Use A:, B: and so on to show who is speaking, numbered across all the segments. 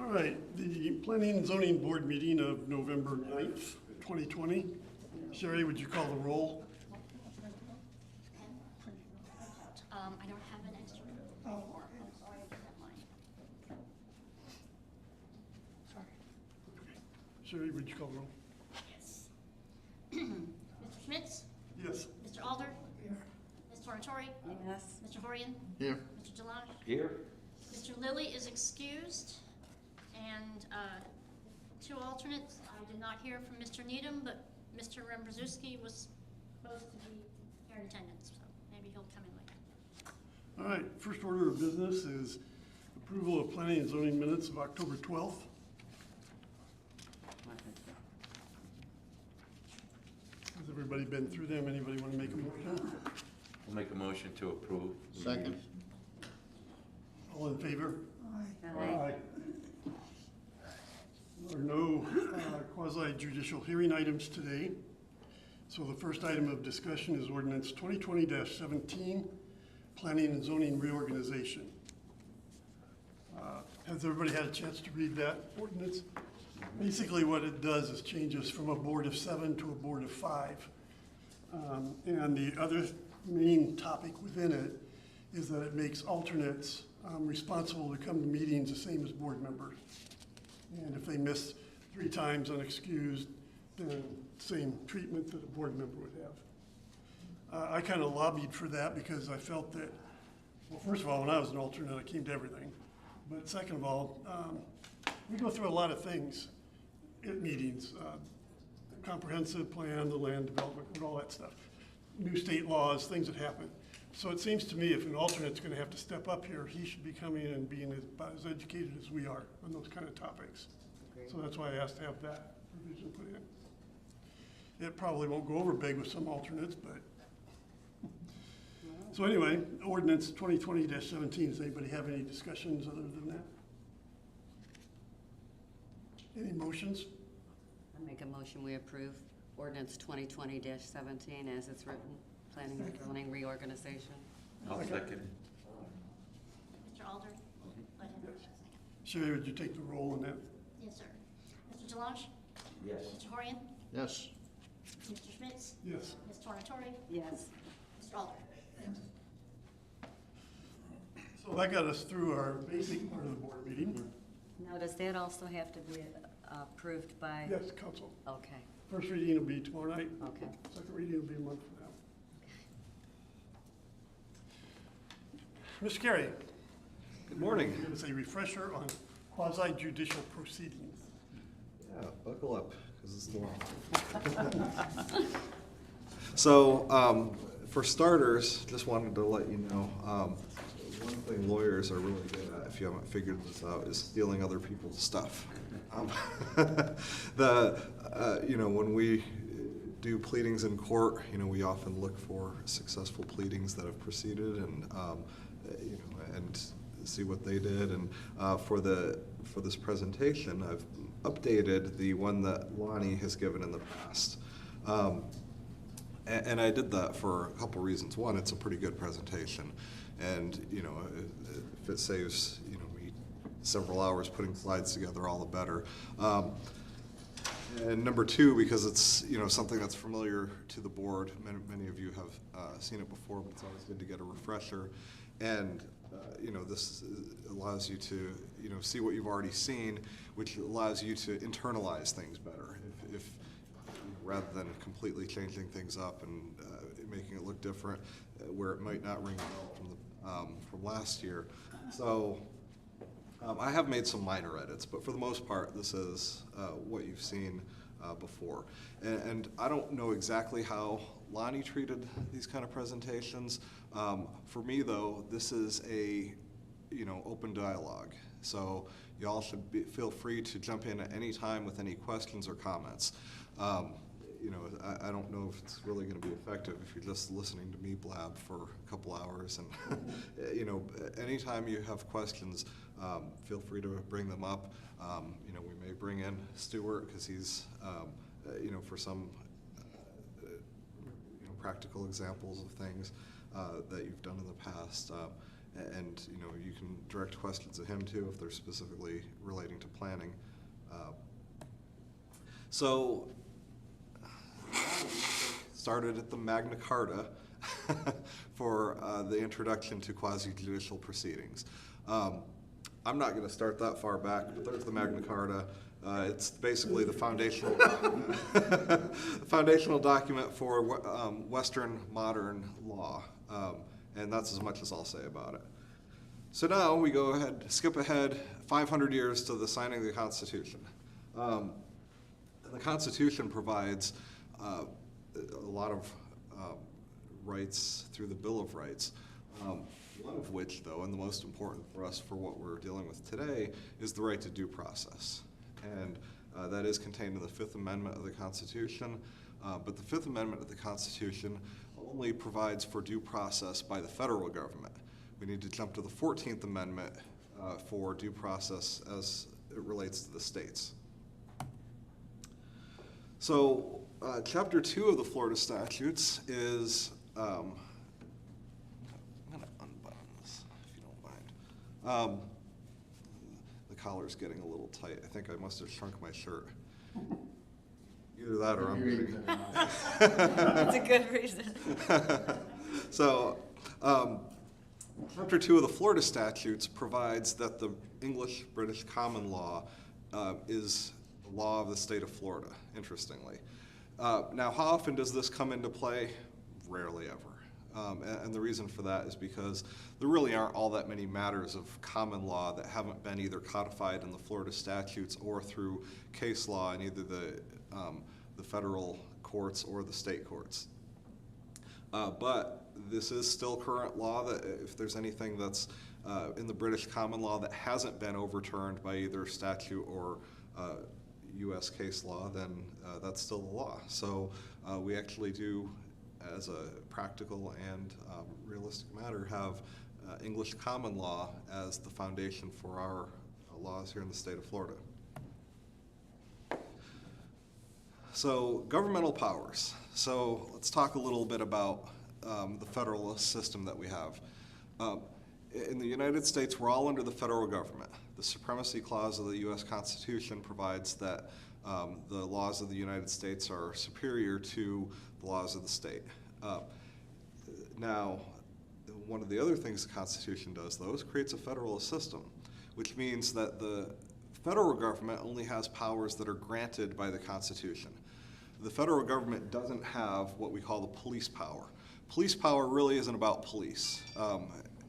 A: All right, the Planning and Zoning Board meeting of November 9th, 2020. Sherry, would you call the roll?
B: I don't have an extra. Oh, I'm sorry, I forgot mine. Sorry.
A: Sherry, would you call the roll?
B: Yes. Mr. Schmitz?
A: Yes.
B: Mr. Alder? Here. Ms. Tornatori?
C: Yes.
B: Mr. Horian?
D: Here.
B: Mr. Delange?
D: Here.
B: Mr. Lilly is excused. And two alternates. I did not hear from Mr. Needham, but Mr. Rembrzewski was supposed to be here in attendance, so maybe he'll come in later.
A: All right, first order of business is approval of Planning and Zoning minutes of October 12th. Has everybody been through them? Anybody want to make a motion?
D: I'll make a motion to approve.
E: Second.
A: All in favor?
C: Aye.
A: There are no quasi-judicial hearing items today. So the first item of discussion is ordinance 2020-17, Planning and Zoning Reorganization. Has everybody had a chance to read that ordinance? Basically what it does is changes from a board of 7 to a board of 5. And the other main topic within it is that it makes alternates responsible to come to meetings the same as board members. And if they miss 3 times unexcused, then same treatment that a board member would have. I kind of lobbied for that because I felt that, well, first of all, when I was an alternate, I came to everything. But second of all, we go through a lot of things at meetings. The comprehensive plan, the land development, and all that stuff. New state laws, things that happen. So it seems to me if an alternate's going to have to step up here, he should be coming in and being about as educated as we are on those kind of topics.
C: Agreed.
A: So that's why I asked to have that provision put in. It probably won't go over big with some alternates, but. So anyway, ordinance 2020-17, does anybody have any discussions other than that? Any motions?
C: I make a motion we approve ordinance 2020-17 as it's written, planning and zoning reorganization.
D: I'll second.
B: Mr. Alder? Let him
A: Yes.
B: second.
A: Sherry, would you take the roll on that?
B: Yes, sir. Mr. Delange?
D: Yes.
B: Mr. Horian?
E: Yes.
B: Mr. Schmitz?
A: Yes.
B: Ms. Tornatori?
C: Yes.
B: Mr. Alder?
A: So that got us through our basic part of the board meeting.
C: Now, does that also have to be approved by?
A: Yes, council.
C: Okay,
A: First reading will be tomorrow night.
C: okay.
A: Second reading will be a month from now. Mr. Carey.
F: Good morning.
A: Give us a refresher on quasi-judicial proceedings.
F: Yeah, buckle up, because it's long. So, for starters, just wanted to let you know, one thing lawyers are really good at, if you haven't figured this out, is stealing other people's stuff. When we do pleadings in court, we often look for successful pleadings that have proceeded and see what they did. And for this presentation, I've updated the one that Lonnie has given in the past. And I did that for a couple reasons. One, it's a pretty good presentation, and if it saves me several hours putting slides together, all the better. And number two, because it's something that's familiar to the board. Many of you have seen it before, but it's always good to get a refresher. And this allows you to see what you've already seen, which allows you to internalize things better. If rather than completely changing things up and making it look different, where it might not ring a bell from last year. So I have made some minor edits, but for the most part, this is what you've seen before. And I don't know exactly how Lonnie treated these kind of presentations. For me, though, this is a open dialogue. So y'all should feel free to jump in at any time with any questions or comments. I don't know if it's really going to be effective if you're just listening to me blab for a couple hours. And anytime you have questions, feel free to bring them up. We may bring in Stuart because he's, for some, practical examples of things that you've done in the past. And, you know, you can direct questions at him too if they're specifically relating to planning. So, started at the Magna Carta for the introduction to quasi-judicial proceedings. I'm not going to start that far back, but there's the Magna Carta. It's basically the foundational document, the foundational document for Western modern law, and that's as much as I'll say about it. So now we go ahead, skip ahead 500 years to the signing of the Constitution. The Constitution provides a lot of rights through the Bill of Rights. One of which, though, and the most important for us for what we're dealing with today, is the right to due process. And that is contained in the Fifth Amendment of the Constitution. But the Fifth Amendment of the Constitution only provides for due process by the federal government. We need to jump to the 14th Amendment for due process as it relates to the states. So Chapter 2 of the Florida Statutes is, I'm going to unbutton this, if you don't mind. The collar's getting a little tight. I think I must have shrunk my shirt. Either that or I'm moving.
C: That's a good reason.
F: So, Chapter 2 of the Florida Statutes provides that the English-British common law is the law of the state of Florida, interestingly. Now, how often does this come into play? Rarely ever. And the reason for that is because there really aren't all that many matters of common law that haven't been either codified in the Florida statutes or through case law in either the federal courts or the state courts. But this is still current law, that if there's anything that's in the British common law that hasn't been overturned by either statute or U.S. case law, then that's still the law. So we actually do, as a practical and realistic matter, have English common law as the foundation for our laws here in the state of Florida. So governmental powers. So let's talk a little bit about the federal system that we have. In the United States, we're all under the federal government. The Supremacy Clause of the U.S. Constitution provides that the laws of the United States are superior to the laws of the state. Now, one of the other things the Constitution does, though, is creates a federalist system, which means that the federal government only has powers that are granted by the Constitution. The federal government doesn't have what we call the police power. Police power really isn't about police.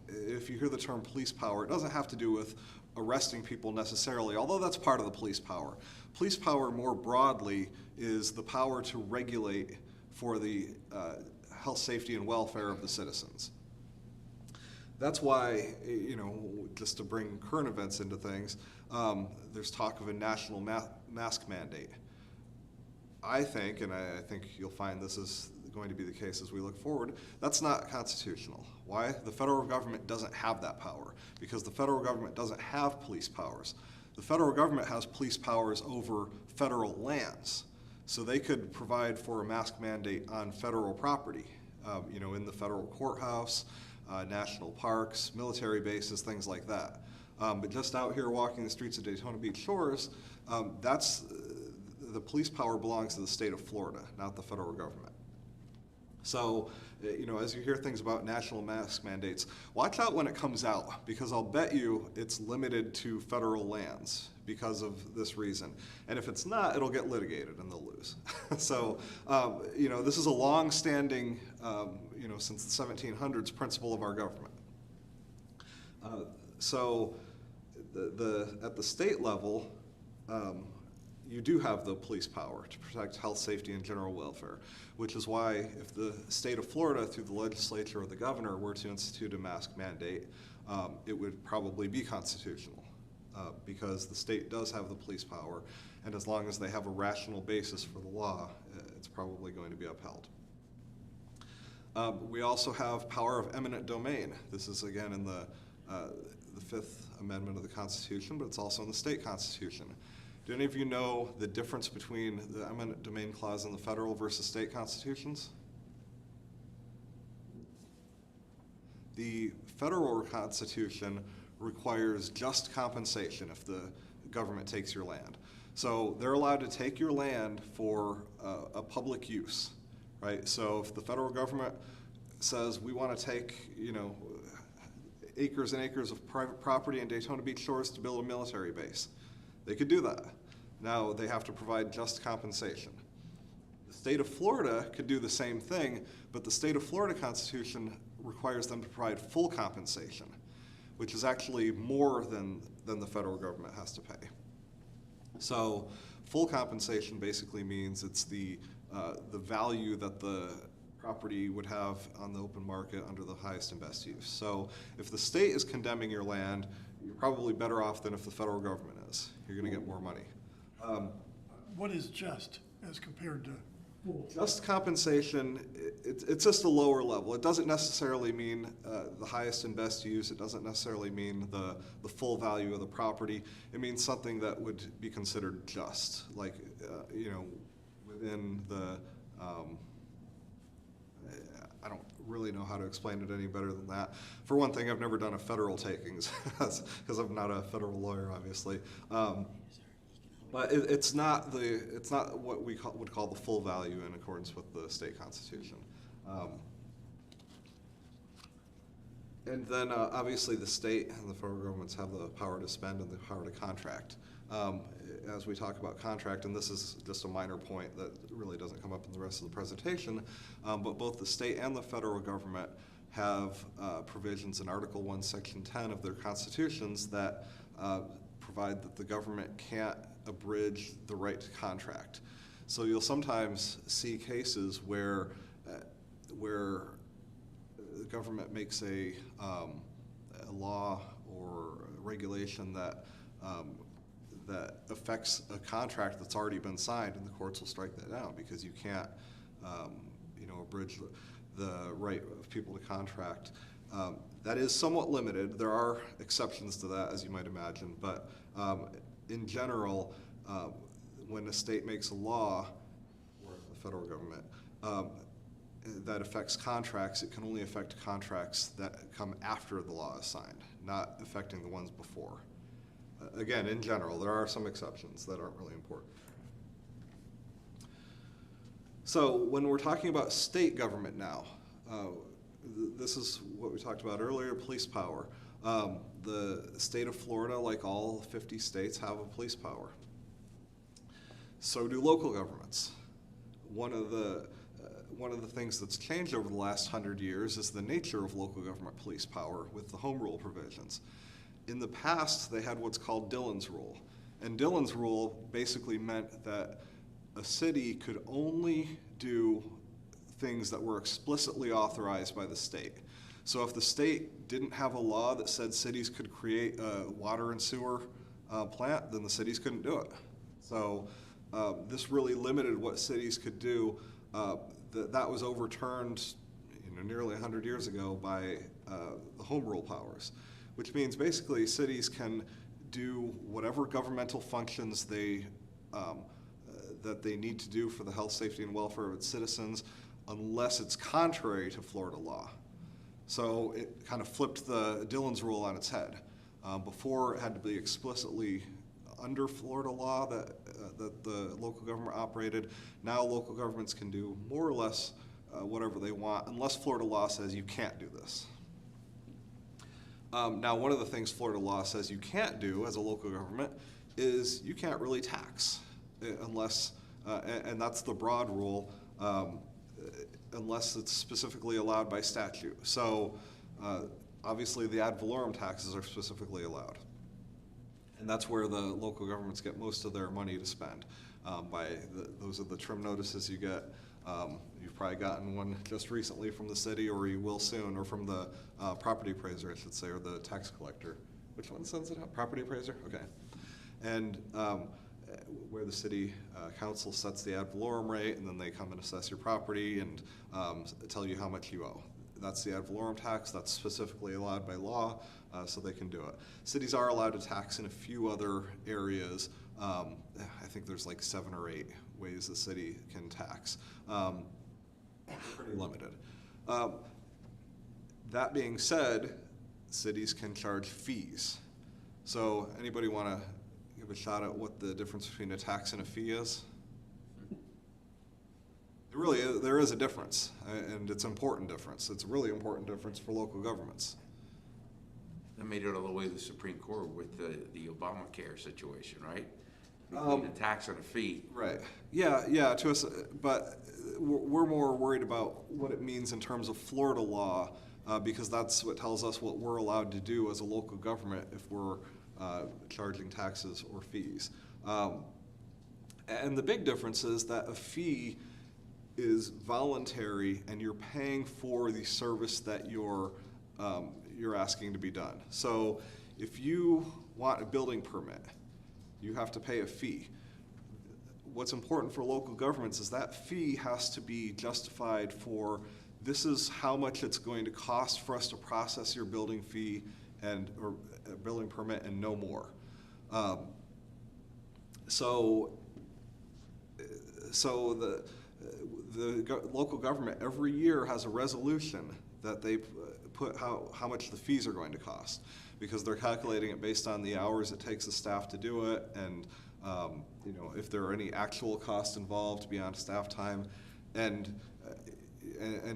F: If you hear the term police power, it doesn't have to do with arresting people necessarily, although that's part of the police power. Police power more broadly is the power to regulate for the health, safety, and welfare of the citizens. That's why, you know, just to bring current events into things, there's talk of a national mask mandate. I think, and I think you'll find this is going to be the case as we look forward, that's not constitutional. Why? The federal government doesn't have that power, because the federal government doesn't have police powers. The federal government has police powers over federal lands, so they could provide for a mask mandate on federal property, you know, in the federal courthouse, national parks, military bases, things like that. But just out here walking the streets of Daytona Beach shores, the police power belongs to the state of Florida, not the federal government. So, you know, as you hear things about national mask mandates, watch out when it comes out, because I'll bet you it's limited to federal lands because of this reason. And if it's not, it'll get litigated and they'll lose. So, you know, this is a long-standing, you know, since the 1700s principle of our government. So, at the state level, you do have the police power to protect health, safety, and general welfare, which is why if the state of Florida, through the legislature or the governor, were to institute a mask mandate, it would probably be constitutional, because the state does have the police power, and as long as they have a rational basis for the law, it's probably going to be upheld. We also have power of eminent domain. This is, again, in the Fifth Amendment of the Constitution, but it's also in the state constitution. Do any of you know the difference between the eminent domain clause in the federal versus state constitutions? the federal Constitution requires just compensation if the government takes your land. So they're allowed to take your land for a public use, right? So if the federal government says we want to take, acres and acres of private property in Daytona Beach shores to build a military base, they could do that. Now they have to provide just compensation. The state of Florida could do the same thing, but the state of Florida Constitution requires them to provide full compensation, which is actually more than the federal government has to pay. So full compensation basically means it's the value that the property would have on the open market under the highest and best use. So if the state is condemning your land, you're probably better off than if the federal government is. You're going to get more money.
A: What is just as compared to full?
F: Just compensation, it's just a lower level. It doesn't necessarily mean the highest and best use. It doesn't necessarily mean the full value of the property. It means something that would be considered just, like, within the, I don't really know how to explain it any better than that. For one thing, I've never done a federal takings, because I'm not a federal lawyer, obviously. But it's not what we would call the full value in accordance with the state constitution. And then obviously the state and the federal governments have the power to spend and the power to contract. As we talk about contract, and this is just a minor point that really doesn't come up in the rest of the presentation, but both the state and the federal government have provisions in Article 1, Section 10 of their constitutions that provide that the government can't abridge the right to contract. So you'll sometimes see cases where the government makes a law or a regulation that affects a contract that's already been signed, and the courts will strike that down because you can't, abridge the right of people to contract. That is somewhat limited. There are exceptions to that, as you might imagine, but in general, when a state makes a law, or the federal government, that affects contracts, it can only affect contracts that come after the law is signed, not affecting the ones before. Again, in general, there are some exceptions that aren't really important. So when we're talking about state government now, this is what we talked about earlier, police power. The state of Florida, like all 50 states, have a police power. So do local governments. One of the things that's changed over the last 100 years is the nature of local government police power with the home rule provisions. In the past, they had what's called Dillon's Rule. And Dillon's Rule basically meant that a city could only do things that were explicitly authorized by the state. So if the state didn't have a law that said cities could create a water and sewer plant, then the cities couldn't do it. So this really limited what cities could do. That was overturned nearly 100 years ago by the home rule powers, which means basically cities can do whatever governmental functions that they need to do for the health, safety, and welfare of its citizens, unless it's contrary to Florida law. So it kind of flipped the Dillon's Rule on its head. Before, it had to be explicitly under Florida law that the local government operated. Now local governments can do more or less whatever they want, unless Florida law says you can't do this. Now, one of the things Florida law says you can't do as a local government is you can't really tax unless, and that's the broad rule, unless it's specifically allowed by statute. So obviously the ad valorem taxes are specifically allowed. And that's where the local governments get most of their money to spend. Those are the trim notices you get. You've probably gotten one just recently from the city, or you will soon, or from the property appraiser, I should say, or the tax collector. Which one sends it out? Property appraiser? Okay. And where the city council sets the ad valorem rate, and then they come and assess your property and tell you how much you owe. That's the ad valorem tax. That's specifically allowed by law, so they can do it. Cities are allowed to tax in a few other areas. I think there's like 7 or 8 ways the city can tax. Pretty limited. That being said, cities can charge fees. So anybody want to give a shot at what the difference between a tax and a fee is? There is a difference, and it's an important difference. It's a really important difference for local governments.
D: That made it all the way to the Supreme Court with the Obamacare situation, right? Between a tax and a fee.
F: Right. Yeah, to us, but we're more worried about what it means in terms of Florida law, because that's what tells us what we're allowed to do as a local government if we're charging taxes or fees. And the big difference is that a fee is voluntary, and you're paying for the service that you're asking to be done. So if you want a building permit, you have to pay a fee. What's important for local governments is that fee has to be justified for, this is how much it's going to cost for us to process your building fee or building permit and no more. So the local government every year has a resolution that they put how much the fees are going to cost, because they're calculating it based on the hours it takes the staff to do it, and if there are any actual costs involved beyond staff time, and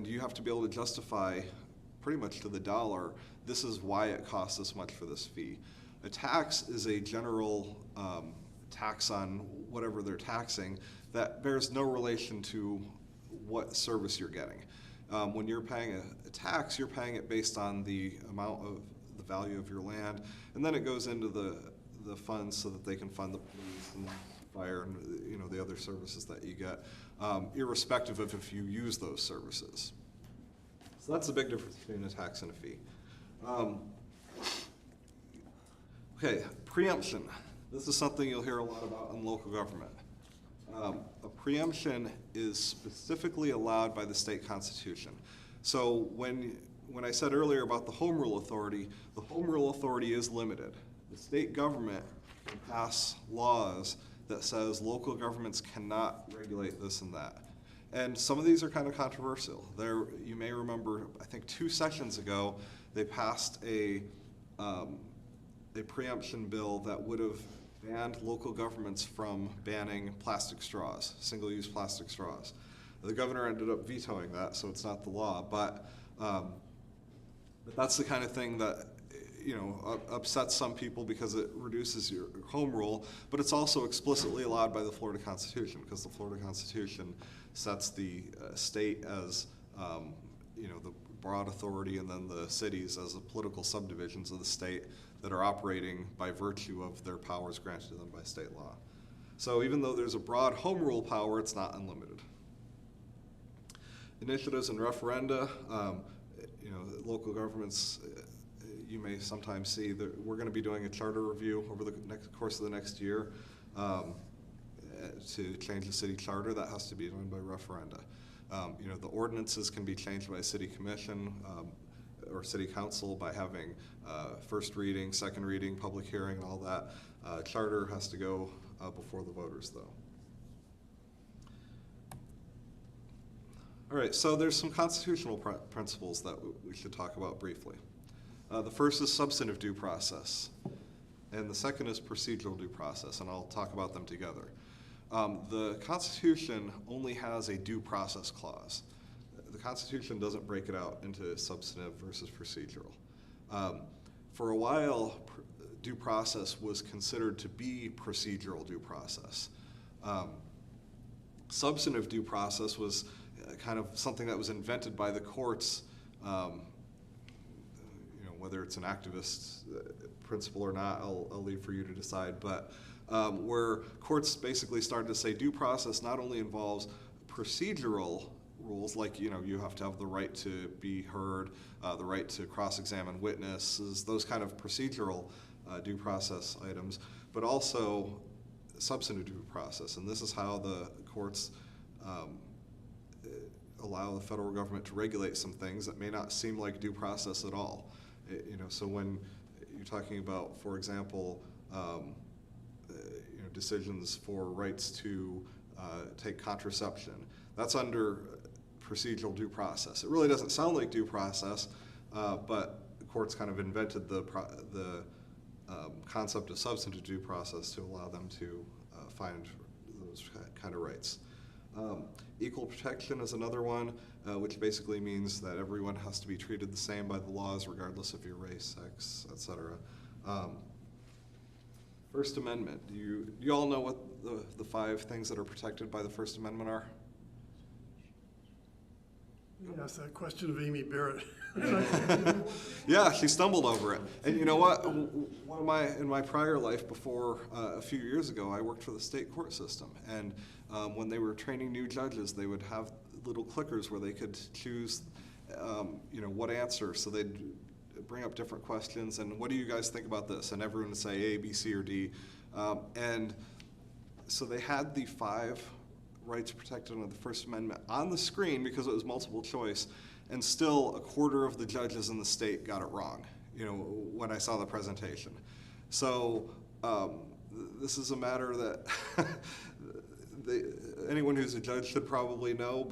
F: you have to be able to justify pretty much to the dollar, this is why it costs this much for this fee. A tax is a general tax on whatever they're taxing that bears no relation to what service you're getting. When you're paying a tax, you're paying it based on the amount of the value of your land, and then it goes into the funds so that they can fund the police and fire and the other services that you get, irrespective of if you use those services. So that's the big difference between a tax and a fee. Okay, preemption. This is something you'll hear a lot about in local government. A preemption is specifically allowed by the state constitution. So when I said earlier about the Home Rule Authority, the Home Rule Authority is limited. The state government can pass laws that says local governments cannot regulate this and that. And some of these are kind of controversial. You may remember, I think 2 sessions ago, they passed a preemption bill that would have banned local governments from banning plastic straws, single-use plastic straws. The governor ended up vetoing that, so it's not the law, but that's the kind of thing that upsets some people because it reduces your home rule, but it's also explicitly allowed by the Florida Constitution, because the Florida Constitution sets the state as the broad authority, and then the cities as the political subdivisions of the state that are operating by virtue of their powers granted to them by state law. So even though there's a broad home rule power, it's not unlimited. Initiatives and referenda, local governments, you may sometimes see that we're going to be doing a charter review over the course of the next year to change the city charter. That has to be done by referenda. The ordinances can be changed by a city commission or city council by having first reading, second reading, public hearing, and all that. Charter has to go before the voters, though. All right, so there's some constitutional principles that we should talk about briefly. The first is substantive due process, and the second is procedural due process, and I'll talk about them together. The Constitution only has a due process clause. The Constitution doesn't break it out into substantive versus procedural. For a while, due process was considered to be procedural due process. Substantive due process was kind of something that was invented by the courts, whether it's an activist principle or not, I'll leave for you to decide, but where courts basically started to say due process not only involves procedural rules, like you have to have the right to be heard, the right to cross-examine witnesses, those kind of procedural due process items, but also substantive due process. And this is how the courts allow the federal government to regulate some things that may not seem like due process at all. So when you're talking about, for example, decisions for rights to take contraception, that's under procedural due process. It really doesn't sound like due process, but the courts kind of invented the concept of substantive due process to allow them to find those kind of rights. Equal protection is another one, which basically means that everyone has to be treated the same by the laws regardless of your race, sex, etc. First Amendment. Do you all know what the 5 things that are protected by the First Amendment are?
A: Yes, that question of Amy Barrett.
F: Yeah, she stumbled over it. And you know what? In my prior life, before a few years ago, I worked for the state court system. And when they were training new judges, they would have little clickers where they could choose, what answer. So they'd bring up different questions. And what do you guys think about this? And everyone would say A, B, C, or D. And so they had the 5 rights protected under the First Amendment on the screen because it was multiple choice, and still a quarter of the judges in the state got it wrong, when I saw the presentation. So this is a matter that anyone who's a judge should probably know,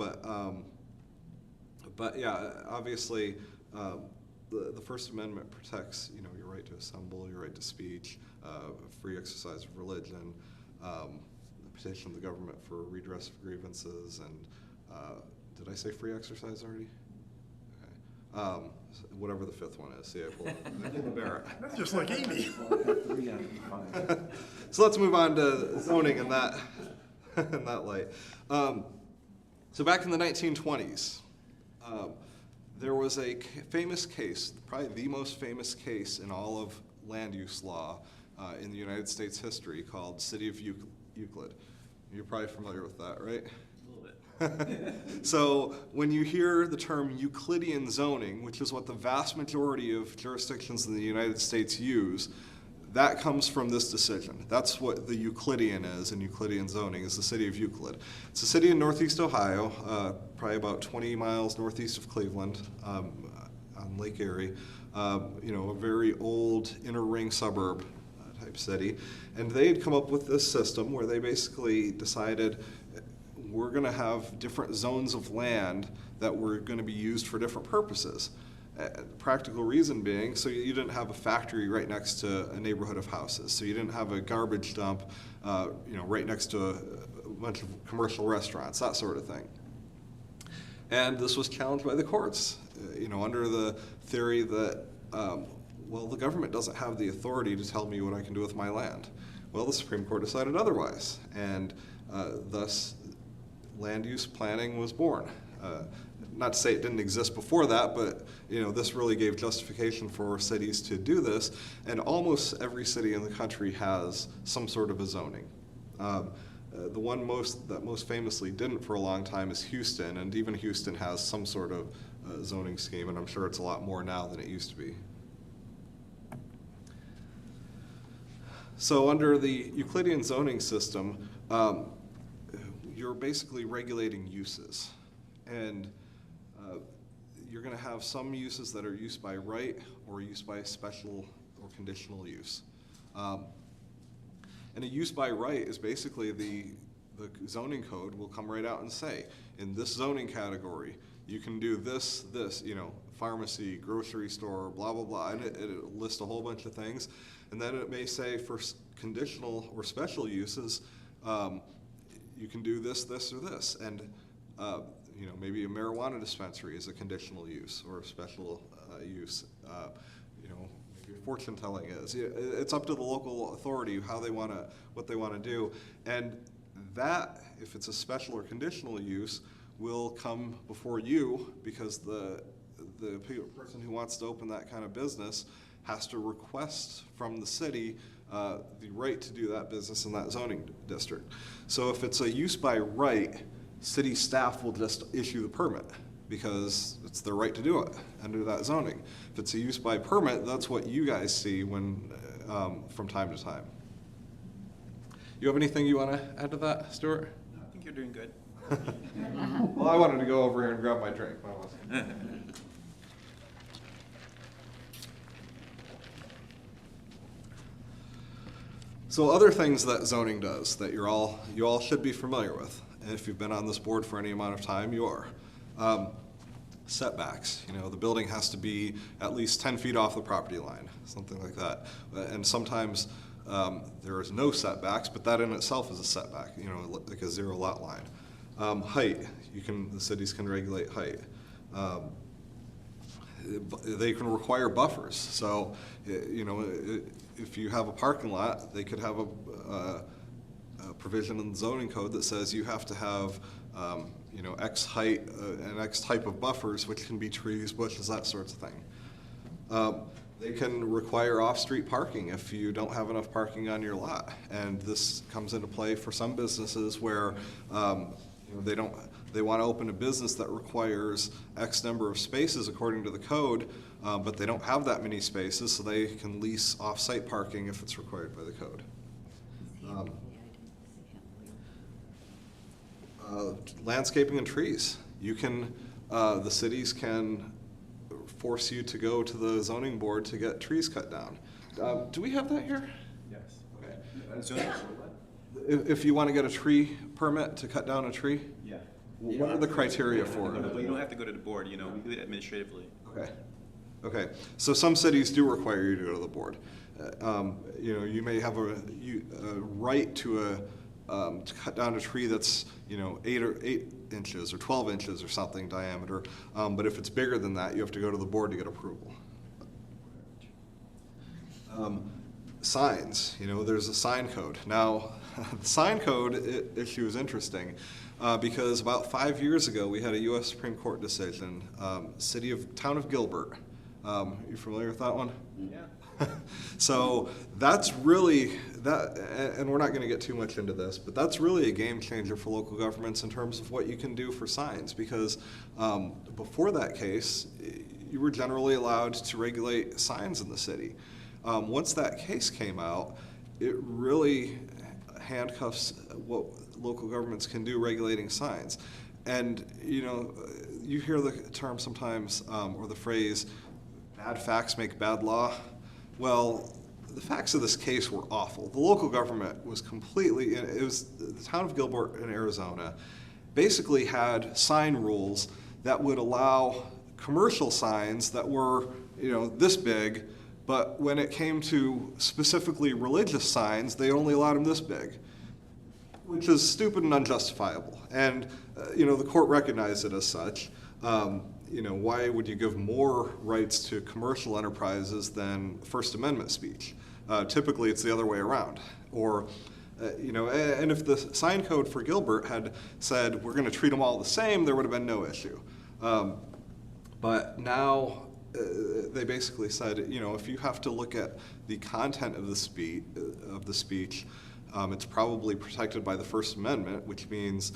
F: but yeah, obviously the First Amendment protects, your right to assemble, your right to speech, free exercise of religion, petition the government for redress of grievances, and did I say free exercise already? Okay. Whatever the 5th one is. See, I pulled Barrett.
A: That's just like Amy.
F: So let's move on to zoning in that in that light. So back in the 1920s, there was a famous case, probably the most famous case in all of land use law in the United States history, called City of Euclid. You're probably familiar with that, right? A little bit. So when you hear the term Euclidean zoning, which is what the vast majority of jurisdictions in the United States use, that comes from this decision. That's what the Euclidean is, and Euclidean zoning is the city of Euclid. It's a city in northeast Ohio, probably about 20 miles northeast of Cleveland, on Lake Erie. A very old inner ring suburb type city. And they had come up with this system where they basically decided we're going to have different zones of land that were going to be used for different purposes. Practical reason being, so you didn't have a factory right next to a neighborhood of houses. So you didn't have a garbage dump, right next to a bunch of commercial restaurants, that sort of thing. And this was challenged by the courts, under the theory that, the government doesn't have the authority to tell me what I can do with my land. Well, the Supreme Court decided otherwise, and thus land use planning was born. Not to say it didn't exist before that, but this really gave justification for cities to do this, and almost every city in the country has some sort of a zoning. The one that most famously didn't for a long time is Houston, and even Houston has some sort of zoning scheme, and I'm sure it's a lot more now than it used to be. So under the Euclidean zoning system, you're basically regulating uses, and you're going to have some uses that are used by right or used by special or conditional use. And a use by right is basically the zoning code will come right out and say, in this zoning category, you can do this, pharmacy, grocery store, blah, blah, blah, and it lists a whole bunch of things. And then it may say for conditional or special uses, you can do this, this, or this. And maybe a marijuana dispensary is a conditional use or a special use. Maybe fortune telling is. It's up to the local authority what they want to do. And that, if it's a special or conditional use, will come before you because the person who wants to open that kind of business has to request from the city the right to do that business in that zoning district. So if it's a use by right, city staff will just issue the permit because it's their right to do it under that zoning. If it's a use by permit, that's what you guys see from time to time. You have anything you want to add to that, Stuart?
E: I think you're doing good.
F: Well, I wanted to go over here and grab my drink. So other things that zoning does that you all should be familiar with, and if you've been on this board for any amount of time, you are. setbacks. You know, the building has to be at least 10 feet off the property line, something like that. And sometimes there is no setbacks, but that in itself is a setback, you know, like a zero lot line. Height, the cities can regulate height. They can require buffers. So, you know, if you have a parking lot, they could have a provision in the zoning code that says you have to have, you know, X height and X type of buffers, which can be trees, bushes, that sorts of thing. They can require off-street parking if you don't have enough parking on your lot. And this comes into play for some businesses where you know, they want to open a business that requires X number of spaces according to the code, but they don't have that many spaces, so they can lease off-site parking if it's required by the code. Landscaping and trees. You can, the cities can force you to go to the zoning board to get trees cut down. Do we have that here?
E: Yes.
F: Okay. If you want to get a tree permit to cut down a tree?
E: Yeah.
F: What are the criteria for it?
E: But you don't have to go to the board, you know, we do it administratively.
F: Okay. Okay. So some cities do require you to go to the board. You know, you may have a right to cut down a tree that's, you know, 8 inches or 12 inches or something diameter. But if it's bigger than that, you have to go to the board to get approval. Signs, you know, there's a sign code. Now, the sign code issue is interesting because about 5 years ago, we had a U.S. Supreme Court decision, town of Gilbert. You familiar with that one?
E: Yeah.
F: So that's really, and we're not going to get too much into this, but that's really a game changer for local governments in terms of what you can do for signs, because before that case, you were generally allowed to regulate signs in the city. Once that case came out, it really handcuffs what local governments can do regulating signs. And, you know, you hear the term sometimes, or the phrase, bad facts make bad law. Well, the facts of this case were awful. The local government was completely, it was the town of Gilbert in Arizona, basically had sign rules that would allow commercial signs that were, you know, this big, but when it came to specifically religious signs, they only allowed them this big, which is stupid and unjustifiable. And, you know, the court recognized it as such. You know, why would you give more rights to commercial enterprises than First Amendment speech? Typically, it's the other way around. Or, you know, and if the sign code for Gilbert had said, we're going to treat them all the same, there would have been no issue. But now, they basically said, you know, if you have to look at the content of the speech, it's probably protected by the First Amendment, which means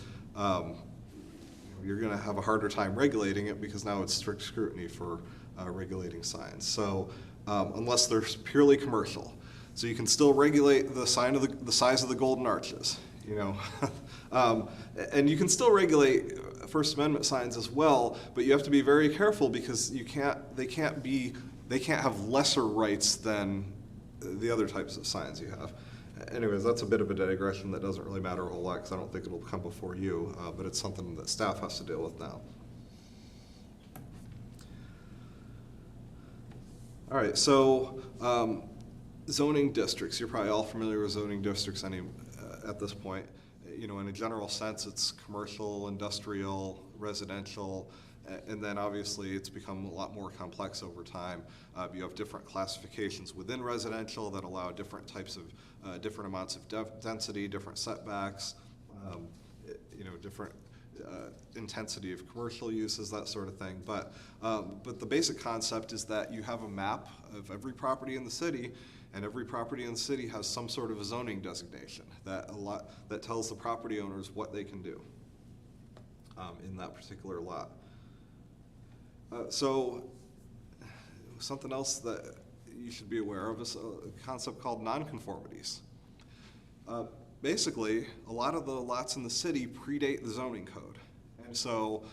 F: you're going to have a harder time regulating it because now it's strict scrutiny for regulating signs. So unless they're purely commercial, so you can still regulate the size of the golden arches, you know, and you can still regulate First Amendment signs as well, but you have to be very careful because they can't have lesser rights than the other types of signs you have. Anyways, that's a bit of a digression that doesn't really matter a whole lot because I don't think it'll come before you, but it's something that staff has to deal with now. All right, so zoning districts. You're probably all familiar with zoning districts at this point. You know, in a general sense, it's commercial, industrial, residential, and then obviously it's become a lot more complex over time. You have different classifications within residential that allow different types of, different amounts of density, different setbacks, you know, different intensity of commercial uses, that sort of thing. But the basic concept is that you have a map of every property in the city, and every property in the city has some sort of a zoning designation that tells the property owners what they can do in that particular lot. So something else that you should be aware of is a concept called nonconformities. Basically, a lot of the lots in the city predate the zoning code. And so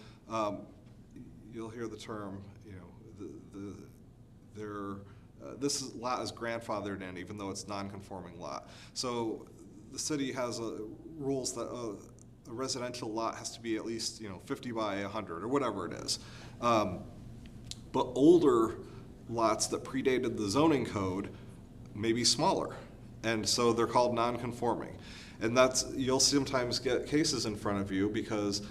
F: you'll hear the term, you know, this lot is grandfathered in even though it's non-conforming lot. So the city has rules that a residential lot has to be at least, 50 by 100 or whatever it is. But older lots that predated the zoning code may be smaller, and so they're called non-conforming. And you'll sometimes get cases in front of you because,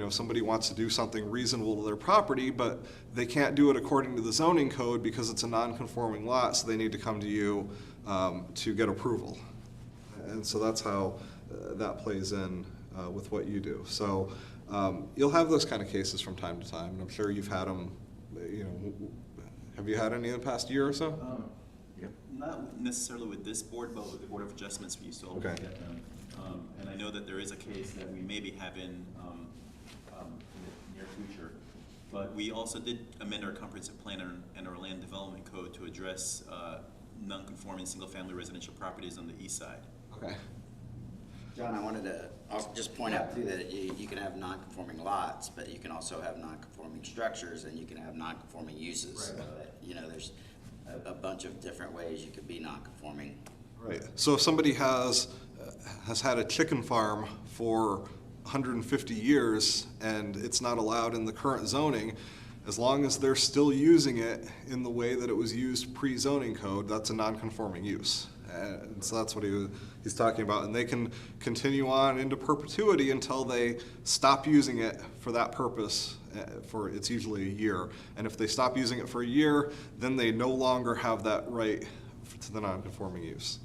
F: somebody wants to do something reasonable to their property, but they can't do it according to the zoning code because it's a non-conforming lot, so they need to come to you to get approval. And so that's how that plays in with what you do. So you'll have those kind of cases from time to time, and I'm sure you've had them, have you had any in the past year or so?
E: Not necessarily with this board, but with the Board of Adjustments, we used to always
F: Okay.
E: get them. And I know that there is a case that we maybe have in the near future. But we also did amend our comprehensive plan and our land development code to address non-conforming single-family residential properties on the east side.
F: Okay.
G: John, I wanted to just point out too that you can have non-conforming lots, but you can also have non-conforming structures, and you can have non-conforming uses.
F: Right.
G: There's a bunch of different ways you could be non-conforming.
F: Right. So if somebody has had a chicken farm for 150 years and it's not allowed in the current zoning, as long as they're still using it in the way that it was used pre-zoning code, that's a non-conforming use. And so that's what he's talking about. And they can continue on into perpetuity until they stop using it for that purpose. It's usually a year. And if they stop using it for a year, then they no longer have that right to the non-conforming use.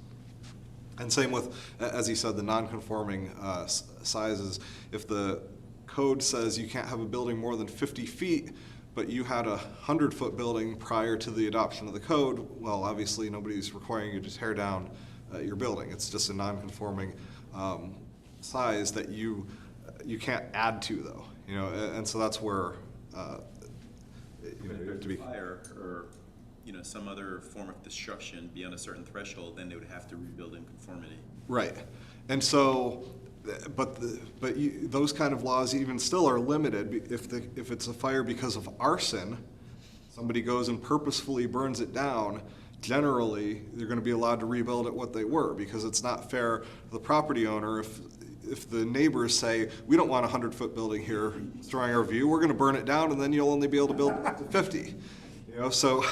F: And same with, as he said, the non-conforming sizes. If the code says you can't have a building more than 50 feet, but you had a 100-foot building prior to the adoption of the code, well, obviously nobody's requiring you to tear down your building. It's just a non-conforming size that you can't add to, though. And so that's where you have to be.
E: Fire or some other form of destruction beyond a certain threshold, then they would have to rebuild in conformity.
F: Right. And so, those kind of laws even still are limited. If it's a fire because of arson, somebody goes and purposefully burns it down, generally they're going to be allowed to rebuild it what they were, because it's not fair to the property owner if the neighbors say, we don't want a 100-foot building here destroying our view, we're going to burn it down, and then you'll only be able to build to 50. So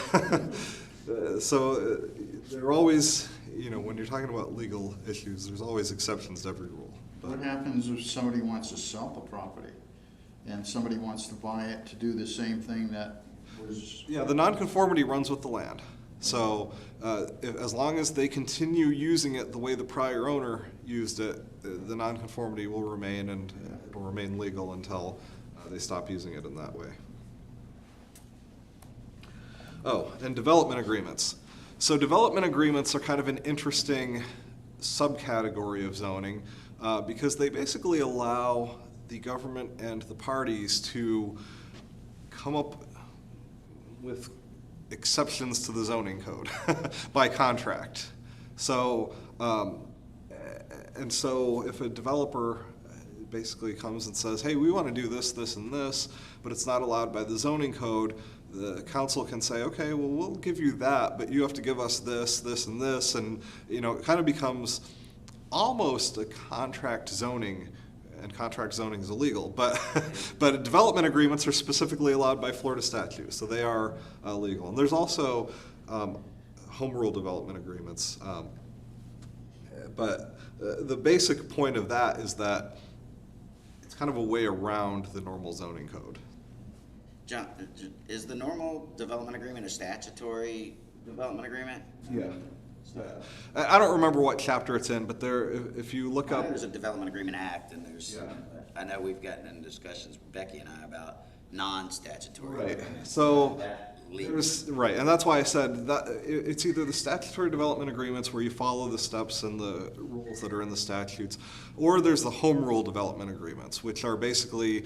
F: there are always, when you're talking about legal issues, there's always exceptions to every rule.
H: What happens if somebody wants to sell the property and somebody wants to buy it to do the same thing that was?
F: Yeah, the nonconformity runs with the land. So as long as they continue using it the way the prior owner used it, the nonconformity will remain, and it will remain legal until they stop using it in that way. Oh, and development agreements. So development agreements are kind of an interesting subcategory of zoning because they basically allow the government and the parties to come up with exceptions to the zoning code by contract. So, and so if a developer basically comes and says, hey, we want to do this, this, and this, but it's not allowed by the zoning code, the council can say, okay, well, we'll give you that, but you have to give us this, this, and this, and it kind of becomes almost a contract zoning, and contract zoning is illegal, but development agreements are specifically allowed by Florida statute, so they are legal. And there's also home rule development agreements, but the basic point of that is that it's kind of a way around the normal zoning code.
G: John, is the normal development agreement a statutory development agreement?
F: Yeah. I don't remember what chapter it's in, but if you look
G: I know
F: up.
G: there's a Development Agreement Act, and there's,
F: Yeah.
G: I know we've gotten in discussions, Becky and I, about non-statutory.
F: Right.
G: agreements.
F: So
G: That legal.
F: right, and that's why I said that it's either the statutory development agreements where you follow the steps and the rules that are in the statutes, or there's the home rule development agreements, which are basically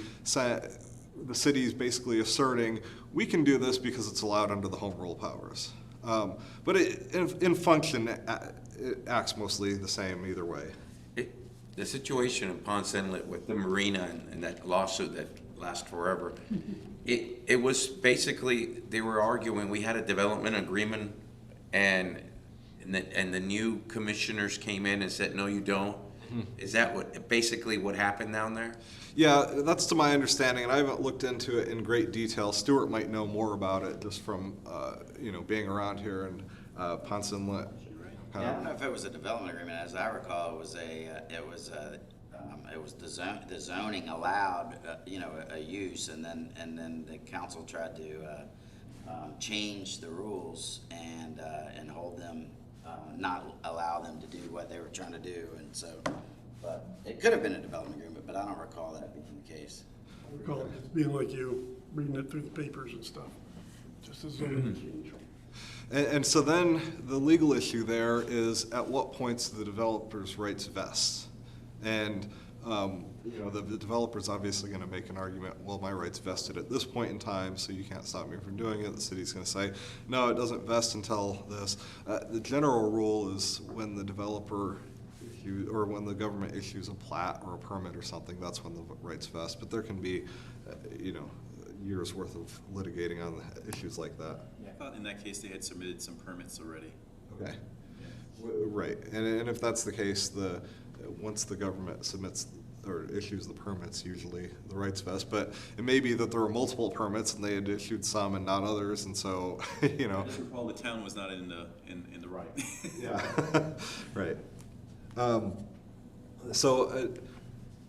F: the city's basically asserting we can do this because it's allowed under the home rule powers. But in function, it acts mostly the same either way.
D: The situation in Ponce Inlet with the marina and that lawsuit that lasts forever, it was basically, they were arguing, we had a development agreement and the new commissioners came in and said, no, you don't. Is that basically what happened down there?
F: Yeah, that's to my understanding, and I haven't looked into it in great detail. Stuart might know more about it just from, being around here and Ponce Inlet.
G: Yeah, I don't know if it was a development agreement. As I recall, it was the zoning allowed, a use, and then the council tried to change the rules and hold them, not allow them to do what they were trying to do, and so, but it could have been a development agreement, but I don't recall that being the case.
A: I recall it just being like you, reading it through the papers and stuff, just as zoning change.
F: And so then the legal issue there is at what points do the developer's rights vest? And, the developer's obviously going to make an argument, well, my rights vested at this point in time, so you can't stop me from doing it. The city's going to say, no, it doesn't vest until this. The general rule is when the developer or when the government issues a plat or a permit or something, that's when the rights vest. But there can be, years worth of litigating on issues like that.
E: Yeah, I thought in that case they had submitted some permits already.
F: Okay. Right, and if that's the case, once the government submits or issues the permits, usually the rights vest, but it may be that there are multiple permits and they had issued some and not others, and so,
E: I just recall the town was not in the right.
F: Yeah, right. So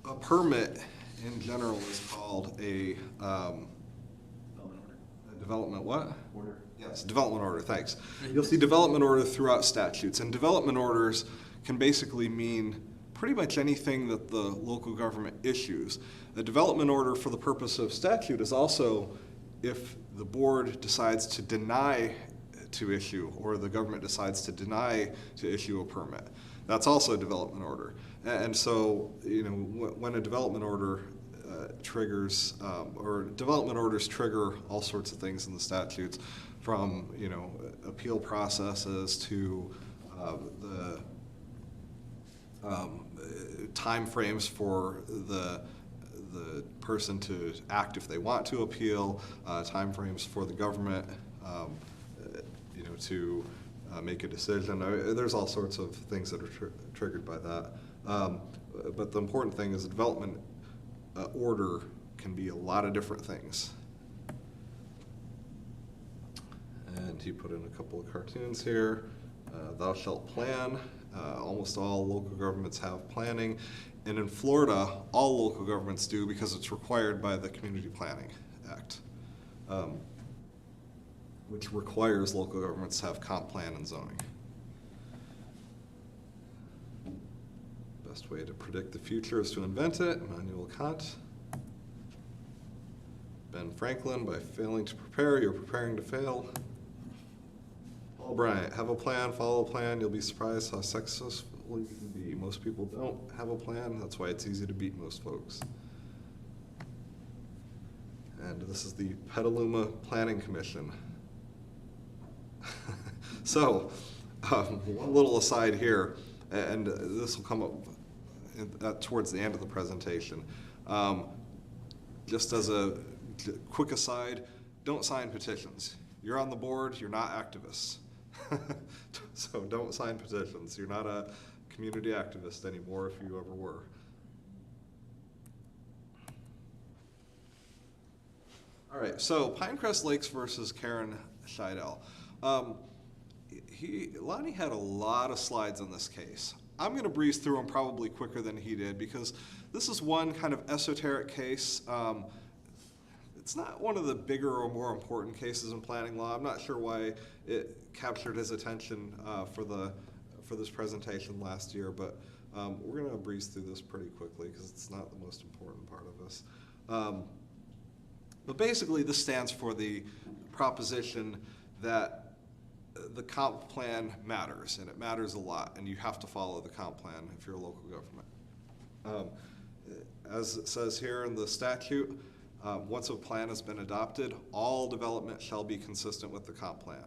F: a permit in general is called a development what?
E: Order.
F: Yes, development order, thanks. You'll see development order throughout statutes, and development orders can basically mean pretty much anything that the local government issues. A development order for the purpose of statute is also if the board decides to deny to issue, or the government decides to deny to issue a permit. That's also a development order. And so, when a development order triggers, or development orders trigger all sorts of things in the statutes, from appeal processes to the time frames for the person to act if they want to appeal, time frames for the government to make a decision. There's all sorts of things that are triggered by that. But the important thing is the development order can be a lot of different things. And he put in a couple of cartoons here. Thou shalt plan. Almost all local governments have planning. And in Florida, all local governments do because it's required by the Community Planning Act, which requires local governments to have comp plan and zoning. Best way to predict the future is to invent it. Immanuel Kant. Ben Franklin, by failing to prepare, you're preparing to fail. Paul Bryant, have a plan, follow a plan, you'll be surprised how successful you can be. Most people don't have a plan, that's why it's easy to beat most folks. And this is the Petaluma Planning Commission. So, one little aside here, and this will come up towards the end of the presentation. Just as a quick aside, don't sign petitions. You're on the board, you're not activists. So don't sign petitions. You're not a community activist anymore if you ever were. All right, so Pinecrest Lakes versus Karen Scheidel. Lonnie had a lot of slides on this case. I'm going to breeze through them probably quicker than he did because this is one kind of esoteric case. It's not one of the bigger or more important cases in planning law. I'm not sure why it captured his attention for this presentation last year, but we're going to breeze through this pretty quickly because it's not the most important part of this. But basically, this stands for the proposition that the comp plan matters, and it matters a lot, and you have to follow the comp plan if you're a local government. As it says here in the statute, once a plan has been adopted, all development shall be consistent with the comp plan.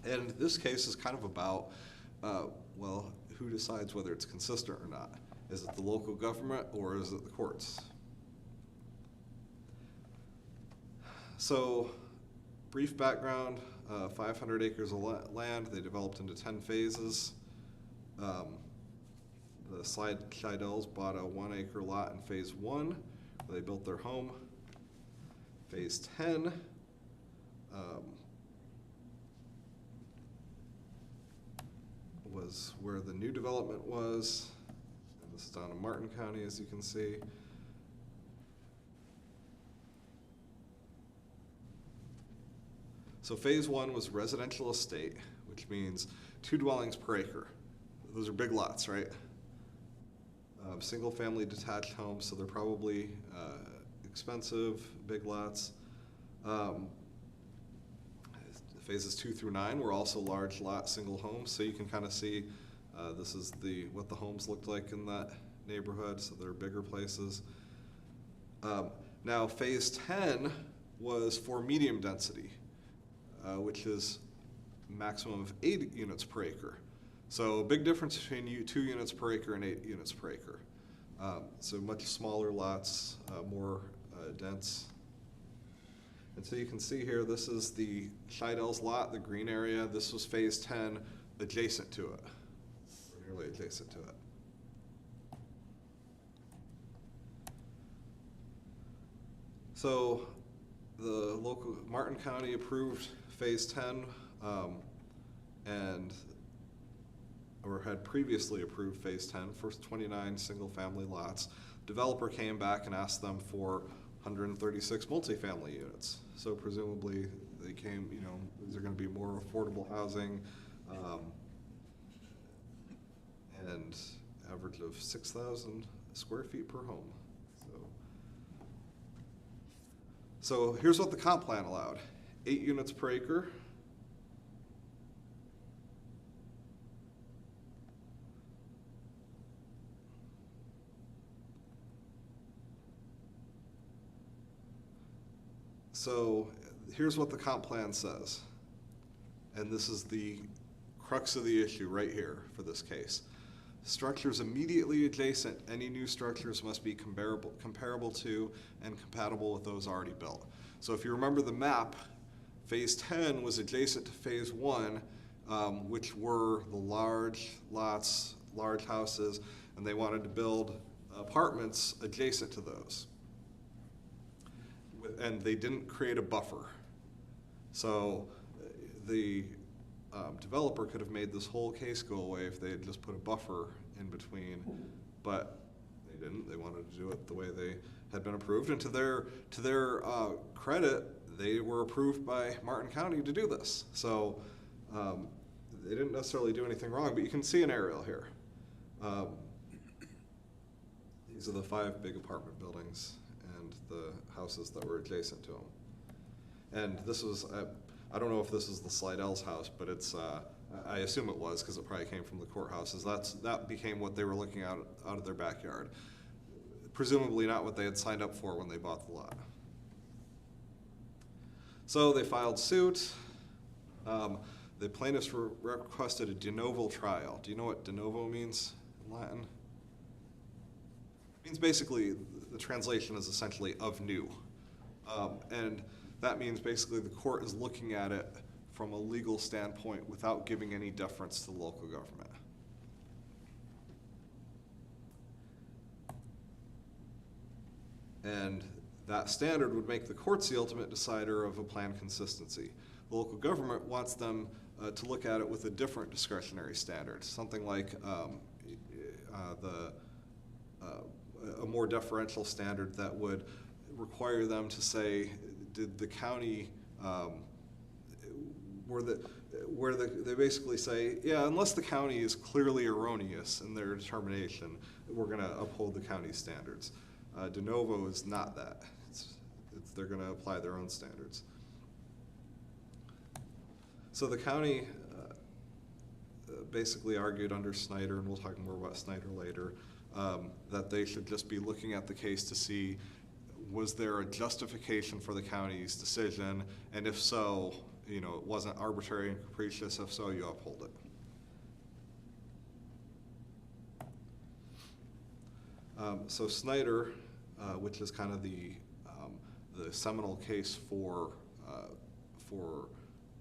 F: And this case is kind of about, well, who decides whether it's consistent or not? Is it the local government or is it the courts? So, brief background, 500 acres of land, they developed into 10 phases. the Scheidel's bought a 1 acre lot in phase 1, where they built their home. Phase 10, was where the new development was. And this is down in Martin County, as you can see. So phase 1 was residential estate, which means 2 dwellings per acre. Those are big lots, right? Single-family detached homes, so they're probably expensive, big lots. Phases 2 through 9 were also large lot single homes, so you can kind of see this is what the homes looked like in that neighborhood, so they're bigger places. Now phase 10 was for medium density, which is maximum of 8 units per acre. So a big difference between 2 units per acre and 8 units per acre. So much smaller lots, more dense. And so you can see here, this is the Scheidel's lot, the green area. This was phase 10 adjacent to it, or nearly adjacent to it. So the local, Martin County approved phase 10 or had previously approved phase 10 for 29 single family lots. Developer came back and asked them for 136 multifamily units. So presumably they came, these are going to be more affordable housing, and average of 6,000 square feet per home. So here's what the comp plan allowed: 8 units per acre. So here's what the comp plan says. And this is the crux of the issue right here for this case. Structures immediately adjacent, any new structures must be comparable to and compatible with those already built. So if you remember the map, phase 10 was adjacent to phase 1, which were the large lots, large houses, and they wanted to build apartments adjacent to those. And they didn't create a buffer. So the developer could have made this whole case go away if they had just put a buffer in between, but they didn't. They wanted to do it the way they had been approved, and to their credit, they were approved by Martin County to do this. So they didn't necessarily do anything wrong, but you can see an aerial here. These are the 5 big apartment buildings and the houses that were adjacent to them. And this was, I don't know if this is the Slidell's house, but it's, I assume it was because it probably came from the courthouses. That became what they were looking out of their backyard. Presumably not what they had signed up for when they bought the lot. So they filed suit. The plaintiffs requested a de novo trial. Do you know what de novo means in Latin? It means basically, the translation is essentially of new. And that means basically the court is looking at it from a legal standpoint without giving any deference to the local government. And that standard would make the courts the ultimate decider of a plan consistency. The local government wants them to look at it with a different discretionary standard, something like a more deferential standard that would require them to say, did the county, they basically say, yeah, unless the county is clearly erroneous in their determination, we're going to uphold the county's standards. De novo is not that. They're going to apply their own standards. So the county basically argued under Snyder, and we'll talk more about Snyder later, that they should just be looking at the case to see, was there a justification for the county's decision, and if so, it wasn't arbitrary and capricious. If so, you uphold it. So Snyder, which is kind of the seminal case for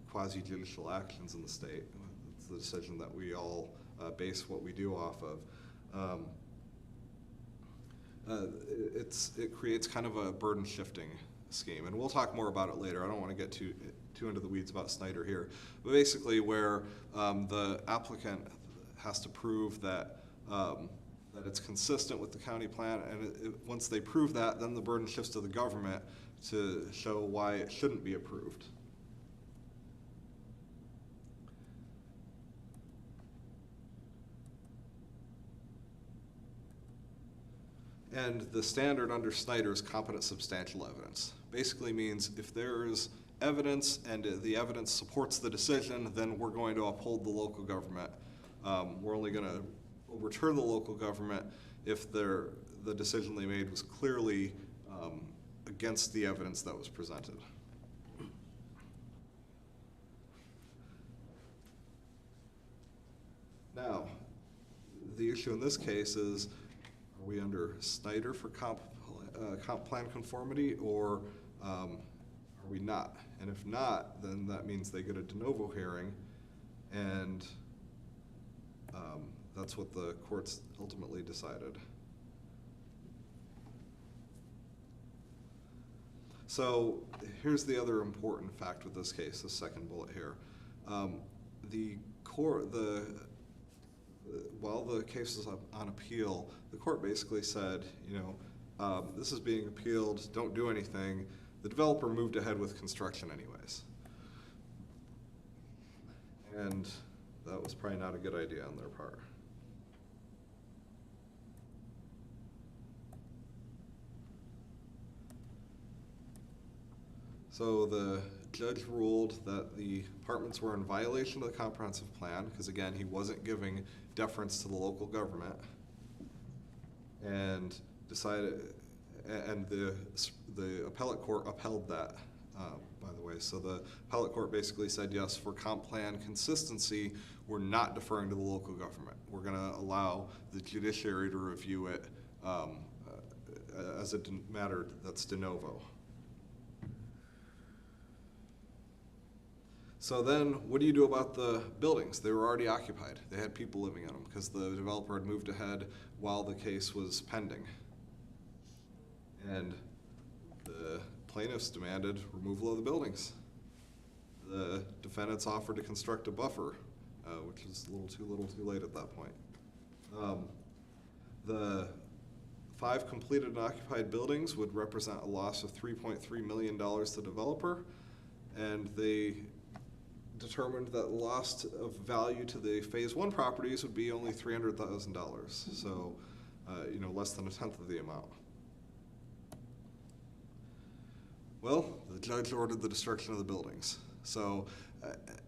F: quasi-judicial actions in the state, it's the decision that we all base what we do off of. It creates kind of a burden shifting scheme, and we'll talk more about it later. I don't want to get too into the weeds about Snyder here, but basically where the applicant has to prove that that it's consistent with the county plan, and once they prove that, then the burden shifts to the government to show why it shouldn't be approved. And the standard under Snyder is competent substantial evidence. Basically means if there's evidence and the evidence supports the decision, then we're going to uphold the local government. We're only going to overturn the local government if the decision they made was clearly against the evidence that was presented. Now, the issue in this case is, are we under Snyder for comp plan conformity, or are we not? And if not, then that means they get a de novo hearing, and that's what the courts ultimately decided. So here's the other important fact with this case, the second bullet here. While the case is on appeal, the court basically said, this is being appealed, don't do anything. The developer moved ahead with construction anyways. And that was probably not a good idea on their part. So the judge ruled that the apartments were in violation of the comprehensive plan, because again, he wasn't giving deference to the local government, and decided, and the appellate court upheld that, by the way. So the appellate court basically said, yes, for comp plan consistency, we're not deferring to the local government. We're going to allow the judiciary to review it as a matter that's de novo. So then, what do you do about the buildings? They were already occupied. They had people living in them because the developer had moved ahead while the case was pending. And the plaintiffs demanded removal of the buildings. The defendants offered to construct a buffer, which is a little too late at that point. The 5 completed and occupied buildings would represent a loss of $3.3 million to the developer, and they determined that the loss of value to the phase 1 properties would be only $300,000. So, less than 1/10 of the amount. Well, the judge ordered the destruction of the buildings. So,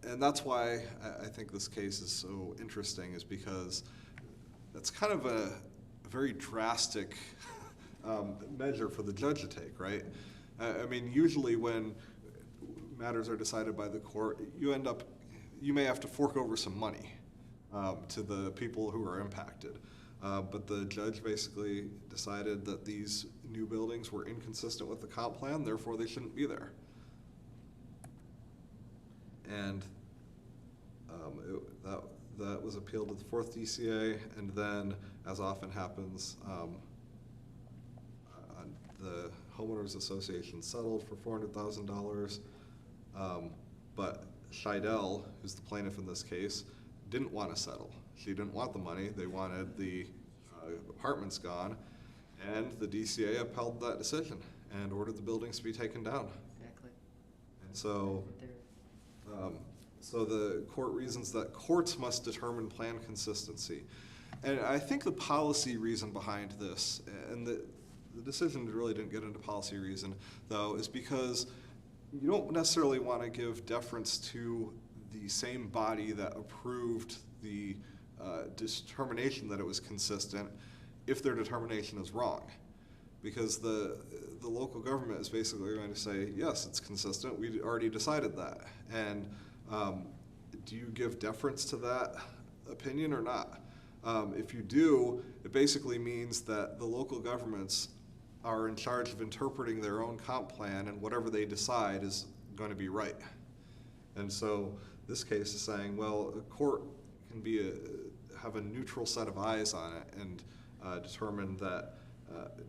F: and that's why I think this case is so interesting, is because that's kind of a very drastic measure for the judge to take, right? I mean, usually when matters are decided by the court, you may have to fork over some money to the people who are impacted. But the judge basically decided that these new buildings were inconsistent with the comp plan, therefore they shouldn't be there. And that was appealed to the 4th DCA, and then, as often happens, the Homeowners Association settled for $400,000. But Scheidel, who's the plaintiff in this case, didn't want to settle. She didn't want the money. They wanted the apartments gone, and the DCA upheld that decision and ordered the buildings to be taken down.
C: Exactly.
F: And so, so the court reasons that courts must determine plan consistency. And I think the policy reason behind this, and the decision really didn't get into policy reason, though, is because you don't necessarily want to give deference to the same body that approved the determination that it was consistent if their determination is wrong. Because the local government is basically going to say, yes, it's consistent, we already decided that. And do you give deference to that opinion or not? If you do, it basically means that the local governments are in charge of interpreting their own comp plan, and whatever they decide is going to be right. And so this case is saying, well, a court can have a neutral set of eyes on it and determine that,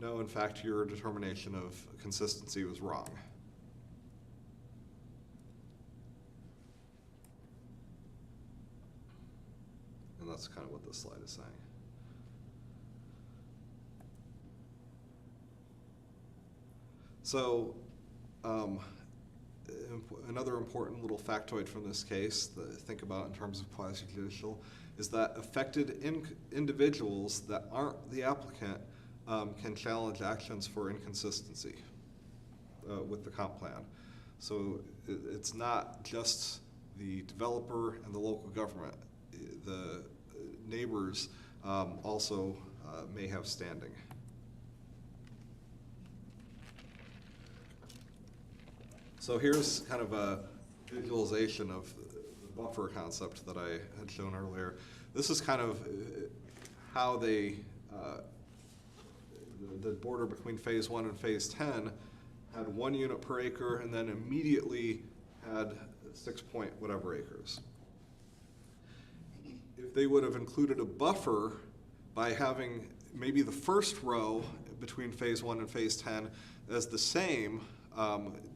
F: no, in fact, your determination of consistency was wrong. And that's kind of what this slide is saying. So, another important little factoid from this case that I think about in terms of quasi-judicial is that affected individuals that aren't the applicant can challenge actions for inconsistency with the comp plan. So it's not just the developer and the local government. The neighbors also may have standing. So here's kind of a visualization of the buffer concept that I had shown earlier. This is kind of how they, the border between phase 1 and phase 10 had 1 unit per acre and then immediately had 6 point whatever acres. If they would have included a buffer by having maybe the first row between phase 1 and phase 10 as the same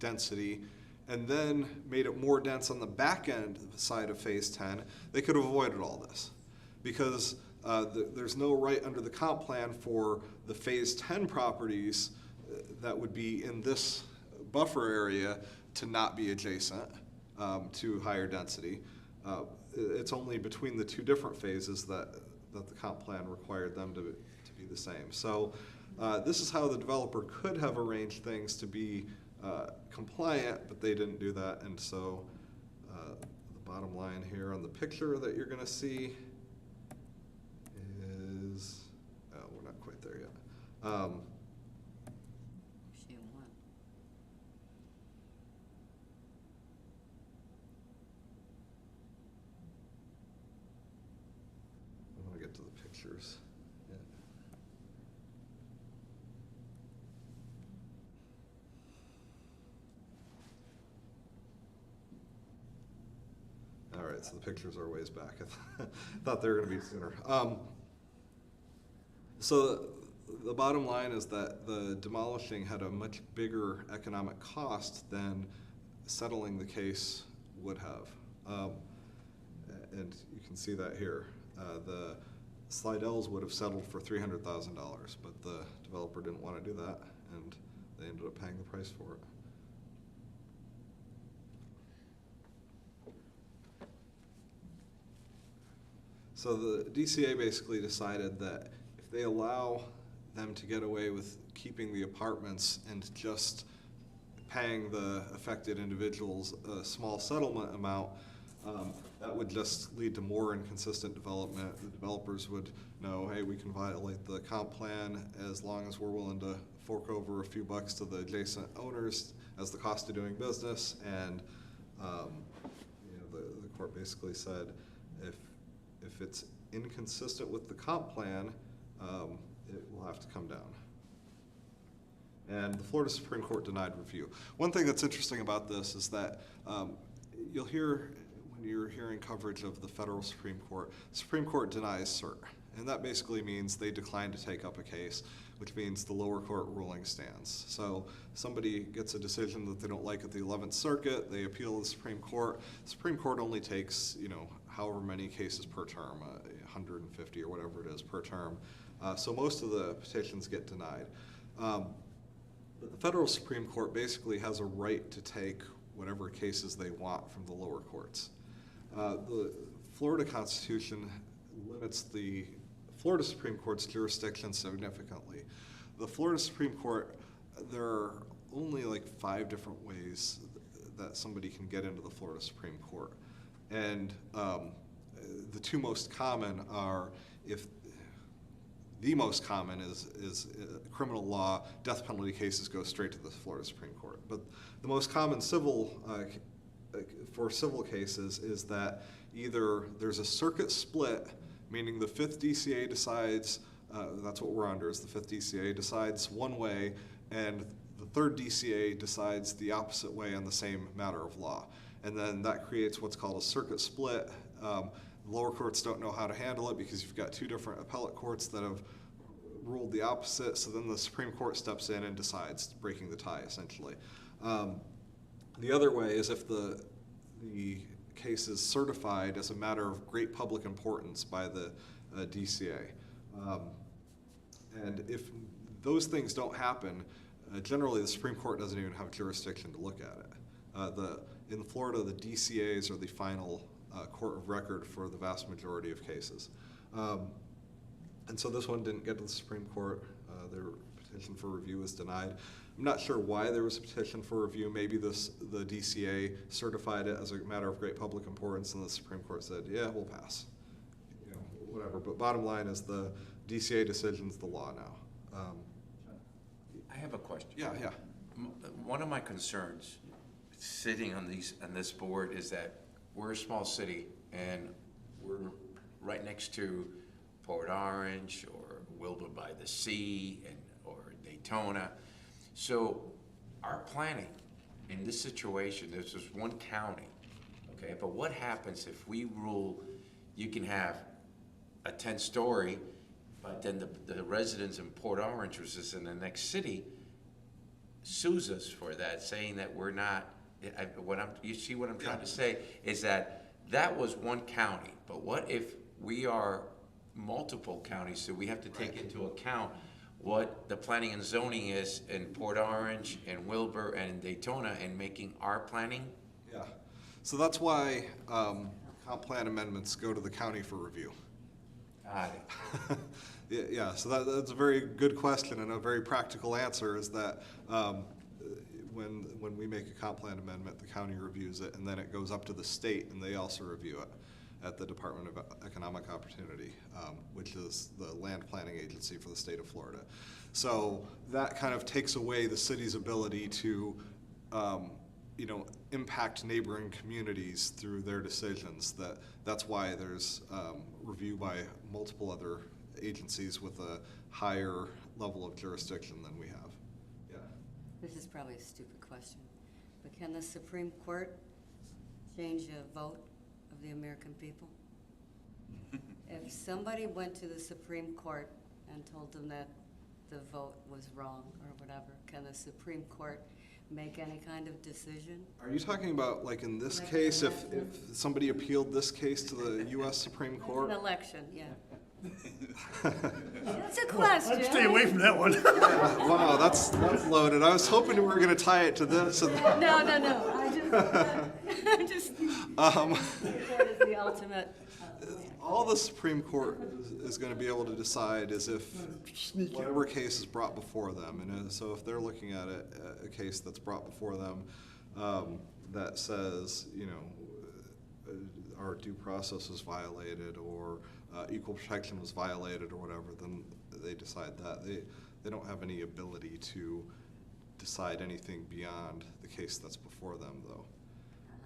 F: density, and then made it more dense on the back end side of phase 10, they could have avoided all this. Because there's no right under the comp plan for the phase 10 properties that would be in this buffer area to not be adjacent to higher density. It's only between the 2 different phases that the comp plan required them to be the same. So this is how the developer could have arranged things to be compliant, but they didn't do that. And so the bottom line here on the picture that you're going to see is, oh, we're not quite there yet.
C: Sheet 1.
F: I want to get to the pictures. Yeah. All right, so the pictures are ways back. I thought they were going to be sooner. So the bottom line is that the demolishing had a much bigger economic cost than settling the case would have. And you can see that here. The Slidells would have settled for $300,000, but the developer didn't want to do that, and they ended up paying the price for it. So the DCA basically decided that if they allow them to get away with keeping the apartments and just paying the affected individuals a small settlement amount, that would just lead to more inconsistent development. The developers would know, hey, we can violate the comp plan as long as we're willing to fork over a few bucks to the adjacent owners as the cost of doing business. And the court basically said, if it's inconsistent with the comp plan, it will have to come down. And the Florida Supreme Court denied review. One thing that's interesting about this is that you'll hear, when you're hearing coverage of the federal Supreme Court denies cert. And that basically means they decline to take up a case, which means the lower court ruling stands. So somebody gets a decision that they don't like at the 11th Circuit, they appeal to the Supreme Court. The Supreme Court only takes, however many cases per term, 150 or whatever it is per term. So most of the petitions get denied. But the federal Supreme Court basically has a right to take whatever cases they want from the lower courts. The Florida Constitution limits the Florida Supreme Court's jurisdiction significantly. The Florida Supreme Court, there are only like 5 different ways that somebody can get into the Florida Supreme Court. And the 2 most common are, the most common is criminal law, death penalty cases go straight to the Florida Supreme Court. But the most common for civil cases is that either there's a circuit split, meaning the 5th DCA decides, that's what we're under, is the 5th DCA decides one way, and the 3rd DCA decides the opposite way on the same matter of law. And then that creates what's called a circuit split. lower courts don't know how to handle it because you've got two different appellate courts that have ruled the opposite, so then the Supreme Court steps in and decides, breaking the tie, essentially. The other way is if the case is certified as a matter of great public importance by the DCA. And if those things don't happen, generally the Supreme Court doesn't even have jurisdiction to look at it. In Florida, the DCAs are the final court of record for the vast majority of cases. And so this one didn't get to the Supreme Court. Their petition for review was denied. I'm not sure why there was a petition for review. Maybe the DCA certified it as a matter of great public importance, and the Supreme Court said, yeah, we'll pass. You know, whatever. But bottom line is the DCA decision's the law now.
D: I have a question.
F: Yeah.
D: One of my concerns sitting on this board is that we're a small city and we're right next to Port Orange or Wilbur by the Sea or Daytona. So our planning in this situation, this is one county, okay? But what happens if we rule you can have a 10-story, but then the residents in Port Orange, which is in the next city, sues us for that, saying that we're not, you see what I'm trying to say, is that was one county, but what if we are multiple counties, so we have to take into account what the planning and zoning is in Port Orange and Wilbur and Daytona and making our planning?
F: Yeah. So that's why comp plan amendments go to the county for review.
D: Got it.
F: Yeah, so that's a very good question, and a very practical answer is that when we make a comp plan amendment, the county reviews it, and then it goes up to the state, and they also review it at the Department of Economic Opportunity, which is the land planning agency for the state of Florida. So that kind of takes away the city's ability to impact neighboring communities through their decisions. That's why there's review by multiple other agencies with a higher level of jurisdiction than we have. Yeah.
C: This is probably a stupid question, but can the Supreme Court change a vote of the American people? If somebody went to the Supreme Court and told them that the vote was wrong or whatever, can the Supreme Court make any kind of decision?
F: Are you talking about, like in this case, if somebody appealed this case to the U.S. Supreme Court?
C: An election, yeah. That's a question.
A: I'd stay away from that one.
F: Wow, that's loaded. I was hoping we were going to tie it to this. And
C: No. I just that is the ultimate.
F: all the Supreme Court is going to be able to decide is if whatever case is brought before them. And so if they're looking at a case that's brought before them that says, our due process was violated or equal protection was violated or whatever, then they decide that. They don't have any ability to decide anything beyond the case that's before them, though.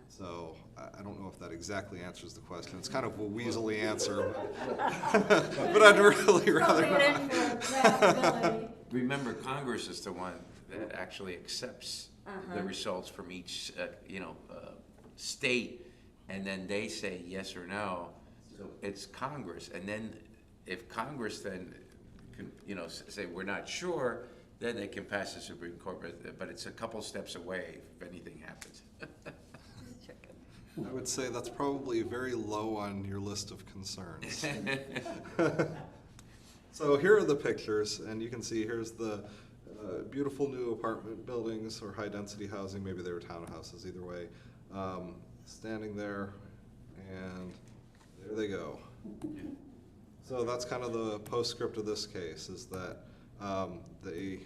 F: So I don't know if that exactly answers the question. It's kind of a weaselly answer, but I'd really rather not.
D: Remember, Congress is the one that actually accepts the results from each, state, and then they say yes or no. So it's Congress, and then if Congress then can, say we're not sure, then they can pass the Supreme Court, but it's a couple steps away if anything happens.
F: I would say that's probably very low on your list of concerns. So here are the pictures, and you can see here's the beautiful new apartment buildings or high-density housing. Maybe they were townhouses, either way. Standing there, and there they go. So that's kind of the postscript of this case, is that they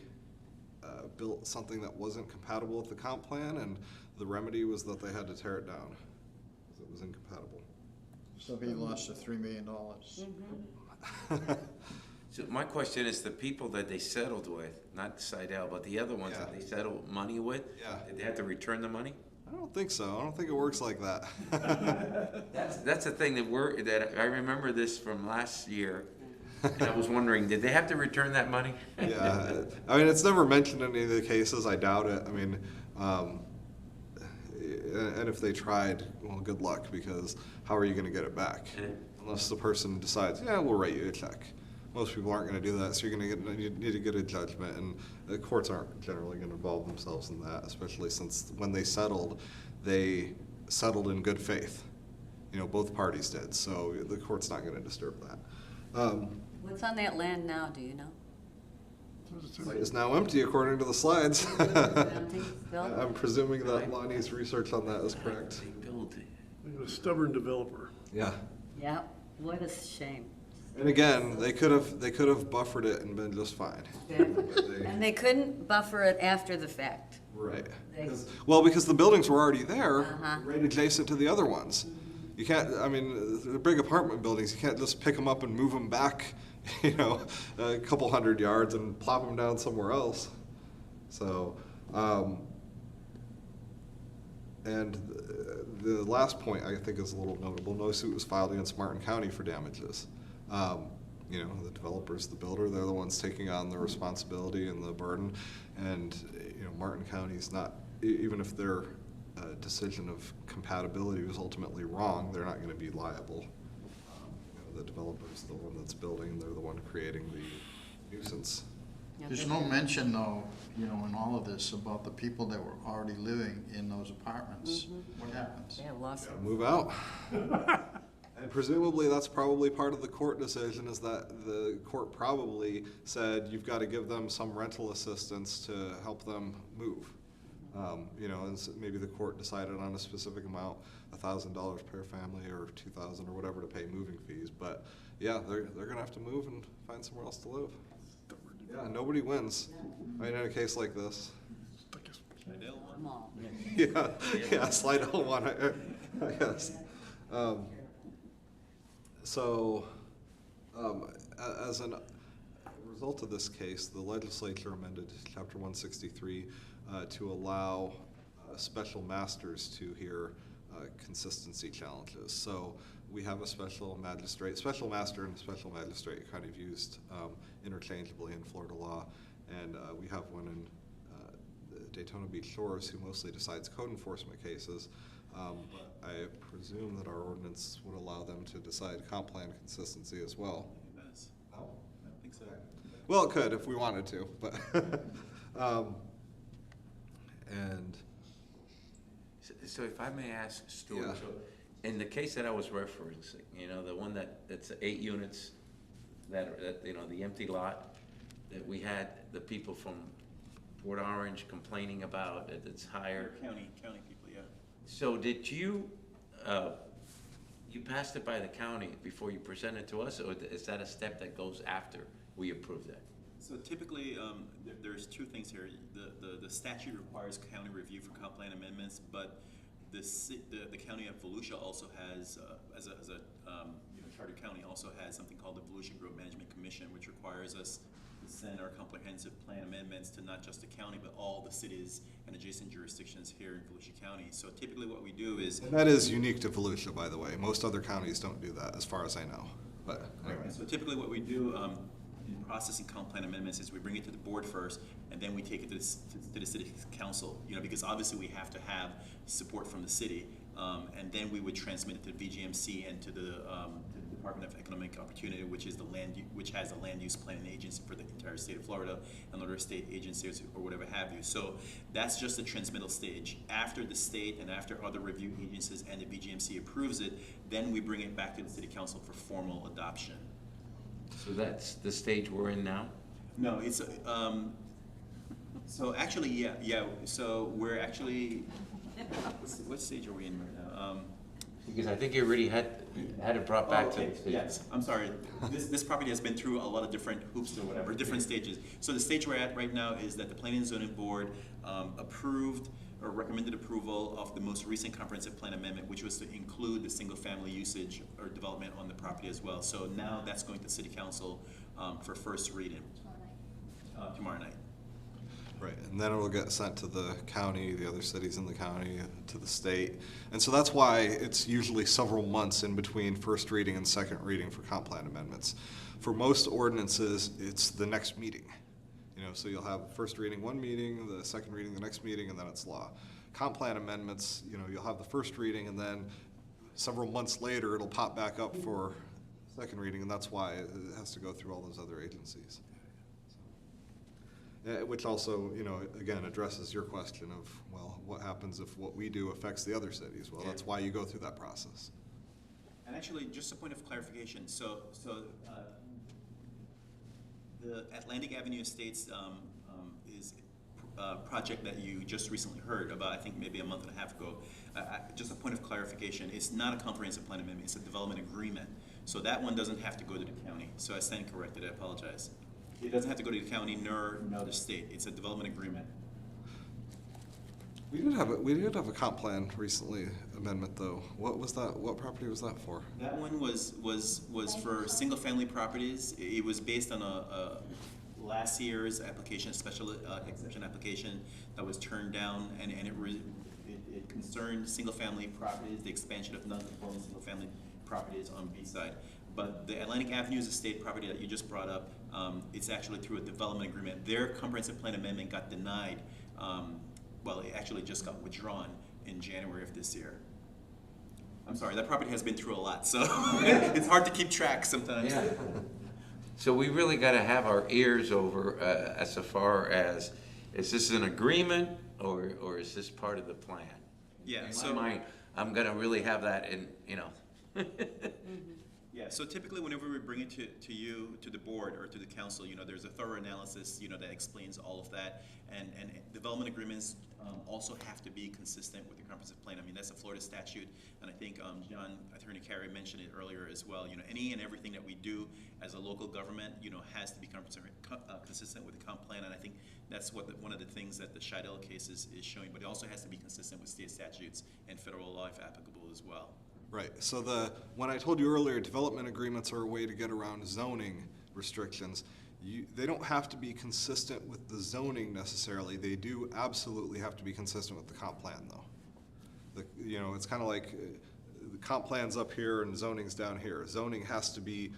F: built something that wasn't compatible with the comp plan, and the remedy was that they had to tear it down because it was incompatible.
H: So he lost $3 million.
D: So my question is, the people that they settled with, not Seidel, but the other ones that they settled money with, did they have to return the money?
F: I don't think so. I don't think it works like that.
D: That's the thing that I remember this from last year, and I was wondering, did they have to return that money?
F: Yeah, I mean, it's never mentioned in any of the cases. I doubt it. I mean, and if they tried, well, good luck, because how are you gonna get it back? Unless the person decides, yeah, we'll write you a check. Most people aren't gonna do that, so you need to get a judgment, and the courts aren't generally gonna involve themselves in that, especially since when they settled in good faith. You know, both parties did, so the court's not gonna disturb that.
C: What's on that land now, do you know?
F: Site is now empty according to the slides.
C: Empty still?
F: I'm presuming that Lonnie's research on that is correct.
D: They built it.
A: They're a stubborn developer.
F: Yeah.
C: Yeah, what a shame.
F: And again, they could have buffered it and been just fine.
C: And they couldn't buffer it after the fact.
F: Right.
C: They-
F: Well, because the buildings were already there,
C: Uh-huh.
F: right adjacent to the other ones. You can't, I mean, the big apartment buildings, you can't just pick them up and move them back, you know, a couple 100 yards and plop them down somewhere else. So, and the last point I think is a little notable. No suit was filed against Martin County for damages. You know, the developer's the builder, they're the ones taking on the responsibility and the burden. And, you know, Martin County's not, even if their decision of compatibility was ultimately wrong, they're not gonna be liable. You know, the developer's the one that's building, they're the one creating the nuisance.
C: Yeah,
H: There's
C: they-
H: no mention though, you know, in all of this about the people that were already living in those apartments. What happens?
C: They have lost
F: Gotta move out. And presumably, that's probably part of the court decision, is that the court probably said you've got to give them some rental assistance to help them move. You know, and maybe the court decided on a specific amount, $1,000 per family or 2,000 or whatever to pay moving fees. But yeah, they're gonna have to move and find somewhere else to live. Yeah, nobody wins. I mean, in a case like this.
E: Idell one.
C: them all.
F: Yeah, Slidell one, I guess. So, as a result of this case, the legislature amended Chapter 163 to allow special masters to hear consistency challenges. So we have a special master and a special magistrate kind of used interchangeably in Florida law, and we have one in the Daytona Beach Shores who mostly decides code enforcement cases. But I presume that our ordinance would allow them to decide comp plan consistency as well.
E: It does.
F: Oh.
E: I don't think so.
F: Well, it could if we wanted to, but, and,
D: So if I may ask Stuart,
F: Yeah.
D: so in the case that I was referencing, you know, the one that's 8 units, that, you know, the empty lot, that we had the people from Port Orange complaining about, that it's higher.
E: County people, yeah.
D: So did you, you passed it by the county before you presented it to us, or is that a step that goes after we approve that?
E: So typically, there's two things here. The statute requires county review for comp plan amendments, but the county of Volusia also has, as a charter county, also has something called the Volusia Growth Management Commission, which requires us to send our comprehensive plan amendments to not just the county, but all the cities and adjacent jurisdictions here in Volusia County. So typically what we do is,
F: and that is unique to Volusia, by the way. Most other counties don't do that, as far as I know, but anyway.
E: so typically what we do in processing comp plan amendments is we bring it to the board first, and then we take it to the city council, you know, because obviously we have to have support from the city, and then we would transmit it to VGMC and to the Department of Economic Opportunity, which has the land use planning agency for the entire state of Florida, and other state agencies or whatever have you. So that's just the transmittal stage. After the state and after other review agencies and the VGMC approves it, then we bring it back to the city council for formal adoption.
D: So that's the stage we're in now?
E: No, it's, so actually, yeah, so we're actually, what stage are we in right now?
D: Because I think you already had it brought back to
E: okay,
D: the state.
E: yes, I'm sorry. This property has been through a lot of different hoops or whatever, different stages. So the stage we're at right now is that the Planning and Zoning Board approved or recommended approval of the most recent comprehensive plan amendment, which was to include the single-family usage or development on the property as well. So now that's going to City Council for first reading tomorrow night.
F: Right, and then it'll get sent to the county, the other cities in the county, to the state. And so that's why it's usually several months in between first reading and second reading for comp plan amendments. For most ordinances, it's the next meeting. You know, so you'll have first reading one meeting, the second reading the next meeting, and then it's law. comp plan amendments, you know, you'll have the first reading, and then several months later, it'll pop back up for second reading, and that's why it has to go through all those other agencies. Which also, you know, again, addresses your question of, well, what happens if what we do affects the other cities? Well, that's why you go through that process.
E: And actually, just a point of clarification, the Atlantic Avenue Estates is a project that you just recently heard about, I think maybe a month and a half ago. Just a point of clarification, it's not a comprehensive plan amendment, it's a development agreement. So that one doesn't have to go to the county. So I stand corrected, I apologize. It doesn't have to go to the county nor the state, it's a development agreement.
F: We did have a comp plan recently amendment, though. What was that? What property was that for?
E: That one was for single-family properties. It was based on a last year's application, special exception application that was turned down, and it concerned single-family properties, the expansion of non-conforming single-family properties on B-side. But the Atlantic Avenues Estate property that you just brought up, it's actually through a development agreement. Their comprehensive plan amendment got denied. Well, it actually just got withdrawn in January of this year. I'm sorry, that property has been through a lot, so it's hard to keep track sometimes.
D: Yeah. So we really got to have our ears over as far as, is this an agreement or is this part of the plan?
E: Yeah,
D: In
E: so
D: my mind, I'm going to really have that in, you know.
E: yeah, so typically whenever we bring it to you, to the board, or to the council, you know, there's a thorough analysis, you know, that explains all of that. And development agreements also have to be consistent with the comprehensive plan. I mean, that's a Florida statute, and I think John, Attorney Carey mentioned it earlier as well. You know, any and everything that we do as a local government, you know, has to be consistent with the comp plan, and I think that's what one of the things that the Scheidel case is showing, but it also has to be consistent with state statutes and federal law if applicable as well.
F: Right. So when I told you earlier, development agreements are a way to get around zoning restrictions. They don't have to be consistent with the zoning necessarily. They do absolutely have to be consistent with the comp plan, though. You know, it's kind of like the comp plan's up here and zoning's down here. Zoning has to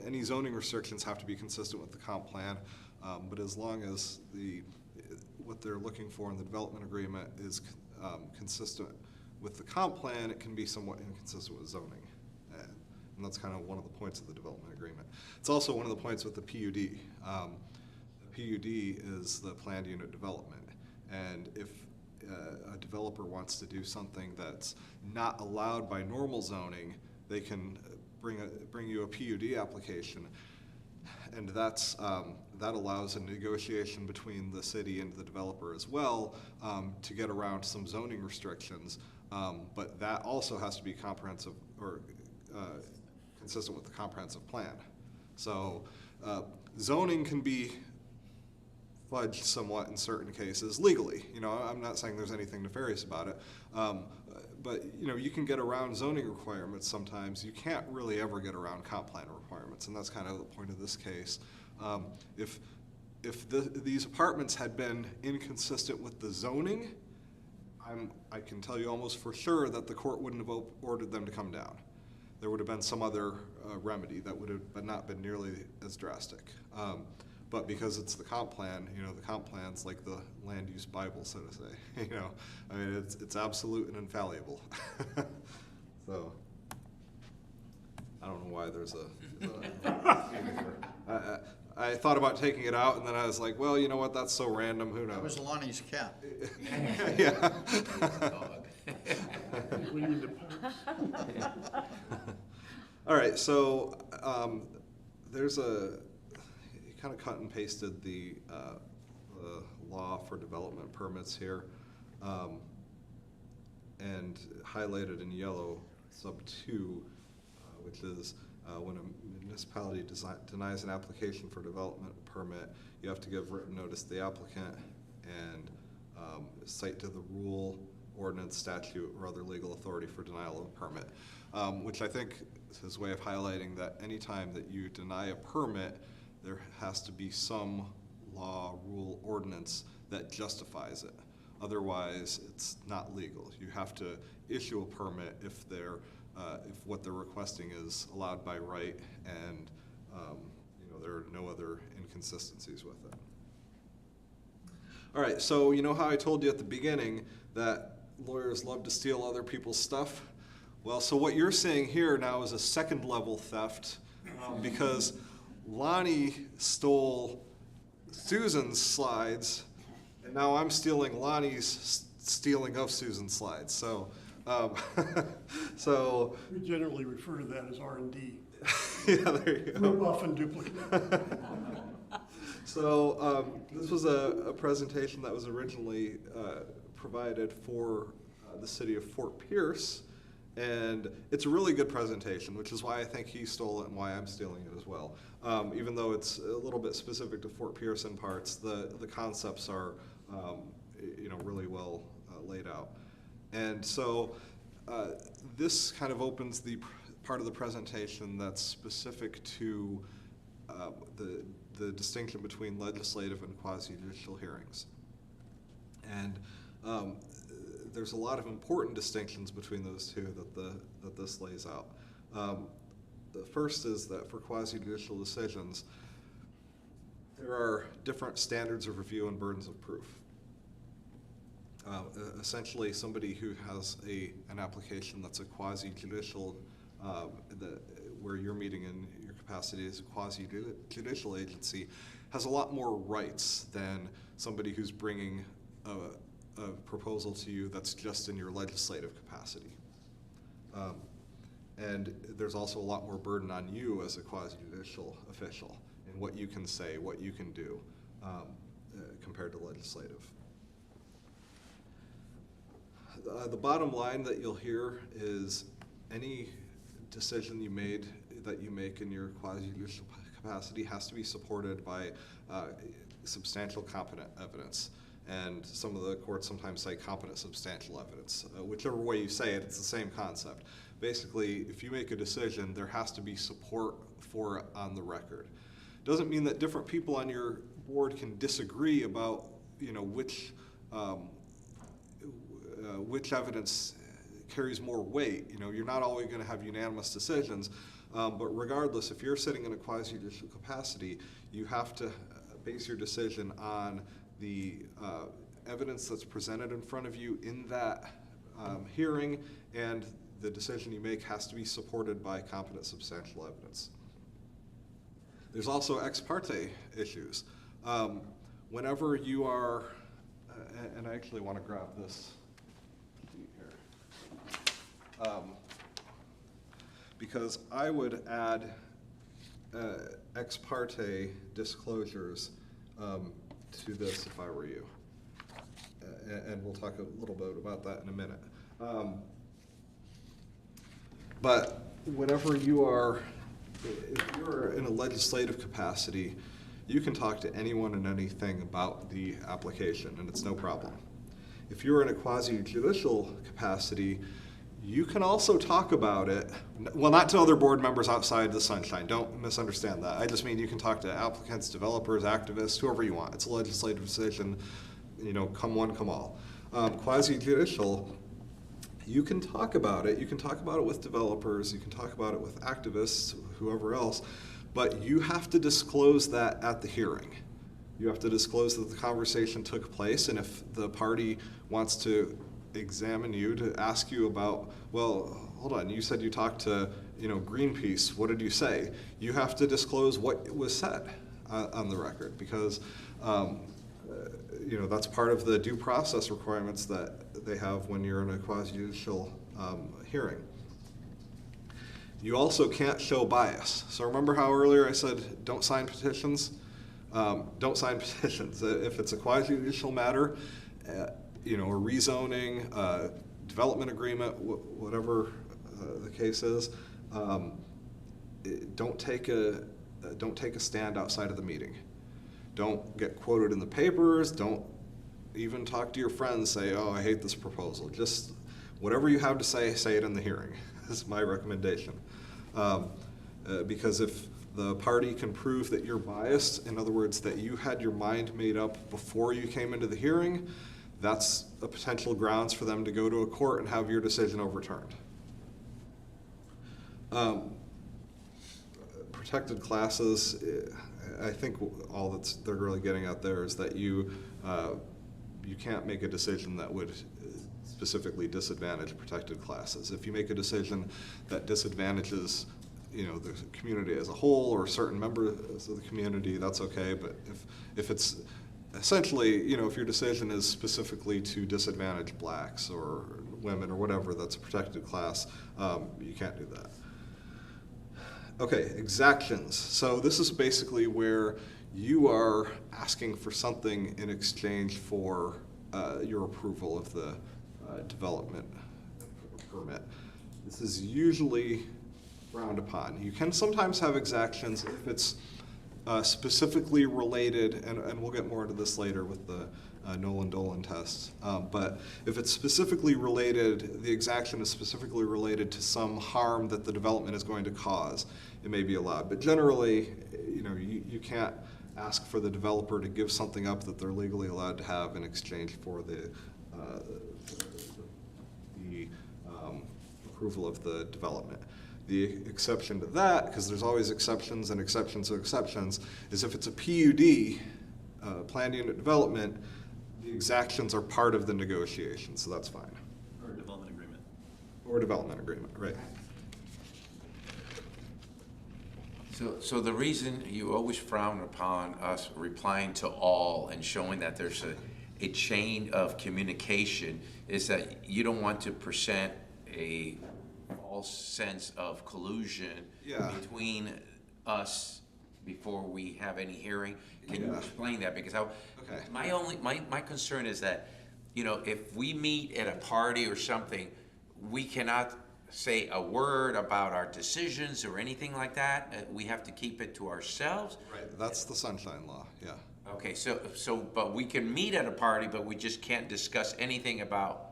F: any zoning restrictions have to be consistent with the comp plan, but as long as what they're looking for in the development agreement is consistent with the comp plan, it can be somewhat inconsistent with zoning. And that's kind of one of the points of the development agreement. It's also one of the points with the PUD. The PUD is the planned unit development. And if a developer wants to do something that's not allowed by normal zoning, they can bring you a PUD application. And that allows a negotiation between the city and the developer as well to get around some zoning restrictions. But that also has to be comprehensive or consistent with the comprehensive plan. So zoning can be fudged somewhat in certain cases legally. You know, I'm not saying there's anything nefarious about it, but you know, you can get around zoning requirements sometimes. You can't really ever get around comp plan requirements, and that's kind of the point of this case. If these apartments had been inconsistent with the zoning, I can tell you almost for sure that the court wouldn't have ordered them to come down. There would have been some other remedy that would have not been nearly as drastic. But because it's the comp plan, you know, the comp plan's like the land use Bible, so to say. You know, I mean, it's absolute and infallible. So I don't know why there's I thought about taking it out, and then I was like, well, you know what? That's so random. Who knows?
H: That was Lonnie's cat.
F: Yeah.
A: We need to punch.
F: All right, so there's you kind of cut and pasted the law for development permits here, and highlighted in yellow sub 2, which is when a municipality denies an application for development permit, you have to give written notice to the applicant and cite to the rule, ordinance, statute, or other legal authority for denial of a permit, which I think is his way of highlighting that anytime that you deny a permit, there has to be some law, rule, ordinance that justifies it. Otherwise, it's not legal. You have to issue a permit if what they're requesting is allowed by right, and you know, there are no other inconsistencies with it. All right, so you know how I told you at the beginning that lawyers love to steal other people's stuff. Well, so what you're saying here now is a second level theft, because Lonnie stole Susan's slides, and now I'm stealing Lonnie's stealing of Susan's slides. So, so
A: We generally refer to that as R&D,
F: yeah, there you go.
A: rip off and duplicate.
F: So this was a presentation that was originally provided for the city of Fort Pierce, and it's a really good presentation, which is why I think he stole it and why I'm stealing it as well. Even though it's a little bit specific to Fort Pierce in parts, the concepts are really well laid out. And so this kind of opens the part of the presentation that's specific to the distinction between legislative and quasi-judicial hearings. And there's a lot of important distinctions between those two that this lays out. The first is that for quasi-judicial decisions, there are different standards of review and burdens of proof. Essentially, somebody who has an application that's a quasi-judicial, where you're meeting in your capacity as a quasi-judicial agency, has a lot more rights than somebody who's bringing a proposal to you that's just in your legislative capacity. And there's also a lot more burden on you as a quasi-judicial official in what you can say, what you can do, compared to legislative. The bottom line that you'll hear is any decision that you make in your quasi-judicial capacity has to be supported by substantial competent evidence. And some of the courts sometimes say competent substantial evidence. Whichever way you say it, it's the same concept. Basically, if you make a decision, there has to be support for it on the record. Doesn't mean that different people on your board can disagree about, which evidence carries more weight. You're not always going to have unanimous decisions, but regardless, if you're sitting in a quasi-judicial capacity, you have to base your decision on the evidence that's presented in front of you in that hearing, and the decision you make has to be supported by competent substantial evidence. There's also ex parte issues. Whenever you are, and I actually want to grab this here, because I would add ex parte disclosures to this if I were you. And we'll talk a little bit about that in a minute. But whenever if you're in a legislative capacity, you can talk to anyone and anything about the application, and it's no problem. If you're in a quasi-judicial capacity, you can also talk about it, well, not to other board members outside the sunshine, don't misunderstand that. I just mean you can talk to applicants, developers, activists, whoever you want. It's a legislative decision, come one, come all. Quasi-judicial, you can talk about it. You can talk about it with developers, you can talk about it with activists, whoever else, but you have to disclose that at the hearing. You have to disclose that the conversation took place, and if the party wants to examine you, to ask you about, well, hold on, you said you talked to Greenpeace, what did you say? You have to disclose what was said on the record, because that's part of the due process requirements that they have when you're in a quasi-judicial hearing. You also can't show bias. So remember how earlier I said don't sign petitions? Don't sign petitions. If it's a quasi-judicial matter, a rezoning, development agreement, whatever the case is, don't take a stand outside of the meeting. Don't get quoted in the papers. Don't even talk to your friends, say, oh, I hate this proposal. Just whatever you have to say it in the hearing. This is my recommendation. Because if the party can prove that you're biased, in other words, that you had your mind made up before you came into the hearing, that's a potential grounds for them to go to a court and have your decision overturned. Protected classes, I think all they're really getting at there is that you you can't make a decision that would specifically disadvantage protected classes. If you make a decision that disadvantages, you know, the community as a whole or certain members of the community, that's okay. But if it's essentially, you know, if your decision is specifically to disadvantage blacks or women or whatever that's a protected class, you can't do that. Okay, exactions. So this is basically where you are asking for something in exchange for your approval of the development permit. This is usually frowned upon. You can sometimes have exactions if it's specifically related, and we'll get more into this later with the Nolan-Dolan test, but if it's specifically related, the exaction is specifically related to some harm that the development is going to cause, it may be allowed. But generally, you know, you can't ask for the developer to give something up that they're legally allowed to have in exchange for the approval of the development. The exception to that, because there's always exceptions and exceptions to exceptions, is if it's a PUD, planned unit development, the exactions are part of the negotiation, so that's fine.
E: Or a development agreement.
F: Or development agreement, right.
D: So the reason you always frown upon us replying to all and showing that there's a chain of communication is that you don't want to present a false sense of collusion between us before we have any hearing. Can you explain that? Because my concern is that, you know, if we meet at a party or something, we cannot say a word about our decisions or anything like that. We have to keep it to ourselves.
F: Right, that's the Sunshine Law, yeah.
D: Okay, but we can meet at a party, but we just can't discuss anything about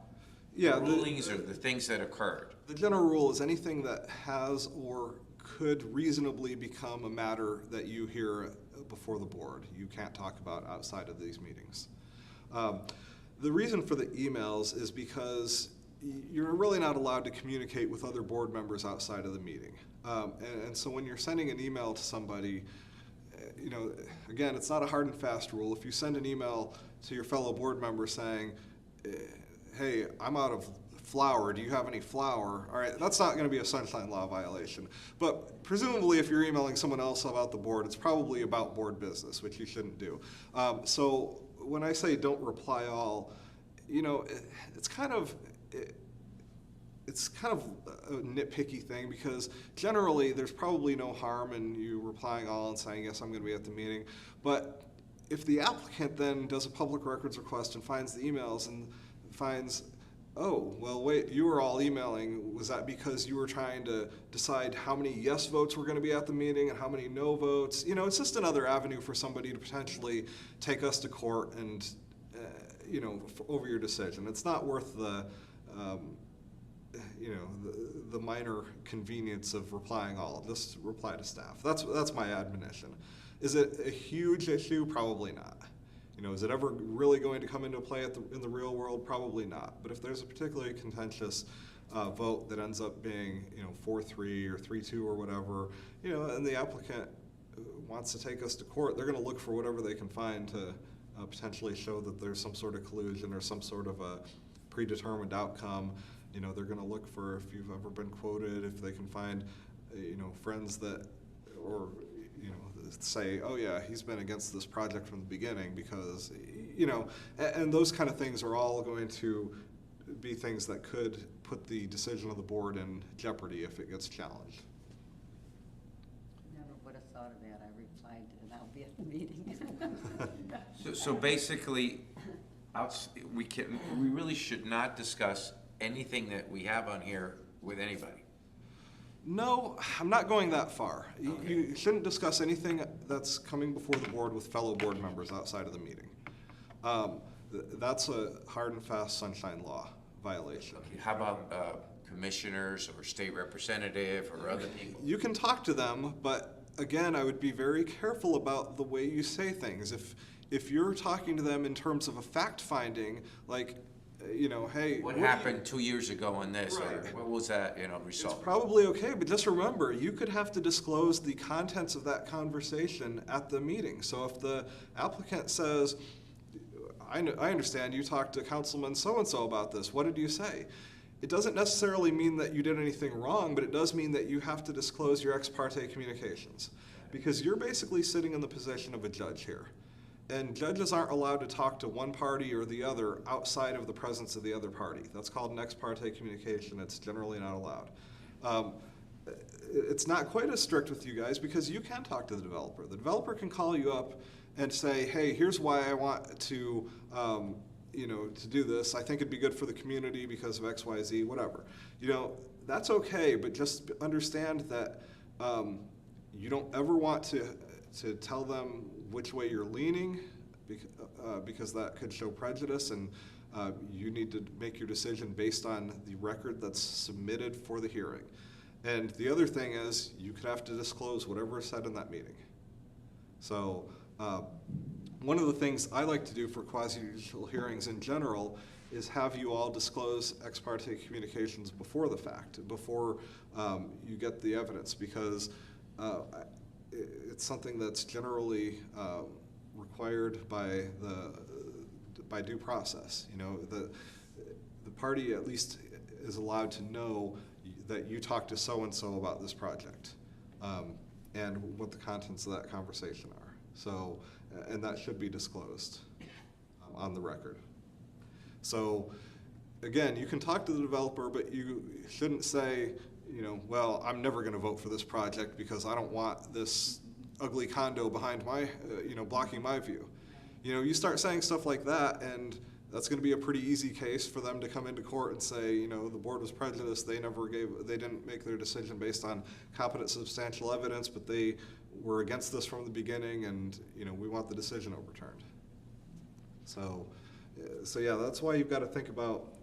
D: the rulings or the things that occurred.
F: The general rule is anything that has or could reasonably become a matter that you hear before the board, you can't talk about outside of these meetings. The reason for the emails is because you're really not allowed to communicate with other board members outside of the meeting. And so when you're sending an email to somebody, you know, again, it's not a hard and fast rule. If you send an email to your fellow board member saying, hey, I'm out of flour, do you have any flour? All right, that's not going to be a Sunshine Law violation. But presumably if you're emailing someone else about the board, it's probably about board business, which you shouldn't do. So when I say don't reply all, you know, it's kind of a nitpicky thing, because generally there's probably no harm in you replying all and saying, yes, I'm going to be at the meeting. But if the applicant then does a public records request and finds the emails and finds, oh, well, wait, you were all emailing, was that because you were trying to decide how many yes votes were going to be at the meeting and how many no votes? You know, it's just another avenue for somebody to potentially take us to court and, you know, over your decision. It's not worth the, you know, the minor convenience of replying all. Just reply to staff. That's my admonition. Is it a huge issue? Probably not. You know, is it ever really going to come into play in the real world? Probably not. But if there's a particularly contentious vote that ends up being, you know, 4-3 or 3-2 or whatever, you know, and the applicant wants to take us to court, they're going to look for whatever they can find to potentially show that there's some sort of collusion or some sort of a predetermined outcome. You know, they're going to look for if you've ever been quoted, if they can find, you know, friends that, or, you know, say, oh yeah, he's been against this project from the beginning because, you know, and those kind of things are all going to be things that could put the decision of the board in jeopardy if it gets challenged.
C: Never would have thought of that. I replied, and I'll be at the meeting.
D: So basically, we really should not discuss anything that we have on here with anybody.
F: No, I'm not going that far. Okay. You shouldn't discuss anything that's coming before the board with fellow board members outside of the meeting. That's a hard and fast Sunshine Law violation.
D: Okay. How about commissioners or state representative or other people? You
F: can talk to them, but again, I would be very careful about the way you say things. If you're talking to them in terms of a fact finding, like, you know, hey,
D: what happened 2 years ago on this,
F: right,
D: or what was that, you know, result?
F: It's probably okay, but just remember, you could have to disclose the contents of that conversation at the meeting. So if the applicant says, I understand you talked to Councilman so-and-so about this. What did you say? It doesn't necessarily mean that you did anything wrong, but it does mean that you have to disclose your ex parte communications. Because you're basically sitting in the position of a judge here. And judges aren't allowed to talk to one party or the other outside of the presence of the other party. That's called an ex parte communication. It's generally not allowed. It's not quite as strict with you guys because you can talk to the developer. The developer can call you up and say, hey, here's why I want to, to do this. I think it'd be good for the community because of X, Y, Z, whatever. That's okay, but just understand that you don't ever want to tell them which way you're leaning because that could show prejudice, and you need to make your decision based on the record that's submitted for the hearing. And the other thing is, you could have to disclose whatever is said in that meeting. So one of the things I like to do for quasi-judicial hearings in general is have you all disclose ex parte communications before the fact, before you get the evidence, because it's something that's generally required by due process. The party at least is allowed to know that you talked to so-and-so about this project and what the contents of that conversation are. So, and that should be disclosed on the record. So, again, you can talk to the developer, but you shouldn't say, well, I'm never going to vote for this project because I don't want this ugly condo behind my, blocking my view. You start saying stuff like that, and that's going to be a pretty easy case for them to come into court and say, the board was prejudiced. They didn't make their decision based on competent, substantial evidence, but they were against this from the beginning, and we want the decision overturned. So yeah, that's why you've got to think about,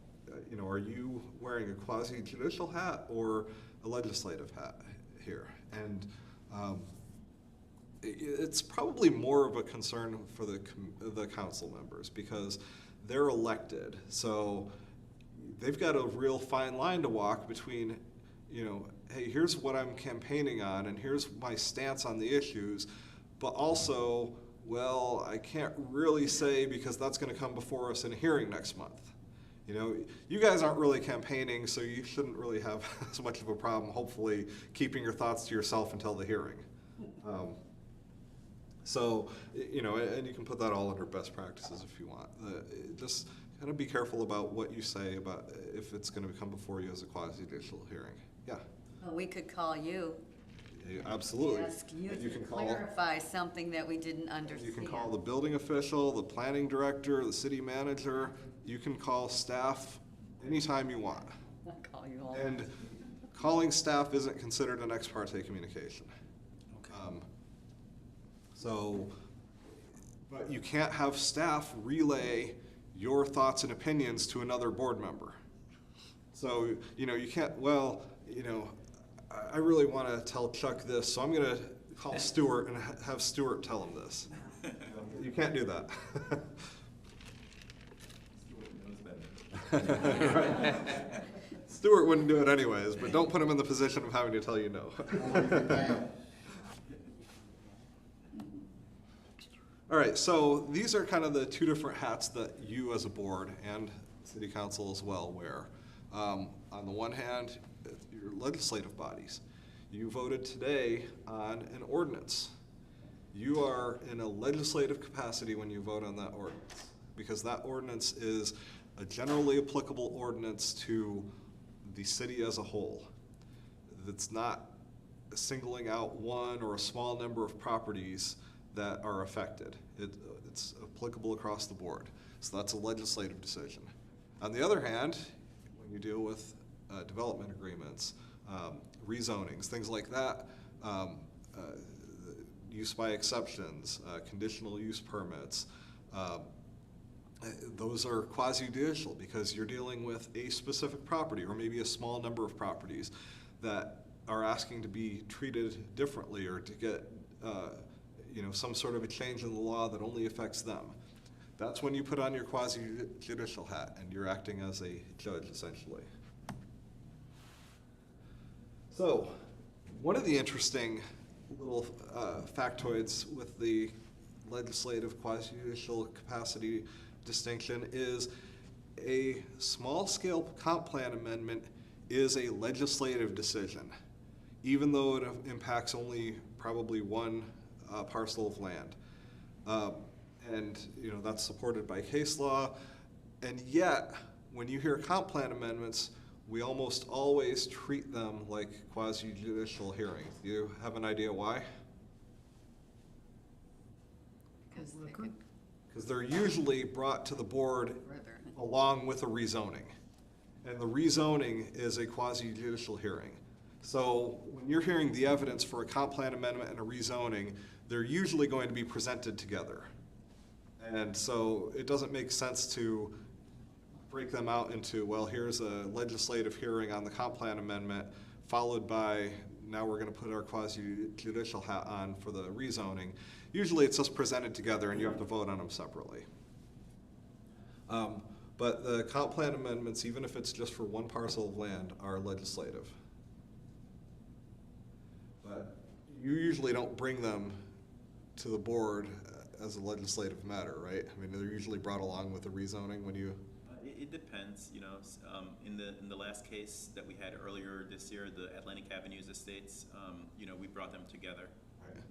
F: are you wearing a quasi-judicial hat or a legislative hat here? And it's probably more of a concern for the council members because they're elected. So they've got a real fine line to walk between, hey, here's what I'm campaigning on and here's my stance on the issues, but also, well, I can't really say because that's going to come before us in a hearing next month. You guys aren't really campaigning, so you shouldn't really have as much of a problem, hopefully, keeping your thoughts to yourself until the hearing. And you can put that all under best practices if you want. Just kind of be careful about what you say about if it's going to come before you as a quasi-judicial hearing. Yeah.
C: Well, we could call you.
F: Yeah, absolutely.
C: Ask you
F: And
C: to clarify something that we didn't understand.
F: You can call the building official, the planning director, the city manager. You can call staff anytime you want.
C: I'll call you all.
F: And calling staff isn't considered an ex parte communication. But you can't have staff relay your thoughts and opinions to another board member. So, you can't, I really want to tell Chuck this, so I'm going to call Stuart and have Stuart tell him this. You can't do that. Right. Stuart wouldn't do it anyways, but don't put him in the position of having to tell you no. All right, so these are kind of the two different hats that you as a board and city council as well wear. On the one hand, your legislative bodies. You voted today on an ordinance. You are in a legislative capacity when you vote on that ordinance, because that ordinance is a generally applicable ordinance to the city as a whole. It's not singling out one or a small number of properties that are affected. It's applicable across the board. So that's a legislative decision. On the other hand, when you deal with development agreements, rezonings, things like that, use by exceptions, conditional use permits, those are quasi-judicial because you're dealing with a specific property or maybe a small number of properties that are asking to be treated differently or to get some sort of a change in the law that only affects them. That's when you put on your quasi-judicial hat and you're acting as a judge, essentially. So, one of the interesting little factoids with the legislative quasi-judicial capacity distinction is a small-scale comp plan amendment is a legislative decision, even though it impacts only probably one parcel of land. And that's supported by case law. And yet, when you hear comp plan amendments, we almost always treat them like quasi-judicial hearings. Do you have an idea why? Because they're usually brought to the board along with a rezoning. And the rezoning is a quasi-judicial hearing. So when you're hearing the evidence for a comp plan amendment and a rezoning, they're usually going to be presented together. And so it doesn't make sense to break them out into, well, here's a legislative hearing on the comp plan amendment, followed by, now we're going to put our quasi-judicial hat on for the rezoning. Usually it's just presented together and you have to vote on them separately. But the comp plan amendments, even if it's just for one parcel of land, are legislative. But you usually don't bring them to the board as a legislative matter, right? I mean, they're usually brought along with the rezoning when you...
E: It depends, in the last case that we had earlier this year, the Atlantic Avenues Estates, we brought them together.
F: Right.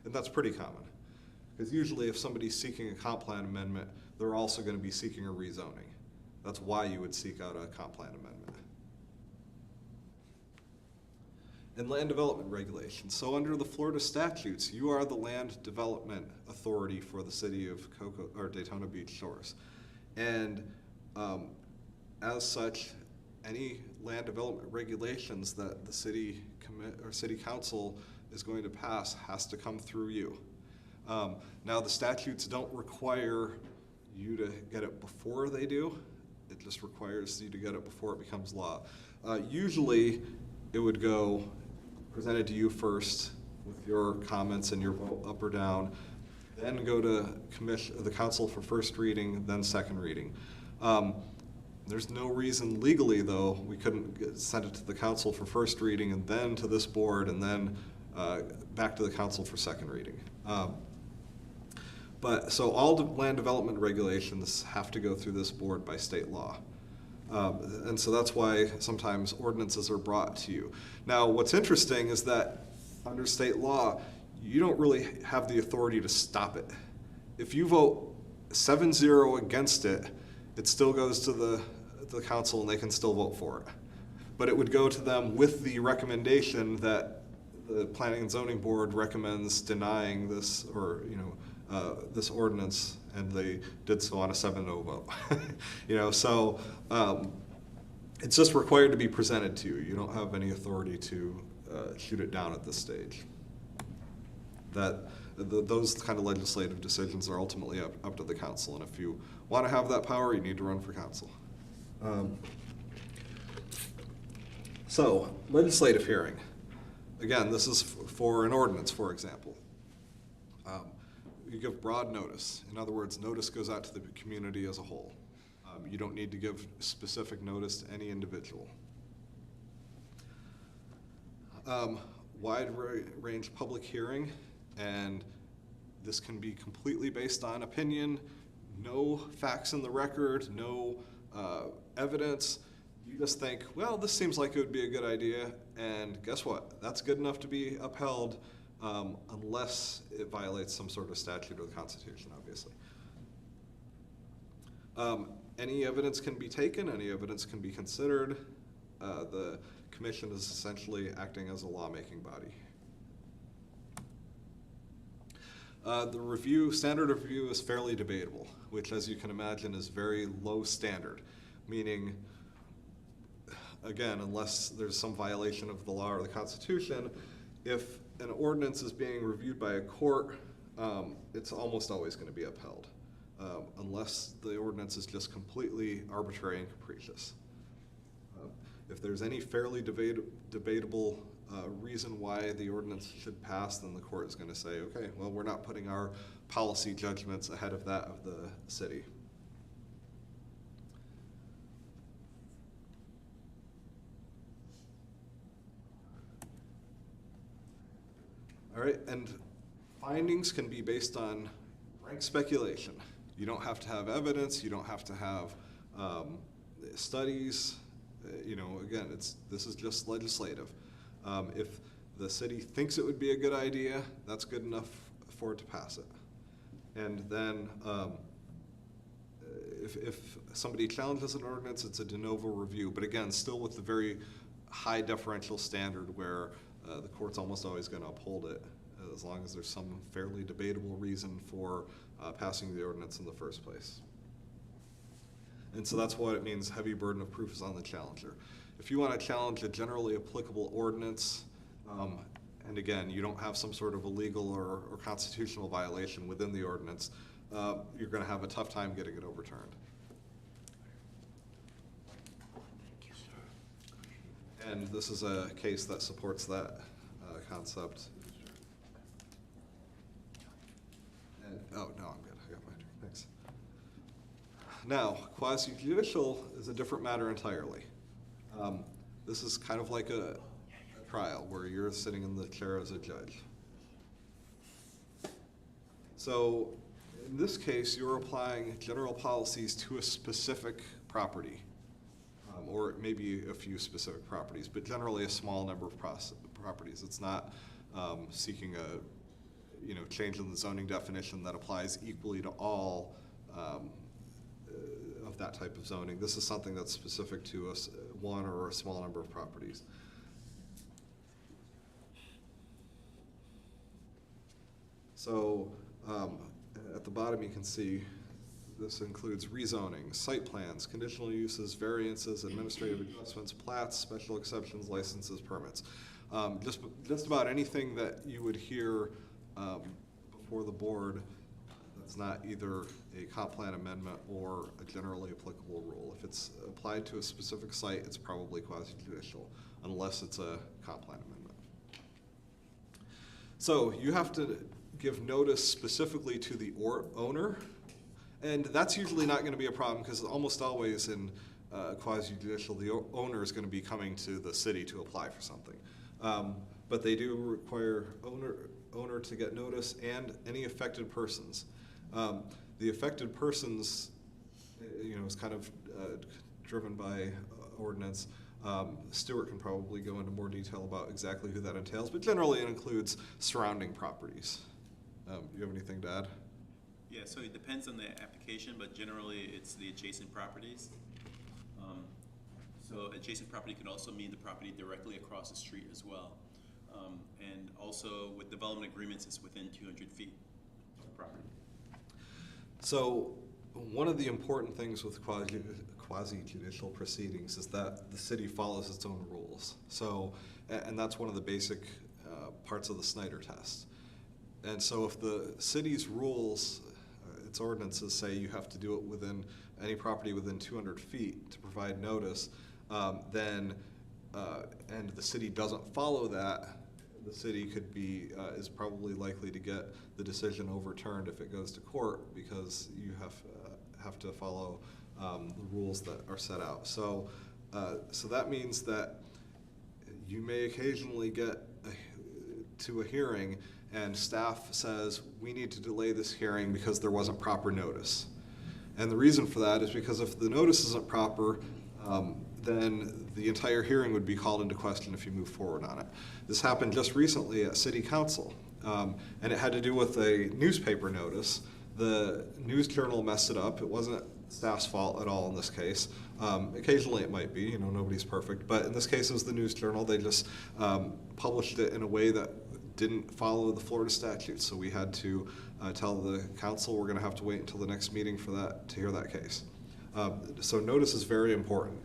F: And that's pretty common. Because usually if somebody's seeking a comp plan amendment, they're also going to be seeking a rezoning. That's why you would seek out a comp plan amendment. And land development regulations. So under the Florida statutes, you are the land development authority for the city of Daytona Beach Shores. And as such, any land development regulations that the city council is going to pass has to come through you. Now the statutes don't require you to get it before they do. It just requires you to get it before it becomes law. Usually it would go presented to you first with your comments and your vote up or down, then go to the council for first reading, then second reading. There's no reason legally, though, we couldn't send it to the council for first reading and then to this board and then back to the council for second reading. So all land development regulations have to go through this board by state law. And so that's why sometimes ordinances are brought to you. Now, what's interesting is that under state law, you don't really have the authority to stop it. If you vote 7-0 against it, it still goes to the council and they can still vote for it. But it would go to them with the recommendation that the Planning and Zoning Board recommends denying this or, this ordinance, and they did so on a 7-0 vote. So it's just required to be presented to you. You don't have any authority to shoot it down at this stage. Those kind of legislative decisions are ultimately up to the council, and if you want to have that power, you need to run for council. So, legislative hearing. Again, this is for an ordinance, for example. You give broad notice. In other words, notice goes out to the community as a whole. You don't need to give specific notice to any individual. Wide range public hearing, and this can be completely based on opinion, no facts in the record, no evidence. You just think, well, this seems like it would be a good idea, and guess what? That's good enough to be upheld unless it violates some sort of statute or the Constitution, obviously. Any evidence can be taken, any evidence can be considered. The commission is essentially acting as a lawmaking body. The standard of review is fairly debatable, which, as you can imagine, is very low standard, meaning, again, unless there's some violation of the law or the Constitution, if an ordinance is being reviewed by a court, it's almost always going to be upheld, unless the ordinance is just completely arbitrary and capricious. If there's any fairly debatable reason why the ordinance should pass, then the court is going to say, okay, well, we're not putting our policy judgments ahead of that of the city. All right, and findings can be based on rank speculation. You don't have to have evidence, you don't have to have studies. You know, again, this is just legislative. If the city thinks it would be a good idea, that's good enough for it to pass it. And then if somebody challenges an ordinance, it's a de novo review, but again, still with the very high deferential standard where the court's almost always going to uphold it as long as there's some fairly debatable reason for passing the ordinance in the first place. And so that's what it means heavy burden of proof is on the challenger. If you want to challenge a generally applicable ordinance, and again, you don't have some sort of illegal or constitutional violation within the ordinance, you're going to have a tough time getting it overturned. And this is a case that supports that concept. And, oh, no, I'm good. I got my turn. Thanks. Now, quasi-judicial is a different matter entirely. This is kind of like a trial where you're sitting in the chair as a judge. So in this case, you're applying general policies to a specific property, or maybe a few specific properties, but generally a small number of properties. It's not seeking a change in the zoning definition that applies equally to all of that type of zoning. This is something that's specific to one or a small number of properties. So at the bottom you can see this includes rezoning, site plans, conditional uses, variances, administrative adjustments, plats, special exceptions, licenses, permits. Just about anything that you would hear before the board that's not either a comp plan amendment or a generally applicable rule. If it's applied to a specific site, it's probably quasi-judicial, unless it's a comp plan amendment. So you have to give notice specifically to the owner, and that's usually not going to be a problem because almost always in quasi-judicial, the owner is going to be coming to the city to apply for something. But they do require owner to get notice and any affected persons. The affected persons, is kind of driven by ordinance. Stuart can probably go into more detail about exactly who that entails, but generally it includes surrounding properties. You have anything to add?
E: Yeah, so it depends on the application, but generally it's the adjacent properties. So adjacent property could also mean the property directly across the street as well. And also with development agreements, it's within 200 feet of the property.
F: So one of the important things with quasi-judicial proceedings is that the city follows its own rules. So, and that's one of the basic parts of the Snyder test. And so if the city's rules, its ordinances say you have to do it within any property within 200 feet to provide notice, and the city doesn't follow that, the city could be, is probably likely to get the decision overturned if it goes to court because you have to follow the rules that are set out. So that means that you may occasionally get to a hearing and staff says, we need to delay this hearing because there wasn't proper notice. And the reason for that is because if the notice isn't proper, then the entire hearing would be called into question if you move forward on it. This happened just recently at City Council, and it had to do with a newspaper notice. The News Journal messed it up. It wasn't staff's fault at all in this case. Occasionally it might be, nobody's perfect, but in this case it was the News Journal. They just published it in a way that didn't follow the Florida statute, so we had to tell the council we're going to have to wait until the next meeting for that to hear that case. So notice is very important.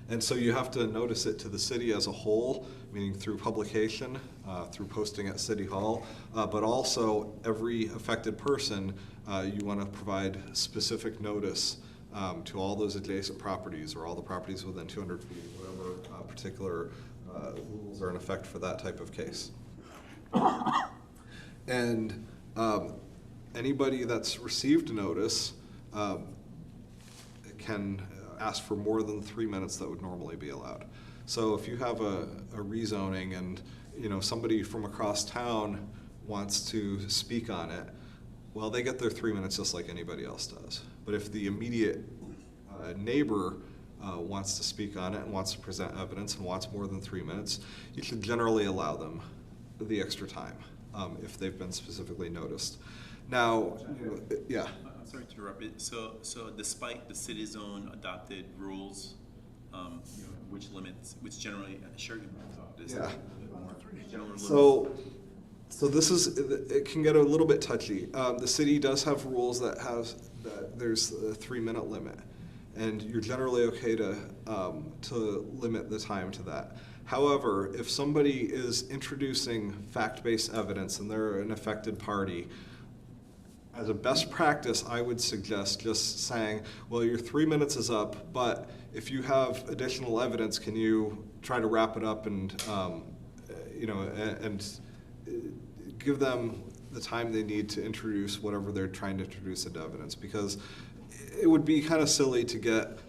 F: And so you have to notice it to the city as a whole, meaning through publication, through posting at City Hall, but also every affected person, you want to provide specific notice to all those adjacent properties or all the properties within 200 feet, whatever particular rules are in effect for that type of case. And anybody that's received notice can ask for more than 3 minutes that would normally be allowed. So if you have a rezoning and somebody from across town wants to speak on it, well, they get their 3 minutes just like anybody else does. But if the immediate neighbor wants to speak on it and wants to present evidence and wants more than 3 minutes, you should generally allow them the extra time if they've been specifically noticed. Now, yeah.
E: I'm sorry to interrupt it. So despite the city's own adopted rules, which generally, sure, you can talk this.
F: Yeah.
E: General limits.
F: So this is, it can get a little bit touchy. The city does have rules that there's a 3-minute limit, and you're generally okay to limit the time to that. However, if somebody is introducing fact-based evidence and they're an affected party, as a best practice, I would suggest just saying, well, your 3 minutes is up, but if you have additional evidence, can you try to wrap it up and, and give them the time they need to introduce whatever they're trying to introduce into evidence, because it would be kind of silly to get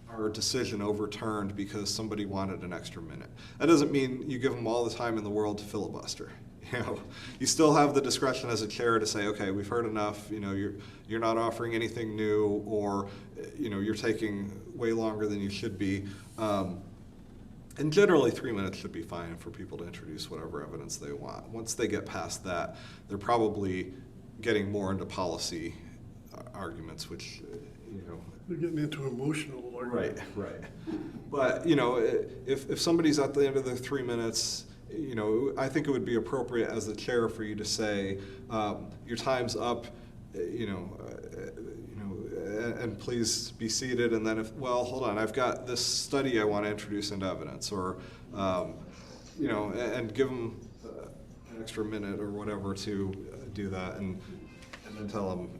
F: our decision overturned because somebody wanted an extra minute. That doesn't mean you give them all the time in the world to filibuster. You still have the discretion as a chair to say, okay, we've heard enough. You're not offering anything new, or you're taking way longer than you should be. And generally, 3 minutes should be fine for people to introduce whatever evidence they want. Once they get past that, they're probably getting more into policy arguments, which,
A: They're getting into emotional arguments.
F: Right. But, if somebody's at the end of their 3 minutes, I think it would be appropriate as the chair for you to say, your time's up, and please be seated. And then hold on, I've got this study I want to introduce into evidence, or, and give them an extra minute or whatever to do that, and then tell them,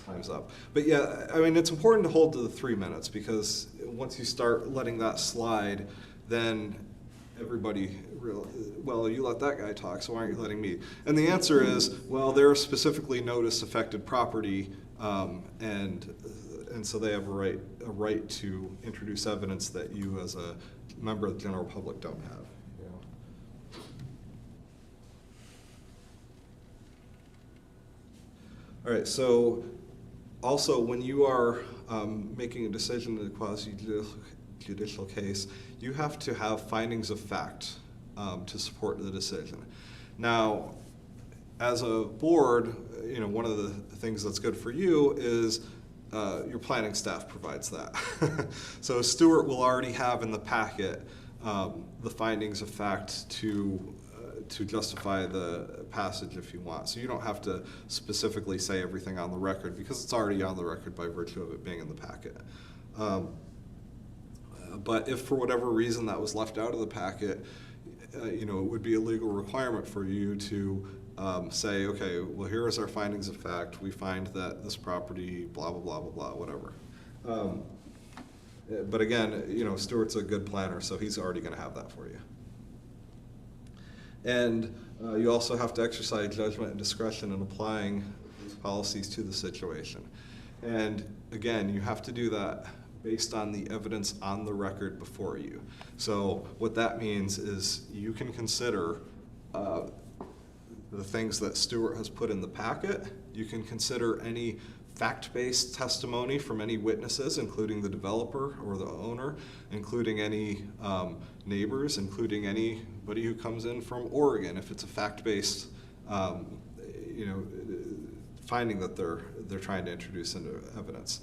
F: time's up. But yeah, it's important to hold to the 3 minutes, because once you start letting that slide, then everybody well, you let that guy talk, so why aren't you letting me? And the answer is, well, they're specifically noticed affected property, and so they have a right to introduce evidence that you as a member of the general public don't have. All right, so also when you are making a decision in a quasi-judicial case, you have to have findings of fact to support the decision. Now, as a board, one of the things that's good for you is your planning staff provides that. So Stuart will already have in the packet the findings of fact to justify the passage if you want. So you don't have to specifically say everything on the record, because it's already on the record by virtue of it being in the packet. But if for whatever reason that was left out of the packet, it would be a legal requirement for you to say, okay, well, here is our findings of fact. We find that this property, blah, blah, blah, blah, blah, whatever. But again, Stuart's a good planner, so he's already going to have that for you. And you also have to exercise judgment and discretion in applying these policies to the situation. And again, you have to do that based on the evidence on the record before you. So what that means is you can consider the things that Stuart has put in the packet. You can consider any fact-based testimony from any witnesses, including the developer or the owner, including any neighbors, including anybody who comes in from Oregon, if it's a fact-based finding that they're trying to introduce into evidence.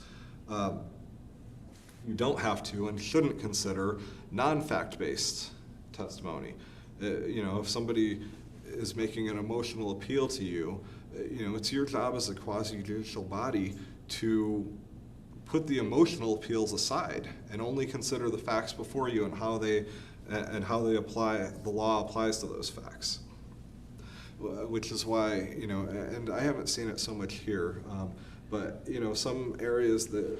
F: You don't have to and shouldn't consider non-fact-based testimony. If somebody is making an emotional appeal to you, it's your job as a quasi-judicial body to put the emotional appeals aside and only consider the facts before you and how the law applies to those facts. Which is why, and I haven't seen it so much here, but some areas that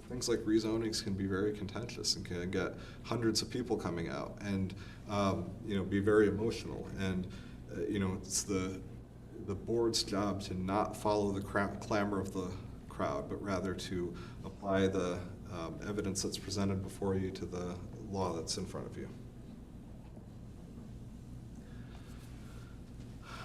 F: things like rezonings can be very contentious and can get hundreds of people coming out and be very emotional. And it's the board's job to not follow the clamor of the crowd, but rather to apply the evidence that's presented before you to the law that's in front of you.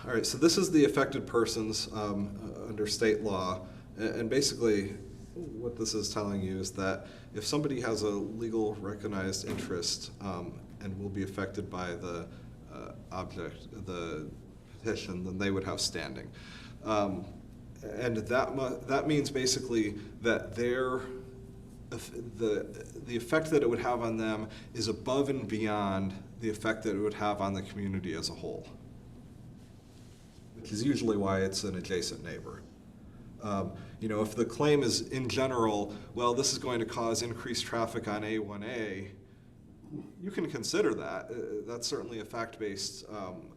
F: All right, so this is the affected persons under state law. And basically, what this is telling you is that if somebody has a legal recognized interest and will be affected by the the petition, then they would have standing. And that means basically that the effect that it would have on them is above and beyond the effect that it would have on the community as a whole, which is usually why it's an adjacent neighbor. You know, if the claim is in general, well, this is going to cause increased traffic on A1A, you can consider that. That's certainly a fact-based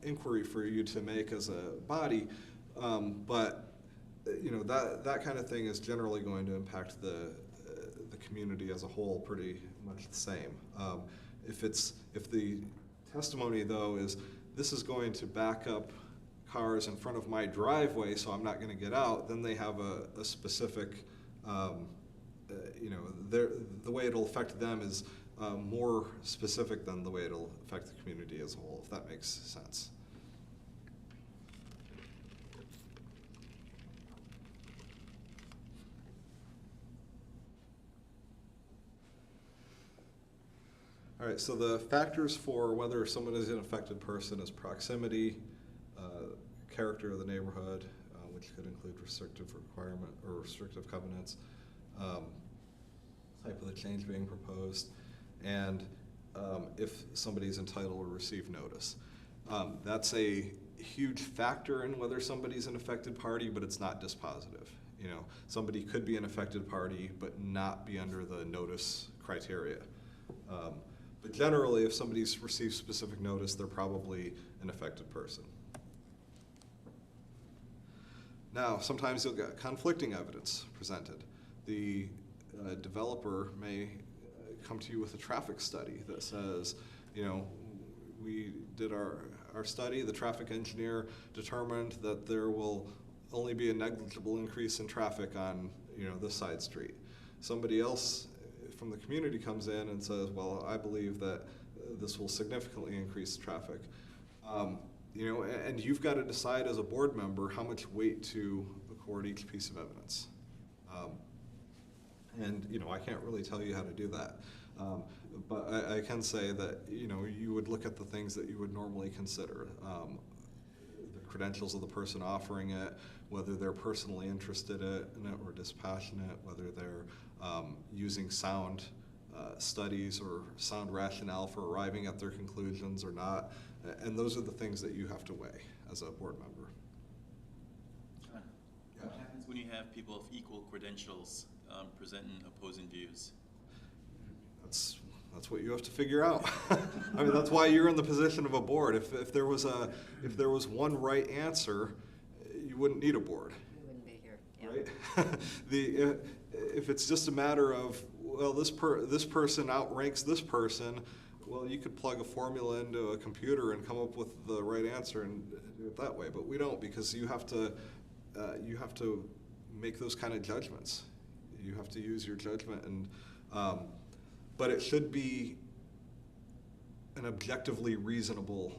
F: inquiry for you to make as a body, but you know, that kind of thing is generally going to impact the community as a whole pretty much the same. If the testimony though is this is going to back up cars in front of my driveway, so I'm not going to get out, then they have a specific, you know, the way it'll affect them is more specific than the way it'll affect the community as a whole, if that makes sense. All right, so the factors for whether someone is an affected person is proximity, character of the neighborhood, which could include restrictive requirement or restrictive covenants, type of the change being proposed, and if somebody is entitled to receive notice. That's a huge factor in whether somebody's an affected party, but it's not dispositive. You know, somebody could be an affected party but not be under the notice criteria. But generally, if somebody's received specific notice, they're probably an affected person. Now, sometimes you'll get conflicting evidence presented. The developer may come to you with a traffic study that says, you know, we did our study, the traffic engineer determined that there will only be a negligible increase in traffic on, you know, this side street. Somebody else from the community comes in and says, well, I believe that this will significantly increase traffic. You know, and you've got to decide as a board member how much weight to accord each piece of evidence. And, you know, I can't really tell you how to do that. But I can say that, you know, you would look at the things that you would normally consider. The credentials of the person offering it, whether they're personally interested in it or dispassionate, whether they're using sound studies or sound rationale for arriving at their conclusions or not. And those are the things that you have to weigh as a board member.
E: What happens when you have people of equal credentials presenting opposing views?
F: That's what you have to figure out. I mean, that's why you're in the position of a board. If there was one right answer, you wouldn't need a board.
C: We wouldn't be here. Yeah.
F: Right? If it's just a matter of, well, this person outranks this person, well, you could plug a formula into a computer and come up with the right answer and do it that way. But we don't, because you have to make those kind of judgments. You have to use your judgment, and but it should be an objectively reasonable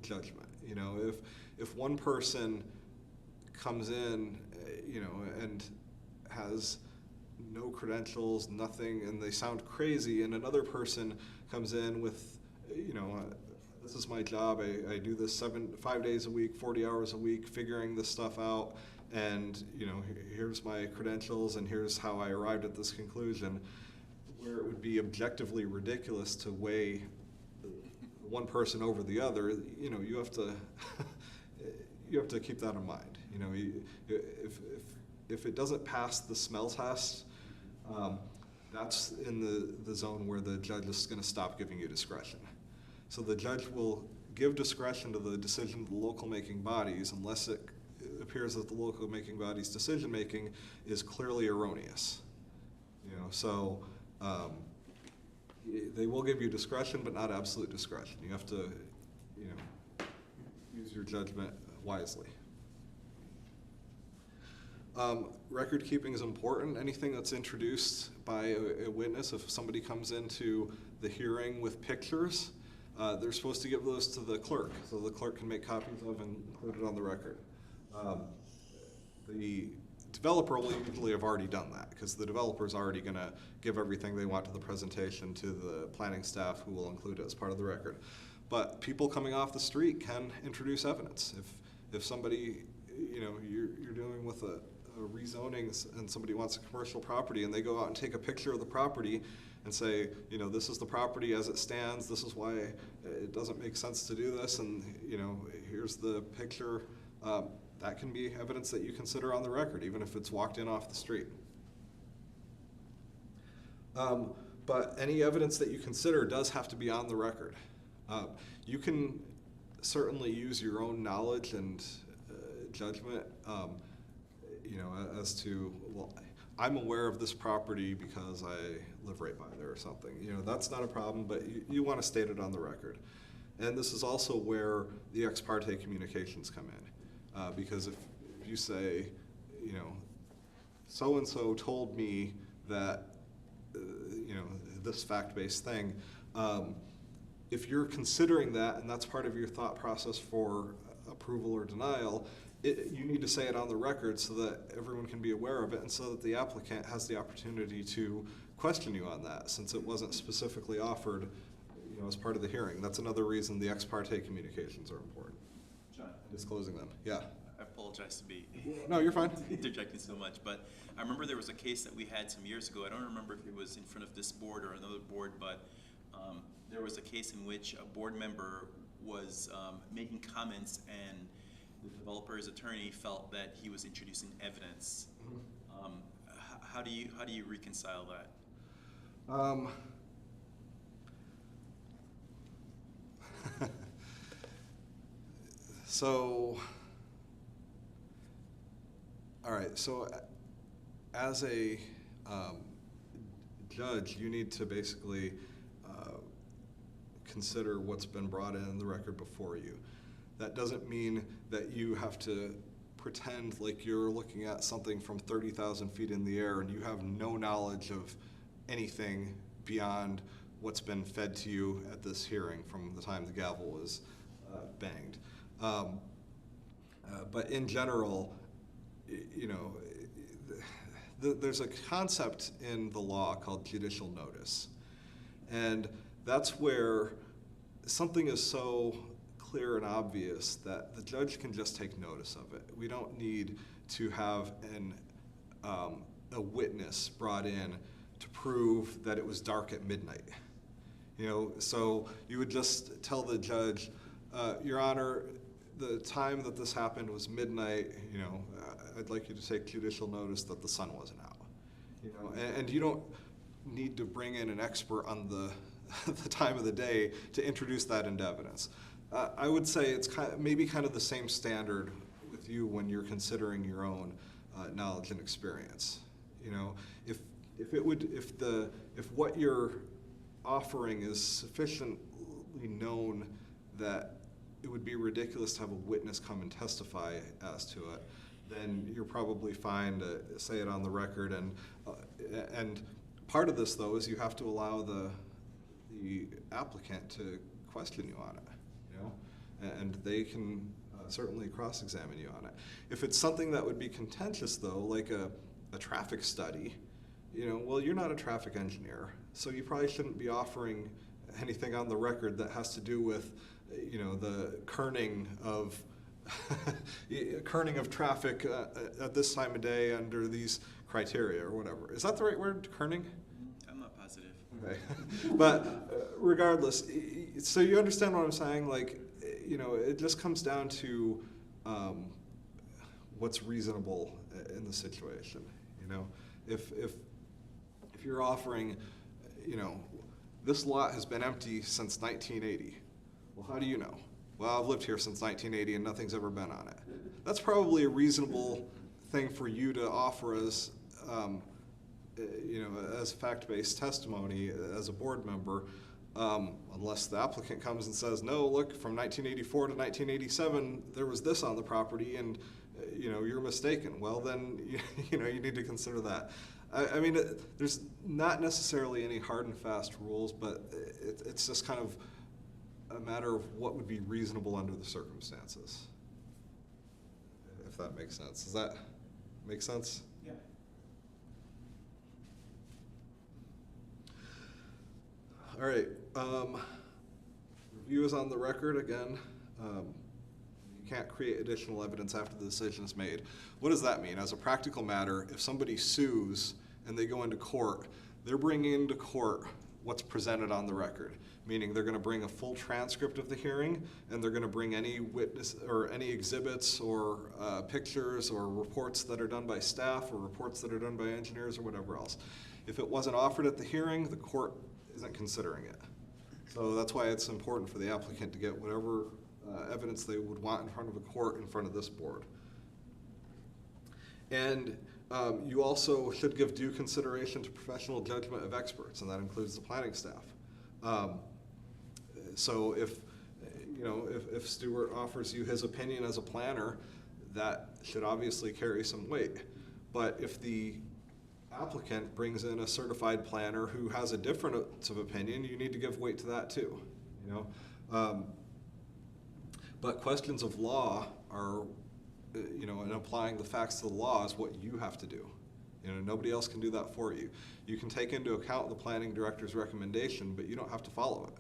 F: judgment. You know, if one person comes in, you know, and has no credentials, nothing, and they sound crazy, and another person comes in with, you know, this is my job, I do this 5 days a week, 40 hours a week, figuring this stuff out, and, you know, here's my credentials, and here's how I arrived at this conclusion, where it would be objectively ridiculous to weigh one person over the other. You know, you have to keep that in mind. You know, if it doesn't pass the smell test, that's in the zone where the judge is going to stop giving you discretion. So the judge will give discretion to the decision of the local making bodies unless it appears that the local making body's decision making is clearly erroneous. You know, so they will give you discretion, but not absolute discretion. You have to, you know, use your judgment wisely. Record keeping is important. Anything that's introduced by a witness, if somebody comes into the hearing with pictures, they're supposed to give those to the clerk, so the clerk can make copies of and include it on the record. The developer will usually have already done that, because the developer's already gonna give everything they want to the presentation to the planning staff, who will include it as part of the record. But people coming off the street can introduce evidence. If somebody, you know, you're dealing with a rezoning and somebody wants a commercial property and they go out and take a picture of the property and say, you know, this is the property as it stands, this is why it doesn't make sense to do this, and, you know, here's the picture, that can be evidence that you consider on the record, even if it's walked in off the street. But any evidence that you consider does have to be on the record. You can certainly use your own knowledge and judgment, you know, as to, well, I'm aware of this property because I live right by there or something. You know, that's not a problem, but you want to state it on the record. And this is also where the ex parte communications come in. Because if you say, you know, so-and-so told me that, you know, this fact-based thing, if you're considering that and that's part of your thought process for approval or denial, you need to say it on the record so that everyone can be aware of it, and so that the applicant has the opportunity to question you on that, since it wasn't specifically offered, you know, as part of the hearing. That's another reason the ex parte communications are important.
E: John,
F: Disclosing them, yeah.
E: I apologize to be
F: No, you're fine.
E: interjecting so much, but I remember there was a case that we had some years ago. I don't remember if it was in front of this board or another board, but there was a case in which a board member was making comments, and the developer's attorney felt that he was introducing evidence. How do you reconcile that?
F: So, all right, so as a judge, you need to basically consider what's been brought in the record before you. That doesn't mean that you have to pretend like you're looking at something from 30,000 feet in the air and you have no knowledge of anything beyond what's been fed to you at this hearing from the time the gavel was banged. But in general, you know, there's a concept in the law called judicial notice. And that's where something is so clear and obvious that the judge can just take notice of it. We don't need to have a witness brought in to prove that it was dark at midnight. You know, so you would just tell the judge, Your Honor, the time that this happened was midnight. You know, I'd like you to take judicial notice that the sun wasn't out. You know, and you don't need to bring in an expert on the time of the day to introduce that into evidence. I would say it's maybe kind of the same standard with you when you're considering your own knowledge and experience. You know, if what you're offering is sufficiently known that it would be ridiculous to have a witness come and testify as to it, then you're probably fine to say it on the record. And part of this, though, is you have to allow the applicant to question you on it, you know, and they can certainly cross-examine you on it. If it's something that would be contentious, though, like a traffic study, you know, well, you're not a traffic engineer, so you probably shouldn't be offering anything on the record that has to do with, you know, the kerning of traffic at this time of day under these criteria or whatever. Is that the right word, kerning?
E: I'm not positive.
F: Okay, but regardless, so you understand what I'm saying? Like, you know, it just comes down to what's reasonable in the situation. You know, if you're offering, you know, this lot has been empty since 1980. Well, how do you know? Well, I've lived here since 1980 and nothing's ever been on it. That's probably a reasonable thing for you to offer as, you know, as fact-based testimony as a board member, unless the applicant comes and says, no, look, from 1984 to 1987, there was this on the property and, you know, you're mistaken. Well, then, you know, you need to consider that. I mean, there's not necessarily any hard and fast rules, but it's just kind of a matter of what would be reasonable under the circumstances. If that makes sense. Does that make sense?
E: Yeah.
F: All right, review is on the record again. You can't create additional evidence after the decision is made. What does that mean? As a practical matter, if somebody sues and they go into court, they're bringing into court what's presented on the record, meaning they're gonna bring a full transcript of the hearing, and they're gonna bring any witness, or any exhibits, or pictures, or reports that are done by staff, or reports that are done by engineers, or whatever else. If it wasn't offered at the hearing, the court isn't considering it. So that's why it's important for the applicant to get whatever evidence they would want in front of a court, in front of this board. And you also should give due consideration to professional judgment of experts, and that includes the planning staff. So if Stuart offers you his opinion as a planner, that should obviously carry some weight. But if the applicant brings in a certified planner who has a different of opinion, you need to give weight to that too, you know? But questions of law are, and applying the facts to the law is what you have to do. You know, nobody else can do that for you. You can take into account the planning director's recommendation, but you don't have to follow it.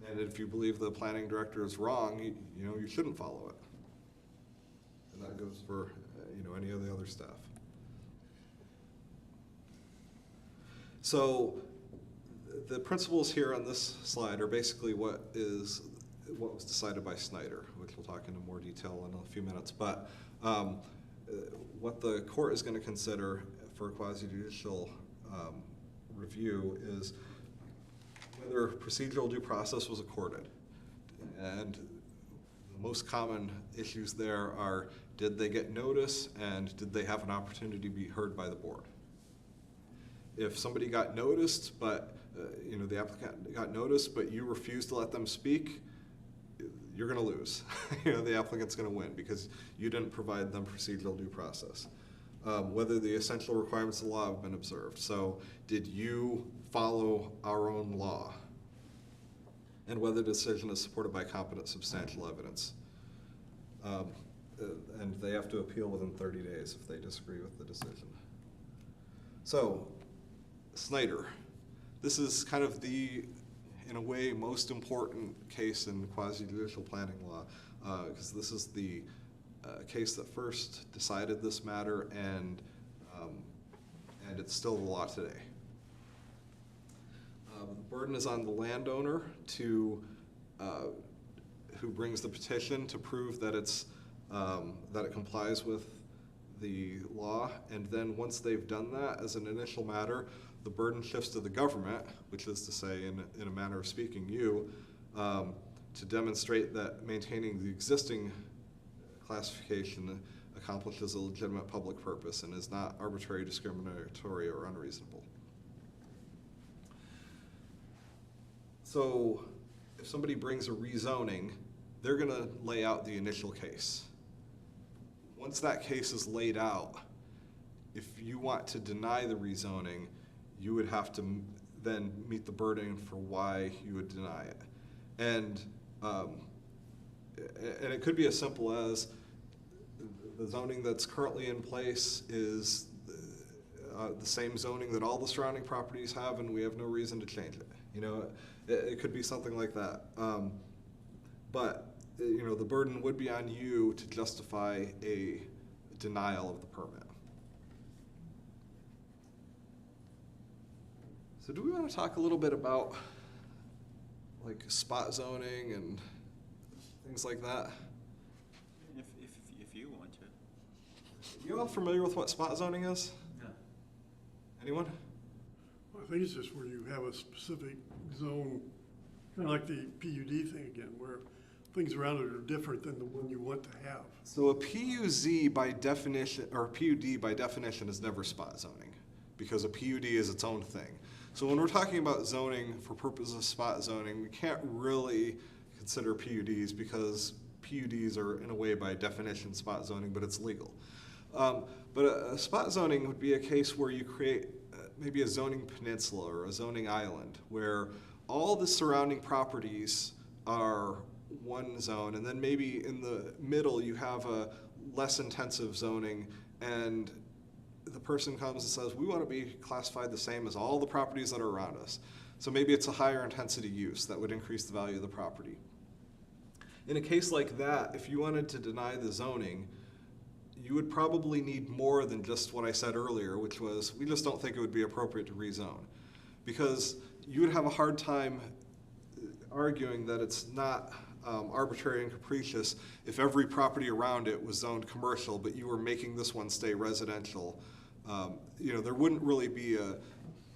F: And if you believe the planning director is wrong, you shouldn't follow it. And that goes for, any of the other staff. So the principles here on this slide are basically what was decided by Snyder, which we'll talk into more detail in a few minutes. But what the court is going to consider for a quasi-judicial review is whether procedural due process was accorded. And the most common issues there are, did they get notice, and did they have an opportunity to be heard by the board? If somebody got noticed, but the applicant got noticed, but you refused to let them speak, you're going to lose. The applicant's going to win because you didn't provide them procedural due process. Whether the essential requirements of the law have been observed. So did you follow our own law? And whether the decision is supported by competent substantial evidence. And they have to appeal within 30 days if they disagree with the decision. So, Snyder. This is kind of the, in a way, most important case in quasi-judicial planning law, because this is the case that first decided this matter, and it's still the law today. The burden is on the landowner to, who brings the petition to prove that that it complies with the law, and then once they've done that as an initial matter, the burden shifts to the government, which is to say, in a manner of speaking, you, to demonstrate that maintaining the existing classification accomplishes a legitimate public purpose and is not arbitrary, discriminatory, or unreasonable. So if somebody brings a rezoning, they're going to lay out the initial case. Once that case is laid out, if you want to deny the rezoning, you would have to then meet the burden for why you would deny it. And it could be as simple as the zoning that's currently in place is the same zoning that all the surrounding properties have, and we have no reason to change it. It could be something like that. But the burden would be on you to justify a denial of the permit. So do we want to talk a little bit about like spot zoning and things like that?
E: If you want to.
F: You all familiar with what spot zoning is?
E: No.
F: Anyone?
A: Well, I think it's just where you have a specific zone, kind of like the PUD thing again, where things around it are different than the one you want to have.
F: So a PUZ by definition, or PUD by definition, is never spot zoning, because a PUD is its own thing. So when we're talking about zoning for purposes of spot zoning, we can't really consider PUDs because PUDs are in a way by definition spot zoning, but it's legal. But a spot zoning would be a case where you create maybe a zoning peninsula or a zoning island where all the surrounding properties are one zone, and then maybe in the middle you have a less intensive zoning, and the person comes and says, we want to be classified the same as all the properties that are around us. So maybe it's a higher intensity use that would increase the value of the property. In a case like that, if you wanted to deny the zoning, you would probably need more than just what I said earlier, which was, we just don't think it would be appropriate to rezone. Because you would have a hard time arguing that it's not arbitrary and capricious if every property around it was zoned commercial, but you were making this one stay residential. There wouldn't really be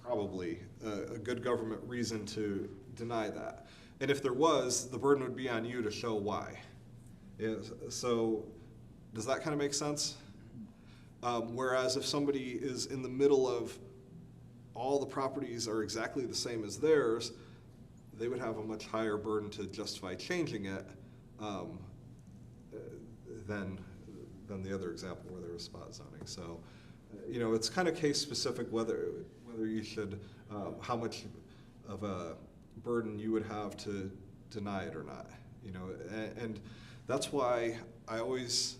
F: probably a good government reason to deny that. And if there was, the burden would be on you to show why. So does that kind of make sense? Whereas if somebody is in the middle of all the properties are exactly the same as theirs, they would have a much higher burden to justify changing it than the other example where there was spot zoning. So, it's kind of case specific whether you should, how much of a burden you would have to deny it or not. And that's why I always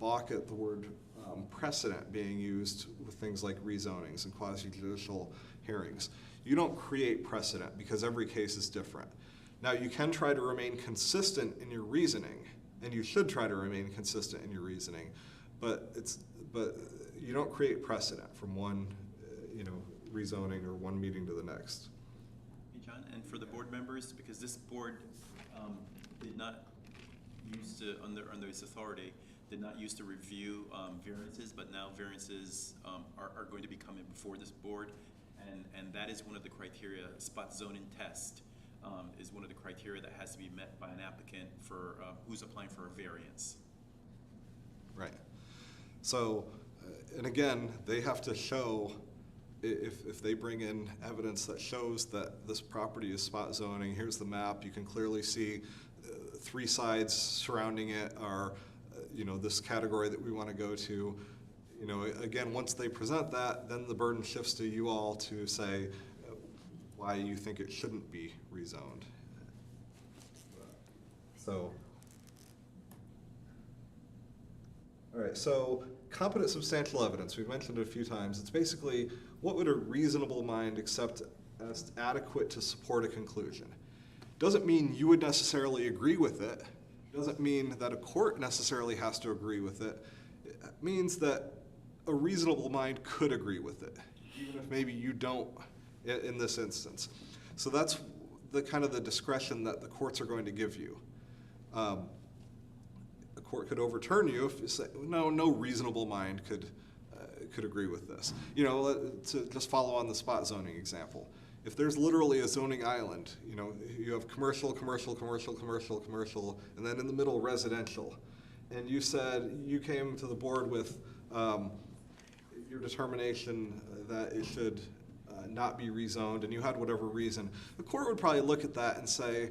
F: balk at the word precedent being used with things like rezonings and quasi-judicial hearings. You don't create precedent because every case is different. Now, you can try to remain consistent in your reasoning, and you should try to remain consistent in your reasoning, but you don't create precedent from one rezoning or one meeting to the next.
E: Hey, John, and for the board members, because this board did not use to, under its authority, did not use to review variances, but now variances are going to be coming before this board, and that is one of the criteria. Spot zoning test is one of the criteria that has to be met by an applicant for who's applying for a variance.
F: Right. So, and again, they have to show, if they bring in evidence that shows that this property is spot zoning, here's the map, you can clearly see 3 sides surrounding it are this category that we want to go to. Again, once they present that, then the burden shifts to you all to say why you think it shouldn't be rezoned. So, all right, so competent substantial evidence, we've mentioned it a few times. It's basically, what would a reasonable mind accept as adequate to support a conclusion? Doesn't mean you would necessarily agree with it. Doesn't mean that a court necessarily has to agree with it. It means that a reasonable mind could agree with it, even if maybe you don't in this instance. So that's the kind of the discretion that the courts are going to give you. A court could overturn you if you say, no reasonable mind could agree with this. To just follow on the spot zoning example. If there's literally a zoning island, you have commercial, commercial, commercial, commercial, commercial, and then in the middle residential, and you said you came to the board with your determination that it should not be rezoned, and you had whatever reason, the court would probably look at that and say,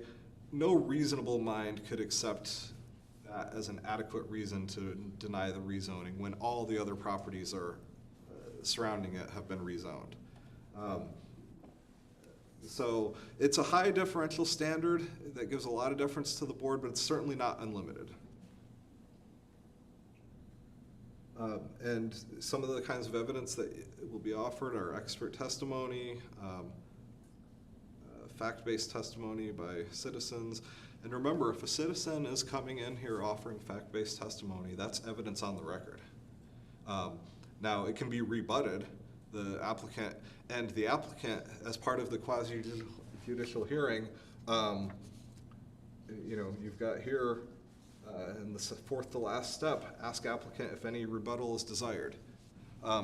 F: no reasonable mind could accept that as an adequate reason to deny the rezoning when all the other properties are surrounding it have been rezoned. So it's a high differential standard that gives a lot of deference to the board, but it's certainly not unlimited. And some of the kinds of evidence that will be offered are expert testimony, fact-based testimony by citizens. And remember, if a citizen is coming in here offering fact-based testimony, that's evidence on the record. Now, it can be rebutted. The applicant, as part of the quasi-judicial hearing, you've got here in the 4th to last step, ask applicant if any rebuttal is desired.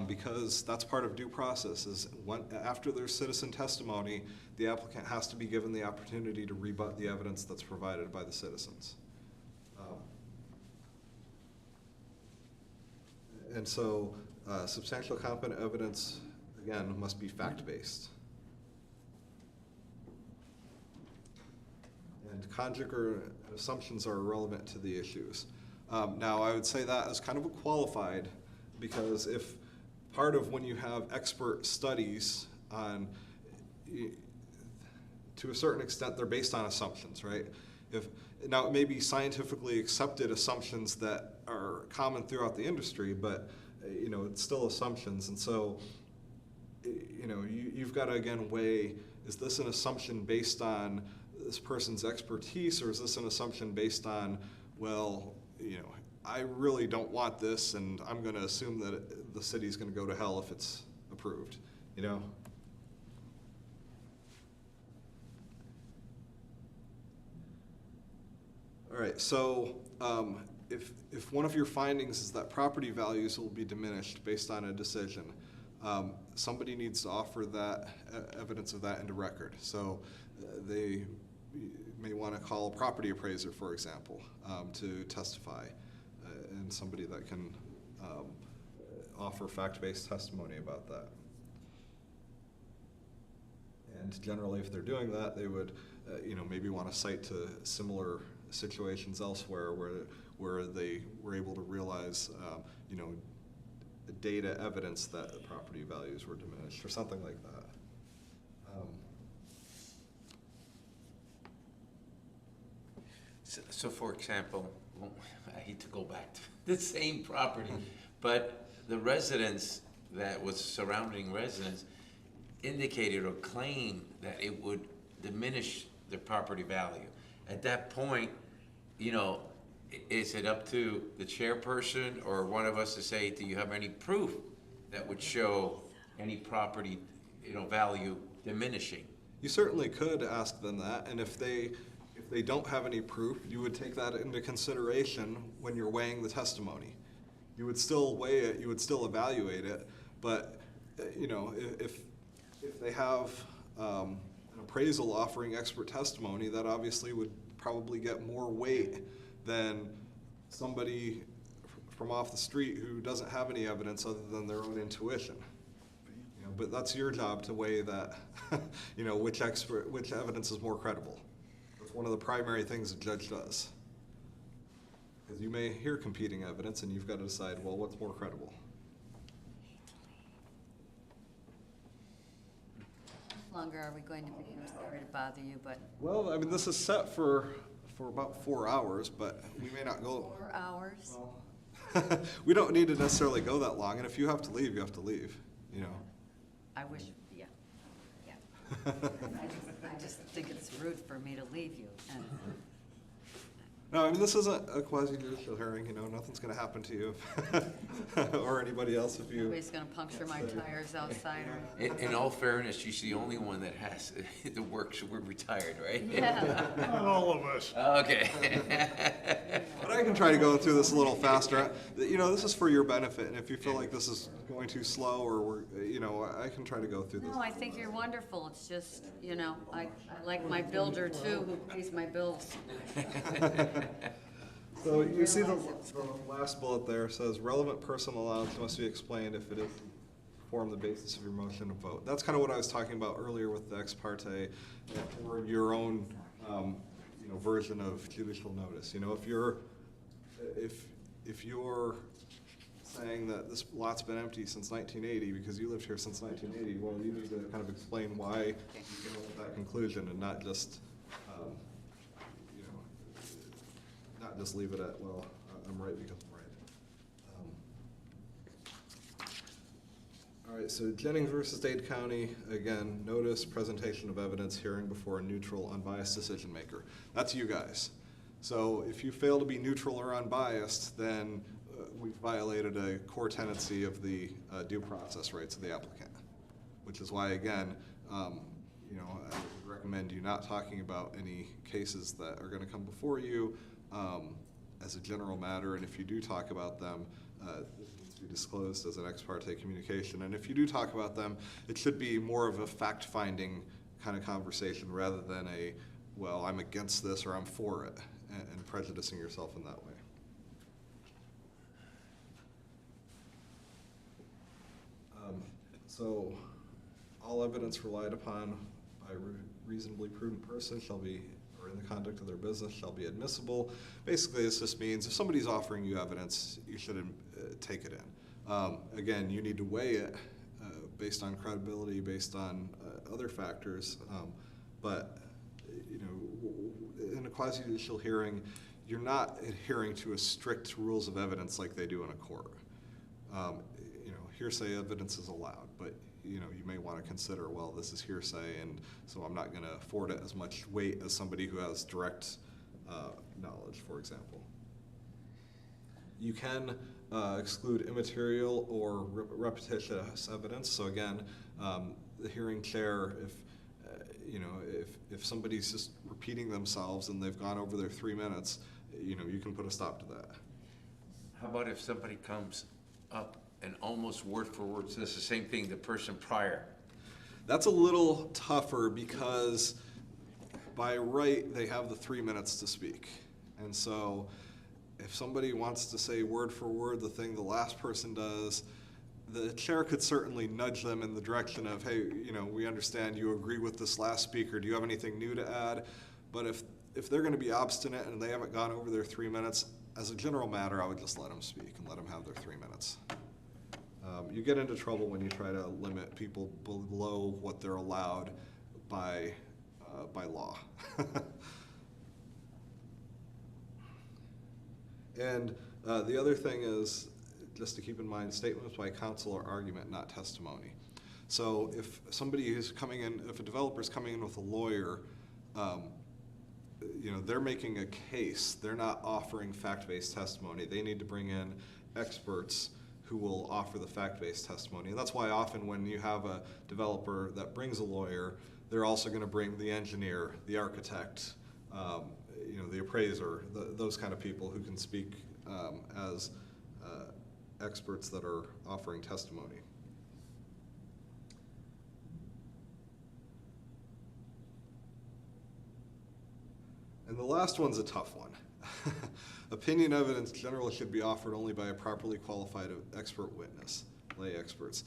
F: Because that's part of due process, is after there's citizen testimony, the applicant has to be given the opportunity to rebut the evidence that's provided by the citizens. And so substantial competent evidence, again, must be fact-based. And conjecture assumptions are irrelevant to the issues. Now, I would say that as kind of a qualified, because if part of when you have expert studies on, to a certain extent, they're based on assumptions, right? Now, it may be scientifically accepted assumptions that are common throughout the industry, but, it's still assumptions. And so, you've got to, again, weigh, is this an assumption based on this person's expertise, or is this an assumption based on, well, I really don't want this, and I'm going to assume that the city's going to go to hell if it's approved, All right, so if one of your findings is that property values will be diminished based on a decision, somebody needs to offer that evidence of that into record. So they may want to call a property appraiser, for example, to testify, and somebody that can offer fact-based testimony about that. And generally, if they're doing that, they would, maybe want to cite to similar situations elsewhere where they were able to realize, data evidence that the property values were diminished or something like that.
D: So for example, I hate to go back to the same property, but the residents that was surrounding residents indicated or claimed that it would diminish the property value. At that point, is it up to the chairperson or one of us to say, do you have any proof that would show any property, value diminishing?
F: You certainly could ask them that, and if they don't have any proof, you would take that into consideration when you're weighing the testimony. You would still weigh it, you would still evaluate it, but if they have an appraisal offering expert testimony, that obviously would probably get more weight than somebody from off the street who doesn't have any evidence other than their own intuition. But that's your job to weigh that, which evidence is more credible. That's one of the primary things a judge does. Because you may hear competing evidence and you've got to decide, well, what's more credible?
C: How longer are we going to be here? Sorry to bother you, but
F: Well, this is set for about 4 hours, but we may not go.
C: 4 hours?
F: Well, we don't need to necessarily go that long, and if you have to leave, you have to leave,
C: I wish, yeah. I just think it's rude for me to leave you. And
F: No, this isn't a quasi-judicial hearing, nothing's gonna happen to you or anybody else if you.
C: nobody's gonna puncture my tires outside or.
D: In all fairness, she's the only one that has the work, so we're retired, right?
C: Yeah.
A: Not all of us.
D: Okay.
F: But I can try to go through this a little faster. This is for your benefit, and if you feel like this is going too slow or I can try to go through this.
C: No, I think you're wonderful. It's just, I like my builder too, who pays my bills.
F: So you see the last bullet there says relevant personal allowance must be explained if it is form the basis of your motion to vote. That's kind of what I was talking about earlier with the ex parte or your own version of judicial notice. If you're saying that this lot's been empty since 1980 because you lived here since 1980, well, you need to kind of explain why you came up with that conclusion and not just just leave it at, well, I'm right because I'm right. All right, so Jennings versus Dade County, again, notice, presentation of evidence, hearing before a neutral, unbiased decision maker. That's you guys. So if you fail to be neutral or unbiased, then we've violated a core tendency of the due process rights of the applicant, which is why, again, I would recommend you not talking about any cases that are going to come before you as a general matter, and if you do talk about them, it needs to be disclosed as an ex parte communication. And if you do talk about them, it should be more of a fact-finding kind of conversation rather than a, well, I'm against this or I'm for it, and prejudicing yourself in that way. So, all evidence relied upon by a reasonably prudent person shall be, or in the conduct of their business, shall be admissible. Basically, this just means if somebody's offering you evidence, you should take it in. Again, you need to weigh it based on credibility, based on other factors, but a quasi-judicial hearing, you're not adhering to a strict rules of evidence like they do in a court. You know, hearsay evidence is allowed, but you know, you may want to consider, well, this is hearsay, and so I'm not going to afford it as much weight as somebody who has direct knowledge, for example. You can exclude immaterial or repetitious evidence. So again, the hearing chair, if you know, if somebody's just repeating themselves and they've gone over their 3 minutes, you know, you can put a stop to that.
D: How about if somebody comes up and almost word for word says the same thing the person prior?
F: That's a little tougher because by right, they have the 3 minutes to speak. And so if somebody wants to say word for word the thing the last person does, the chair could certainly nudge them in the direction of, hey, you know, we understand you agree with this last speaker. Do you have anything new to add? But if they're going to be obstinate and they haven't gone over their 3 minutes, as a general matter, I would just let them speak and let them have their 3 minutes. You get into trouble when you try to limit people below what they're allowed by law. And the other thing is, just to keep in mind, statements by counsel are argument, not testimony. So if somebody is coming in, if a developer is coming in with a lawyer, you know, they're making a case. They're not offering fact-based testimony. They need to bring in experts who will offer the fact-based testimony. And that's why often when you have a developer that brings a lawyer, they're also going to bring the engineer, the architect, you know, the appraiser, those kind of people who can speak as experts that are offering testimony. And the last one's a tough one. Opinion evidence generally should be offered only by a properly qualified expert witness, lay experts.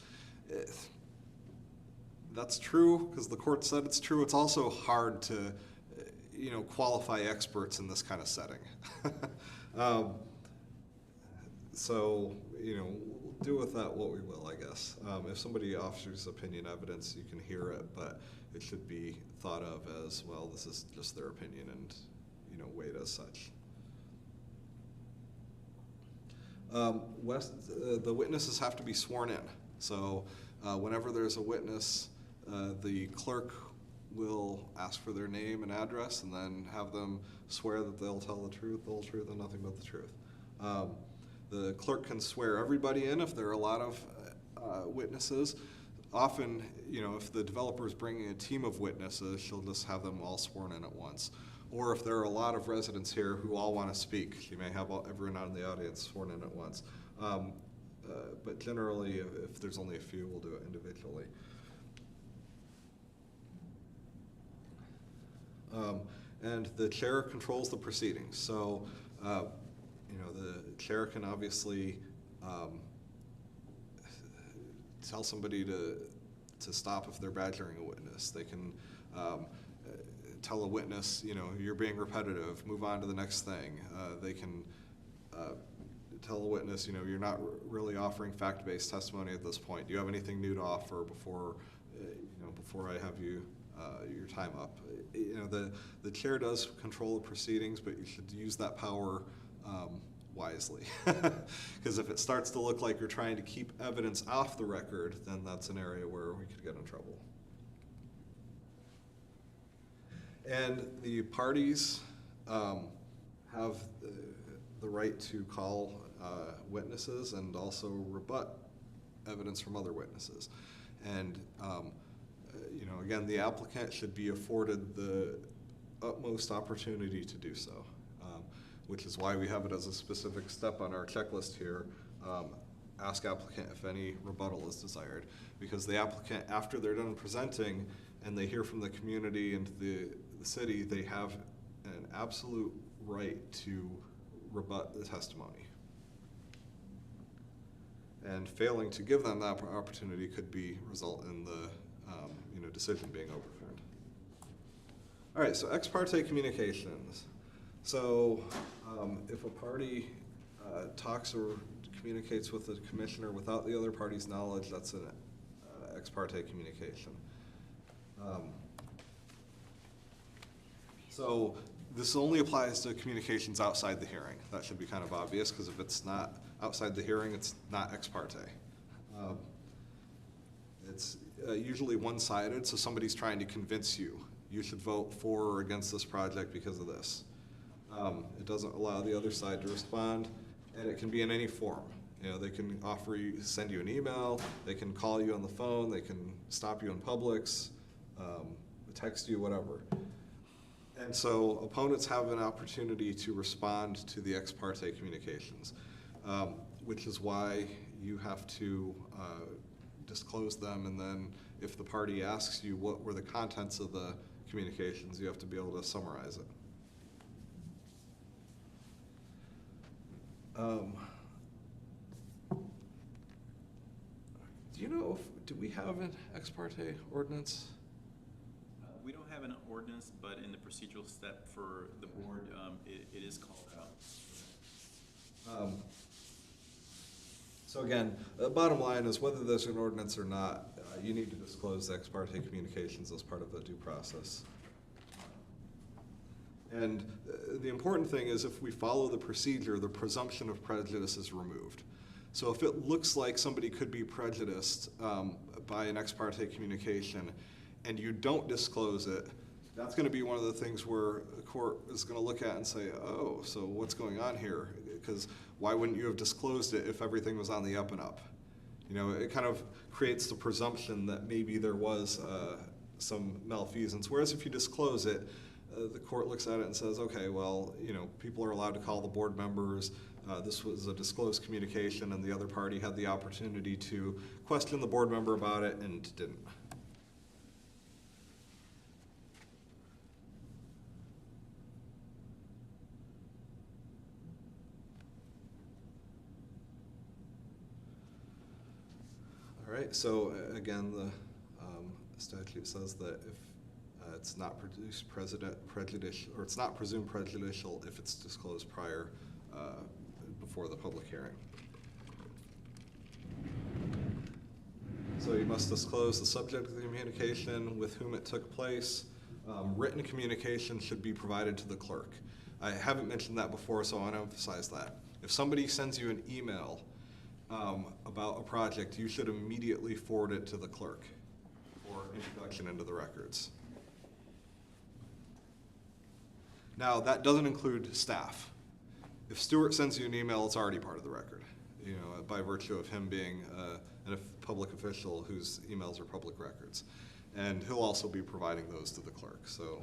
F: That's true because the court said it's true. It's also hard to, you know, qualify experts in this kind of setting. So, you know, we'll do with that what we will, I guess. If somebody offers opinion evidence, you can hear it, but it should be thought of as, well, this is just their opinion and, you know, weighed as such. The witnesses have to be sworn in. So whenever there's a witness, the clerk will ask for their name and address and then have them swear that they'll tell the truth, the whole truth, and nothing but the truth. The clerk can swear everybody in if there are a lot of witnesses. Often, you know, if the developer is bringing a team of witnesses, she'll just have them all sworn in at once. Or if there are a lot of residents here who all want to speak, she may have everyone out in the audience sworn in at once. But generally, if there's only a few, we'll do it individually. And the chair controls the proceedings. So, you know, the chair can obviously tell somebody to stop if they're badgering a witness. They can tell a witness, you know, you're being repetitive, move on to the next thing. They can tell a witness, you know, you're not really offering fact-based testimony at this point. Do you have anything new to offer before, you know, before I have you your time up? You know, the chair does control the proceedings, but you should use that power wisely. Because if it starts to look like you're trying to keep evidence off the record, then that's an area where we could get in trouble. And the parties have the right to call witnesses and also rebut evidence from other witnesses. And you know, again, the applicant should be afforded the utmost opportunity to do so, which is why we have it as a specific step on our checklist here. Ask applicant if any rebuttal is desired, because the applicant, after they're done presenting and they hear from the community and the city, they have an absolute right to rebut the testimony. And failing to give them that opportunity could result in the you know, decision being overturned. All right, so ex parte communications. So if a party talks or communicates with the commissioner without the other party's knowledge, that's an ex parte communication. So This only applies to communications outside the hearing. That should be kind of obvious, because if it's not outside the hearing, it's not ex parte. It's usually one-sided, so somebody's trying to convince you, you should vote for or against this project because of this. It doesn't allow the other side to respond, and it can be in any form. You know, they can offer you, send you an email, they can call you on the phone, they can stop you in Publix, text you, whatever. And so opponents have an opportunity to respond to the ex parte communications, which is why you have to disclose them, and then if the party asks you what were the contents of the communications, you have to be able to summarize it. Do you know do we have an ex parte ordinance?
E: We don't have an ordinance, but in the procedural step for the board, it is called out.
F: So again, the bottom line is whether there's an ordinance or not, you need to disclose ex parte communications as part of the due process. And the important thing is if we follow the procedure, the presumption of prejudice is removed. So if it looks like somebody could be prejudiced by an ex parte communication and you don't disclose it, that's going to be one of the things where the court is going to look at and say, oh, so what's going on here? Because why wouldn't you have disclosed it if everything was on the up and up? You know, it kind of creates the presumption that maybe there was some malfeasance. Whereas if you disclose it, the court looks at it and says, okay, well, you know, people are allowed to call the board members. This was a disclosed communication, and the other party had the opportunity to question the board member about it and didn't. All right, so again, the statute says that if it's not produced prejudicial, or it's not presumed prejudicial if it's disclosed prior before the public hearing. So you must disclose the subject of the communication, with whom it took place. Written communication should be provided to the clerk. I haven't mentioned that before, so I want to emphasize that. If somebody sends you an email about a project, you should immediately forward it to the clerk for introduction into the records. Now, that doesn't include staff. If Stuart sends you an email, it's already part of the record, you know, by virtue of him being a public official whose emails are public records. And he'll also be providing those to the clerk, so.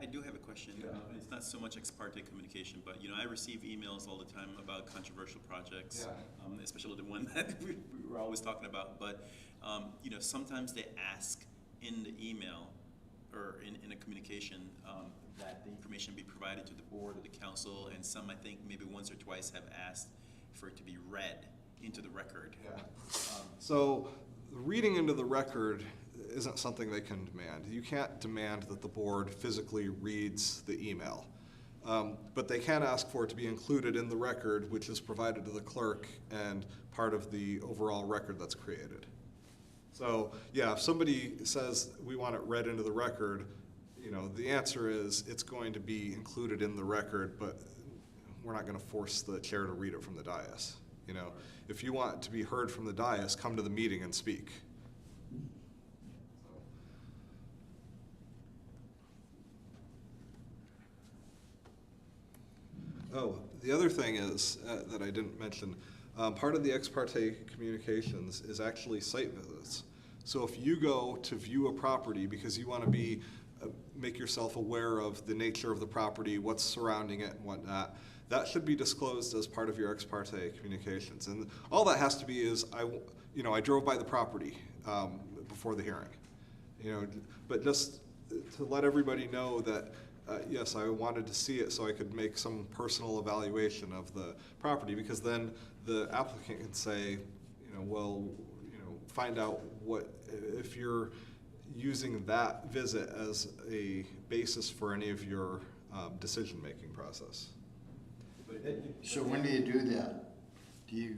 E: I do have a question.
F: Yeah.
E: It's not so much ex parte communication, but you know, I receive emails all the time about controversial projects, especially the one that we were always talking about. But you know, sometimes they ask in the email or in a communication that the information be provided to the board or the council, and some, I think, maybe once or twice have asked for it to be read into the record.
F: Yeah. So reading into the record isn't something they can demand. You can't demand that the board physically reads the email. But they can ask for it to be included in the record, which is provided to the clerk and part of the overall record that's created. So yeah, if somebody says we want it read into the record, you know, the answer is it's going to be included in the record, but we're not going to force the chair to read it from the dais. You know, if you want to be heard from the dais, come to the meeting and speak. Oh, the other thing is that I didn't mention, part of the ex parte communications is actually site visits. So if you go to view a property because you want to be make yourself aware of the nature of the property, what's surrounding it and whatnot, that should be disclosed as part of your ex parte communications. And all that has to be is, I drove by the property before the hearing. You know, but just to let everybody know that yes, I wanted to see it so I could make some personal evaluation of the property, because then the applicant can say, find out what, if you're using that visit as a basis for any of your decision-making process.
H: So when do you do that? Do you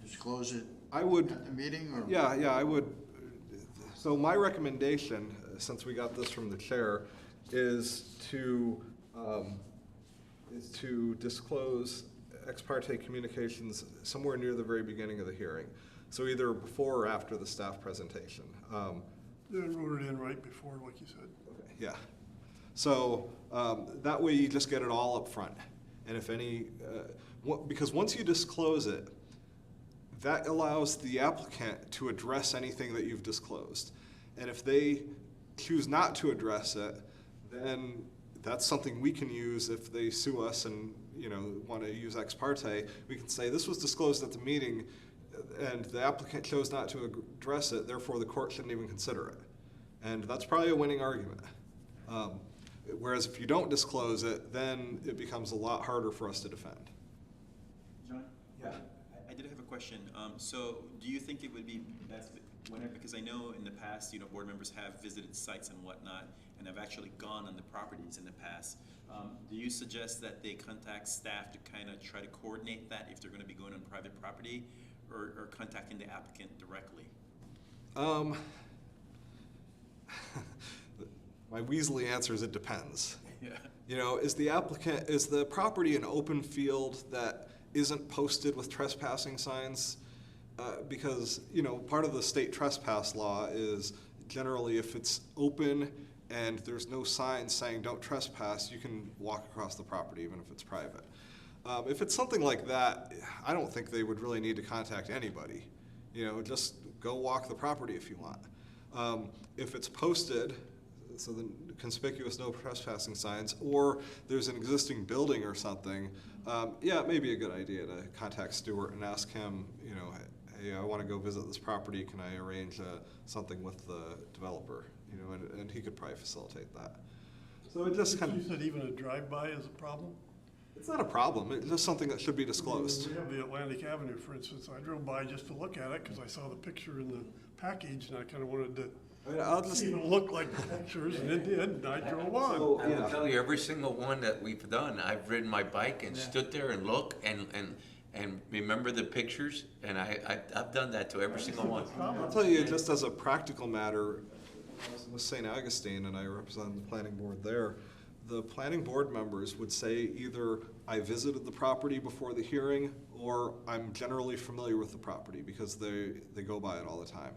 H: disclose it
F: I would,
H: at the meeting, or?
F: Yeah, I would. So my recommendation, since we got this from the chair, is to is to disclose ex parte communications somewhere near the very beginning of the hearing. So either before or after the staff presentation.
A: They wrote it in right before, like you said.
F: Okay, yeah. So that way you just get it all up front. And if any, because once you disclose it, that allows the applicant to address anything that you've disclosed. And if they choose not to address it, then that's something we can use if they sue us and want to use ex parte. We can say this was disclosed at the meeting and the applicant chose not to address it, therefore the court shouldn't even consider it. And that's probably a winning argument. Whereas if you don't disclose it, then it becomes a lot harder for us to defend.
E: John?
F: Yeah.
E: I did have a question. So do you think it would be best, because I know in the past, board members have visited sites and whatnot, and have actually gone on the properties in the past. Do you suggest that they contact staff to kind of try to coordinate that if they're going to be going on private property, or contacting the applicant directly?
F: My Weasley answer is it depends.
E: Yeah.
F: Is the property an open field that isn't posted with trespassing signs? Because, part of the state trespass law is generally if it's open and there's no signs saying don't trespass, you can walk across the property even if it's private. If it's something like that, I don't think they would really need to contact anybody. Just go walk the property if you want. If it's posted, so the conspicuous no trespassing signs, or there's an existing building or something, yeah, it may be a good idea to contact Stuart and ask him, hey, I want to go visit this property, can I arrange something with the developer? And he could probably facilitate that. So it just kind
A: You
F: of,
A: said even a drive-by is a problem?
F: it's not a problem, it's just something that should be disclosed.
A: We have the Atlantic Avenue, for instance. I drove by just to look at it because I saw the picture in the package and I kind of wanted to
F: I mean, I'll just,
A: see it look like the pictures, and it did, and I drove on.
F: So,
D: I will tell you, every single one that we've done, I've ridden my bike and stood there and looked and remember the pictures, and I've done that to every single one.
F: I'll tell you, just as a practical matter, I was with St. Augustine and I represent the planning board there. The planning board members would say either I visited the property before the hearing or I'm generally familiar with the property because they go by it all the time.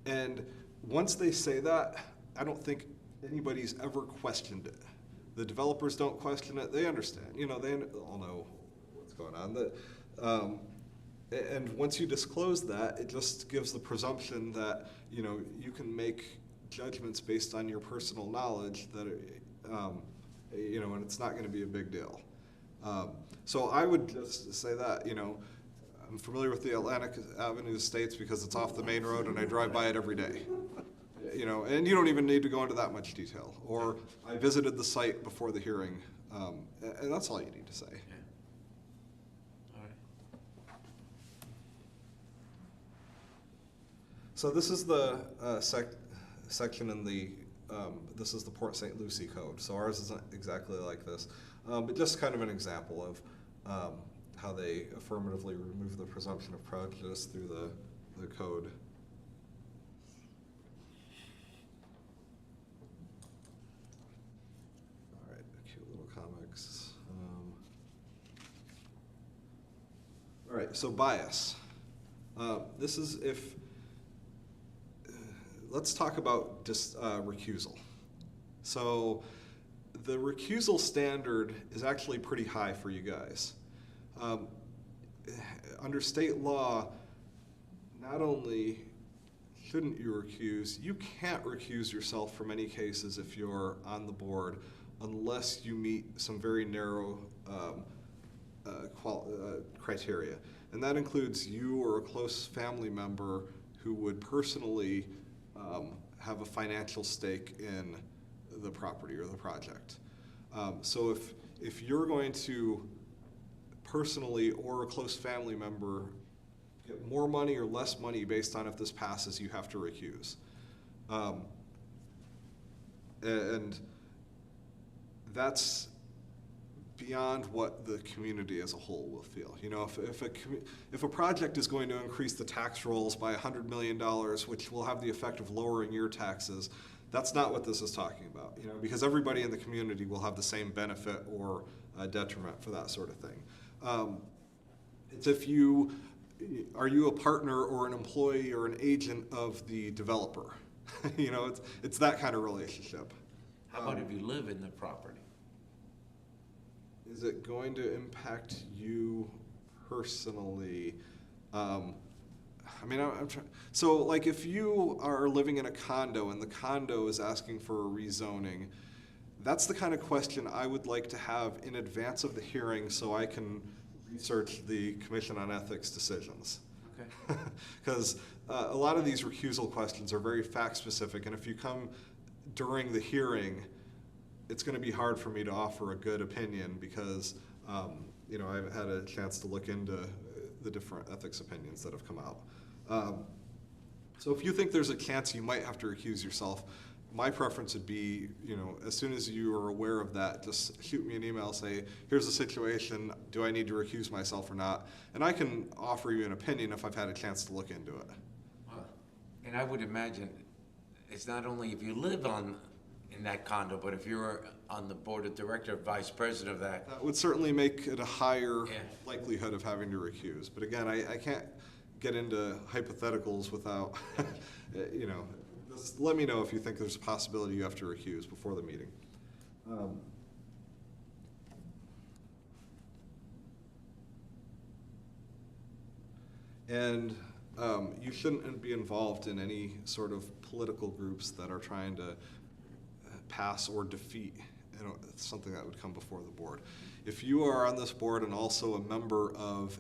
F: And once they say that, I don't think anybody's ever questioned it. The developers don't question it, they understand. They all know what's going on. And once you disclose that, it just gives the presumption that, you can make judgments based on your personal knowledge that, and it's not gonna be a big deal. So I would just say that, I'm familiar with the Atlantic Avenue Estates because it's off the main road and I drive by it every day. And you don't even need to go into that much detail. Or I visited the site before the hearing, and that's all you need to say.
D: All right.
F: So this is the section in the, this is the Port St. Lucie Code. So ours isn't exactly like this, but just kind of an example of how they affirmatively remove the presumption of prejudice through the code. All right, cute little comics. All right, so bias. This is if, let's talk about just recusal. So the recusal standard is actually pretty high for you guys. Under state law, not only shouldn't you recuse, you can't recuse yourself from any cases if you're on the board unless you meet some very narrow criteria. And that includes you or a close family member who would personally have a financial stake in the property or the project. So if you're going to personally or a close family member get more money or less money based on if this passes, you have to recuse. And that's beyond what the community as a whole will feel. If a project is going to increase the tax rolls by $100 million, which will have the effect of lowering your taxes, That's not what this is talking about, you know, because everybody in the community will have the same benefit or detriment for that sort of thing. It's if are you a partner or an employee or an agent of the developer? You know, it's that kind of relationship.
D: How about if you live in the property?
F: Is it going to impact you personally? I mean, I'm trying. So, like, if you are living in a condo and the condo is asking for a rezoning, that's the kind of question I would like to have in advance of the hearing, so I can research the Commission on Ethics decisions.
D: Okay.
F: Because a lot of these recusal questions are very fact-specific, and if you come during the hearing, it's going to be hard for me to offer a good opinion because, you know, I've had a chance to look into the different ethics opinions that have come out. So if you think there's a chance you might have to recuse yourself, my preference would be, you know, as soon as you are aware of that, just shoot me an email, say, here's the situation, do I need to recuse myself or not? And I can offer you an opinion if I've had a chance to look into it.
D: And I would imagine it's not only if you live in that condo, but if you're on the board of director, vice president of that.
F: That would certainly make it a higher
D: Yeah.
F: likelihood of having to recuse. But again, I can't get into hypotheticals without, you know, just let me know if you think there's a possibility you have to recuse before the meeting. And you shouldn't be involved in any sort of political groups that are trying to pass or defeat, you know, something that would come before the board. If you are on this board and also a member of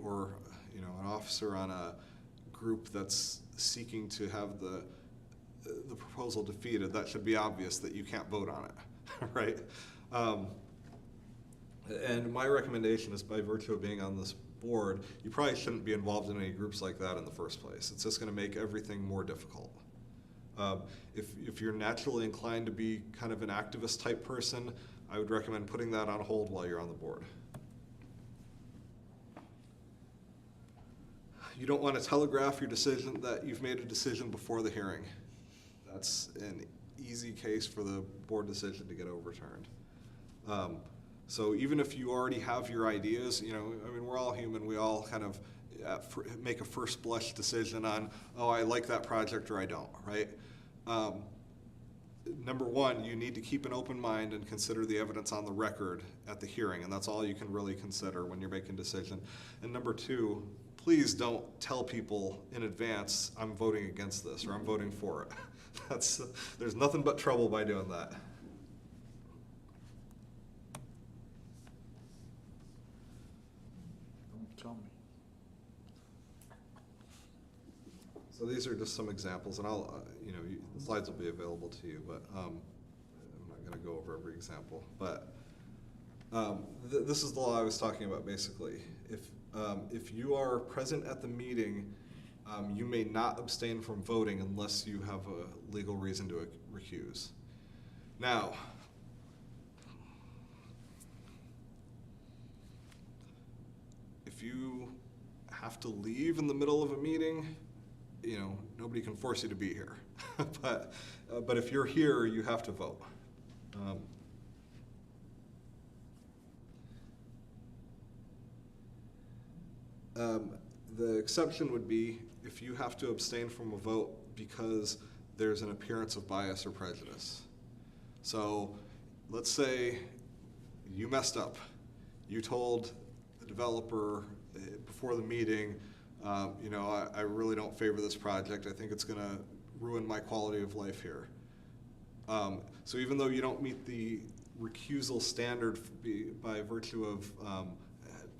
F: or you know, an officer on a group that's seeking to have the proposal defeated, that should be obvious that you can't vote on it, right? And my recommendation is, by virtue of being on this board, you probably shouldn't be involved in any groups like that in the first place. It's just going to make everything more difficult. If you're naturally inclined to be kind of an activist type person, I would recommend putting that on hold while you're on the board. You don't want to telegraph your decision that you've made a decision before the hearing. That's an easy case for the board decision to get overturned. So even if you already have your ideas, you know, I mean, we're all human. We all kind of make a first blush decision on, oh, I like that project or I don't, right? Number one, you need to keep an open mind and consider the evidence on the record at the hearing, and that's all you can really consider when you're making a decision. And number two, please don't tell people in advance, I'm voting against this or I'm voting for it. There's nothing but trouble by doing that.
H: Don't tell me.
F: So these are just some examples, and I'll, you know, the slides will be available to you, but I'm not going to go over every example. But this is the law I was talking about, basically. If you are present at the meeting, you may not abstain from voting unless you have a legal reason to recuse. Now, if you have to leave in the middle of a meeting, you know, nobody can force you to be here. But if you're here, you have to vote. The exception would be if you have to abstain from a vote because there's an appearance of bias or prejudice. So let's say you messed up. You told the developer before the meeting, you know, I really don't favor this project. I think it's going to ruin my quality of life here. So even though you don't meet the recusal standard by virtue of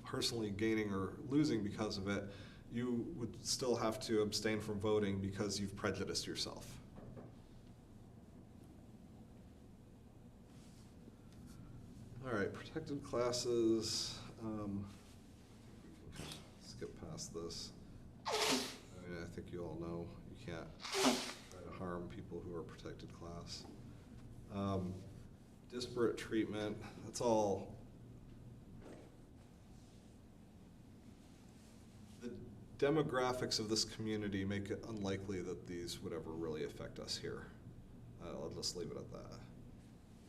F: personally gaining or losing because of it, you would still have to abstain from voting because you've prejudiced yourself. All right, protected classes. Skip past this. I mean, I think you all know you can't try to harm people who are protected class. Disparate treatment, that's all. The demographics of this community make it unlikely that these would ever really affect us here. I'll just leave it at that.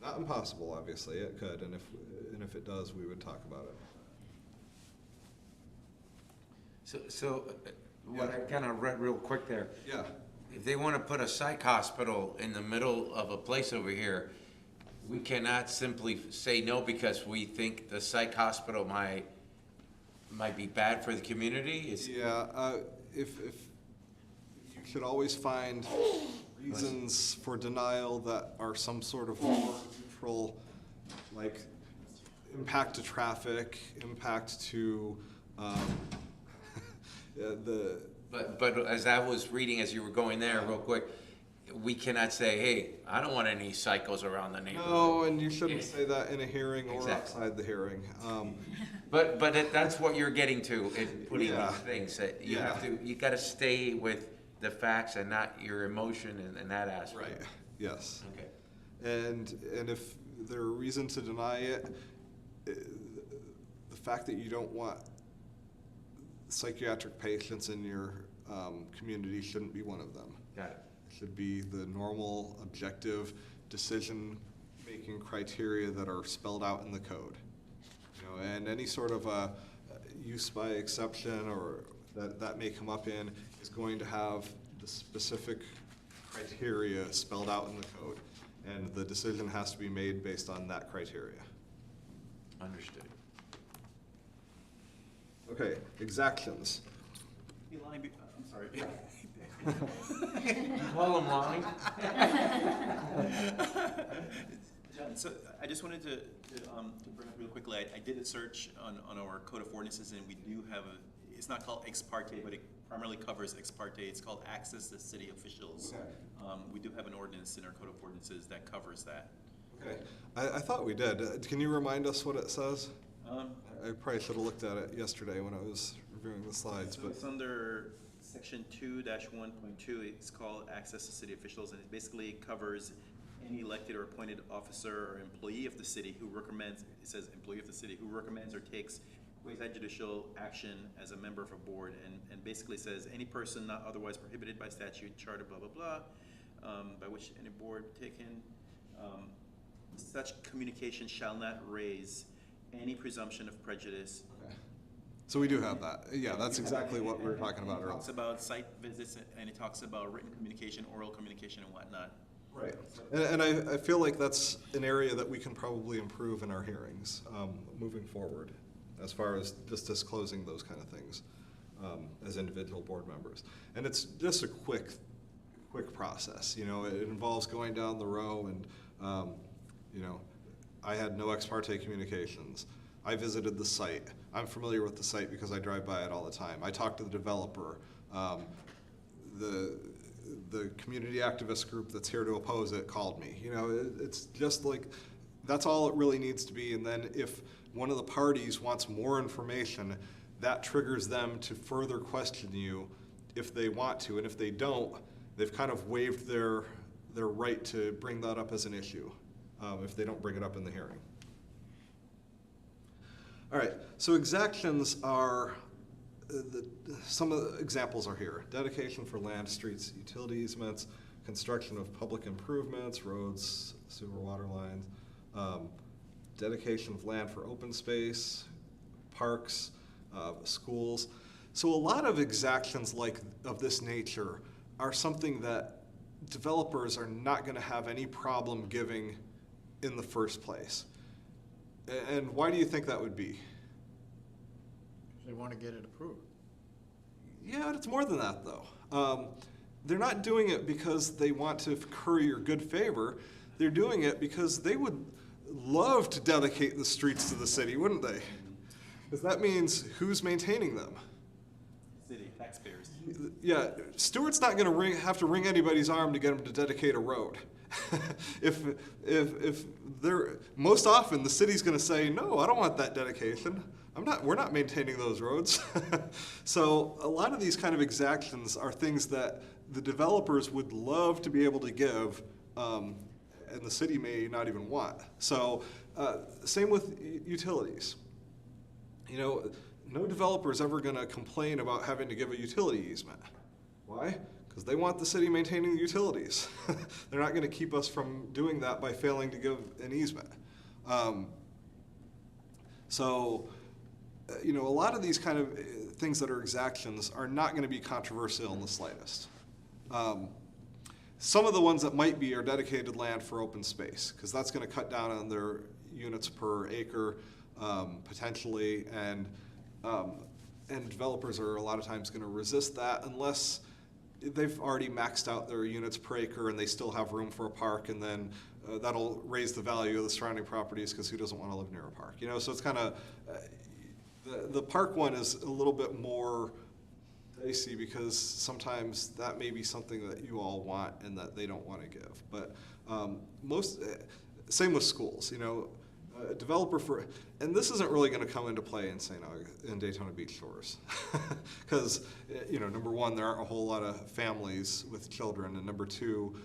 F: Not impossible, obviously, it could, and if it does, we would talk about it.
D: So what I kind of read real quick there,
F: Yeah.
D: if they want to put a psych hospital in the middle of a place over here, we cannot simply say no because we think the psych hospital might be bad for the community?
F: Yeah, if you should always find reasons for denial that are some sort of more neutral, like impact to traffic, impact to the.
D: But as I was reading, as you were going there real quick, we cannot say, hey, I don't want any psychos around the neighborhood.
F: No, and you shouldn't
D: Yeah.
F: say that in a hearing or
D: Exactly.
F: outside the hearing.
D: But that's what you're getting to, in putting
F: Yeah.
D: these things, that you
F: Yeah.
D: have to, you gotta stay with the facts and not your emotion and that aspect.
F: Right, yes.
D: Okay.
F: And if there are reason to deny it, the fact that you don't want psychiatric patients in your community shouldn't be one of them.
D: Got it.
F: It should be the normal, objective, decision-making criteria that are spelled out in the code. You know, and any sort of use by exception or that may come up in is going to have the specific criteria spelled out in the code. And the decision has to be made based on that criteria.
D: Understood.
F: Okay, exactions.
E: I'm sorry.
D: Call them line.
E: John, so I just wanted to bring up real quickly, I did a search on our code of ordinances, and we do have it's not called ex parte, but it primarily covers ex parte. It's called access to city officials.
F: Okay.
E: We do have an ordinance in our code of ordinances that covers that.
F: Okay, I thought we did. Can you remind us what it says? I probably should have looked at it yesterday when I was reviewing the slides,
E: So
F: but.
E: it's under section 2-1.2, it's called access to city officials, and it basically covers any elected or appointed officer or employee of the city who recommends, it says employee of the city, who recommends or takes quasi-judicial action as a member of a board, and basically says any person not otherwise prohibited by statute, charter, blah, blah, blah, by which any board taken, such communication shall not raise any presumption of prejudice.
F: Okay. So we do have that. Yeah, that's exactly what we were talking about
E: It
F: earlier.
E: talks about site visits, and it talks about written communication, oral communication, and whatnot.
F: Right. And I feel like that's an area that we can probably improve in our hearings moving forward, as far as just disclosing those kind of things as individual board members. And it's just a quick process. You know, it involves going down the row and, you know, I had no ex parte communications. I visited the site. I'm familiar with the site because I drive by it all the time. I talked to the developer. The community activist group that's here to oppose it called me. You know, it's just like, that's all it really needs to be. And then if one of the parties wants more information, that triggers them to further question you if they want to. And if they don't, they've kind of waived their right to bring that up as an issue if they don't bring it up in the hearing. All right, so exactions are, some of the examples are here. Dedication for land, streets, utility easements, construction of public improvements, roads, sewer, water lines, dedication of land for open space, parks, schools. So a lot of exactions of this nature are something that developers are not gonna have any problem giving in the first place. And why do you think that would be?
I: They want to get it approved.
F: Yeah, it's more than that, though. They're not doing it because they want to curry your good favor. They're doing it because they would love to dedicate the streets to the city, wouldn't they? Because that means who's maintaining them?
E: City taxpayers.
F: Yeah, Stewart's not going to have to wring anybody's arm to get him to dedicate a road. if they're, most often the city's going to say, no, I don't want that dedication. We're not maintaining those roads. So a lot of these kind of exactions are things that the developers would love to be able to give, and the city may not even want. So same with utilities. You know, no developer is ever going to complain about having to give a utility easement. Why? because they want the city maintaining the utilities. They're not going to keep us from doing that by failing to give an easement. You know, a lot of these kind of things that are exactions are not going to be controversial in the slightest. Some of the ones that might be are dedicated land for open space, because that's going to cut down on their units per acre potentially, and developers are a lot of times going to resist that unless they've already maxed out their units per acre and they still have room for a park, and then that'll raise the value of the surrounding properties, because who doesn't want to live near a park? You know, so it's kind of, the park one is a little bit more dicey, because sometimes that may be something that you all want and that they don't want to give. But same with schools, you know, a developer and this isn't really going to come into play in Daytona Beach Shores, because, you know, number one, there aren't a whole lot of families with children, and number two,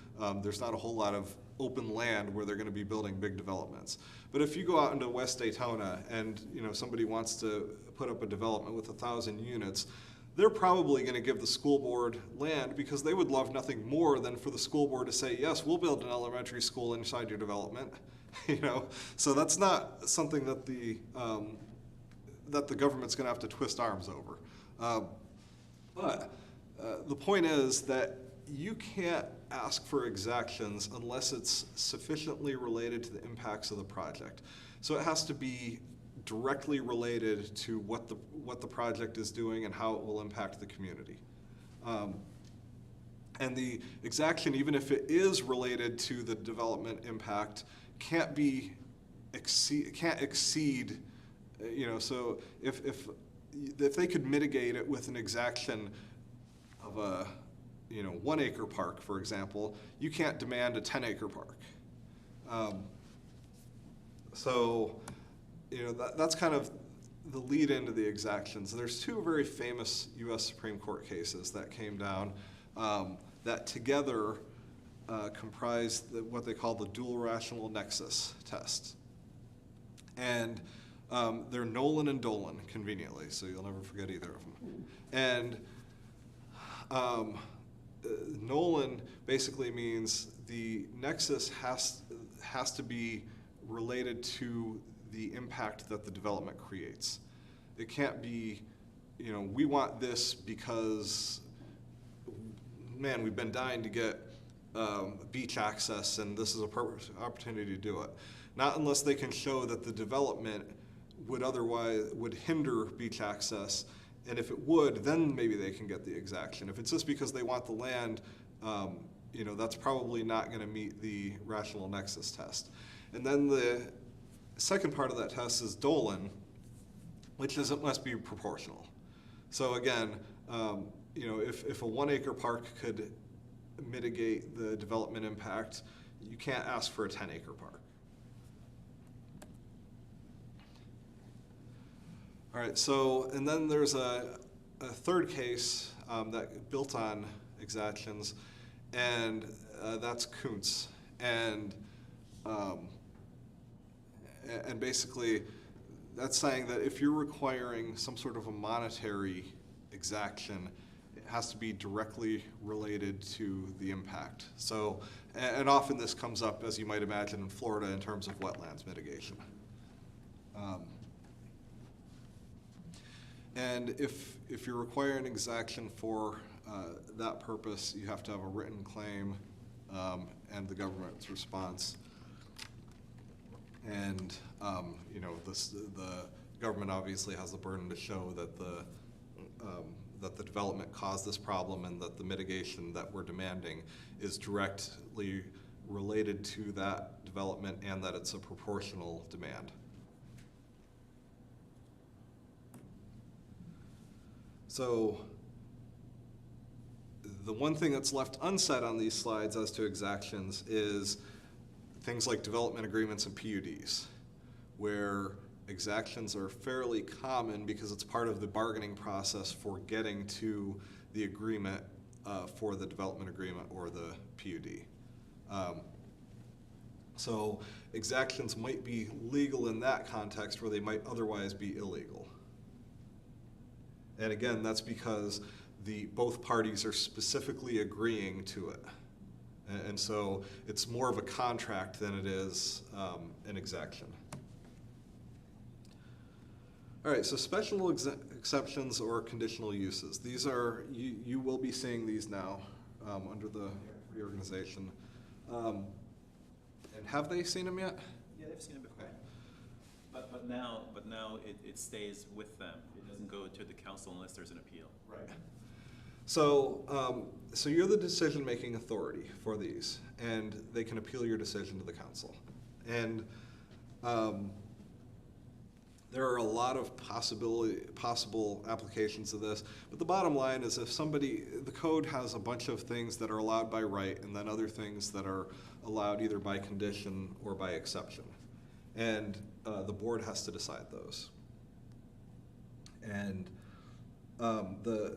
F: there's not a whole lot of open land where they're going to be building big developments. But if you go out into West Daytona and, you know, somebody wants to put up a development with 1,000 units, they're probably going to give the school board land, because they would love nothing more than for the school board to say, yes, we'll build an elementary school inside your development. You know, so that's not something that the government's going to have to twist arms over. But the point is that you can't ask for exactions unless it's sufficiently related to the impacts of the project. So it has to be directly related to what the project is doing and how it will impact the community. And the exaction, even if it is related to the development impact, can't exceed, you know, so if they could mitigate it with an exaction of a, you know, 1 acre park, for example, you can't demand a 10-acre park. So, you know, that's kind of the lead into the exactions. There's two very famous U.S. Supreme Court cases that came down that together comprise what they call the dual rational nexus test. And they're Nolan and Dolan, conveniently, so you'll never forget either of them. And Nolan basically means the nexus has to be related to the impact that the development creates. It can't be, you know, we want this because, man, we've been dying to get beach access, and this is a perfect opportunity to do it. Not unless they can show that the development would hinder beach access, and if it would, then maybe they can get the exaction. If it's just because they want the land, you know, that's probably not going to meet the rational nexus test. And then the second part of that test is Dolan, which is it must be proportional. So again, you know, if a 1 acre park could mitigate the development impact, you can't ask for a 10-acre park. All right, so, and then there's a third case that built on exactions, and that's Kuntz. And basically, that's saying that if you're requiring some sort of a monetary exaction, it has to be directly related to the impact. So, and often this comes up, as you might imagine, in Florida in terms of wetlands mitigation. And if you're requiring exaction for that purpose, you have to have a written claim and the government's response. And you know, the government obviously has the burden to show that the development caused this problem, and that the mitigation that we're demanding is directly related to that development, and that it's a proportional demand. So the one thing that's left unsaid on these slides as to exactions is things like development agreements and PUDs, where exactions are fairly common because it's part of the bargaining process for getting to the agreement for the development agreement or the PUD. So exactions might be legal in that context where they might otherwise be illegal. And again, that's because both parties are specifically agreeing to it. And so it's more of a contract than it is an exaction. All right, so special exceptions or conditional uses. These are, you will be seeing these now under the reorganization. And have they seen them yet?
E: Yeah, they've seen it before. But now it stays with them. It doesn't go to the council unless there's an appeal.
F: Right. So, so you're the decision-making authority for these, and they can appeal your decision to the council. And there are a lot of possible applications of this, but the bottom line is if the code has a bunch of things that are allowed by right and then other things that are allowed either by condition or by exception. And the board has to decide those. And the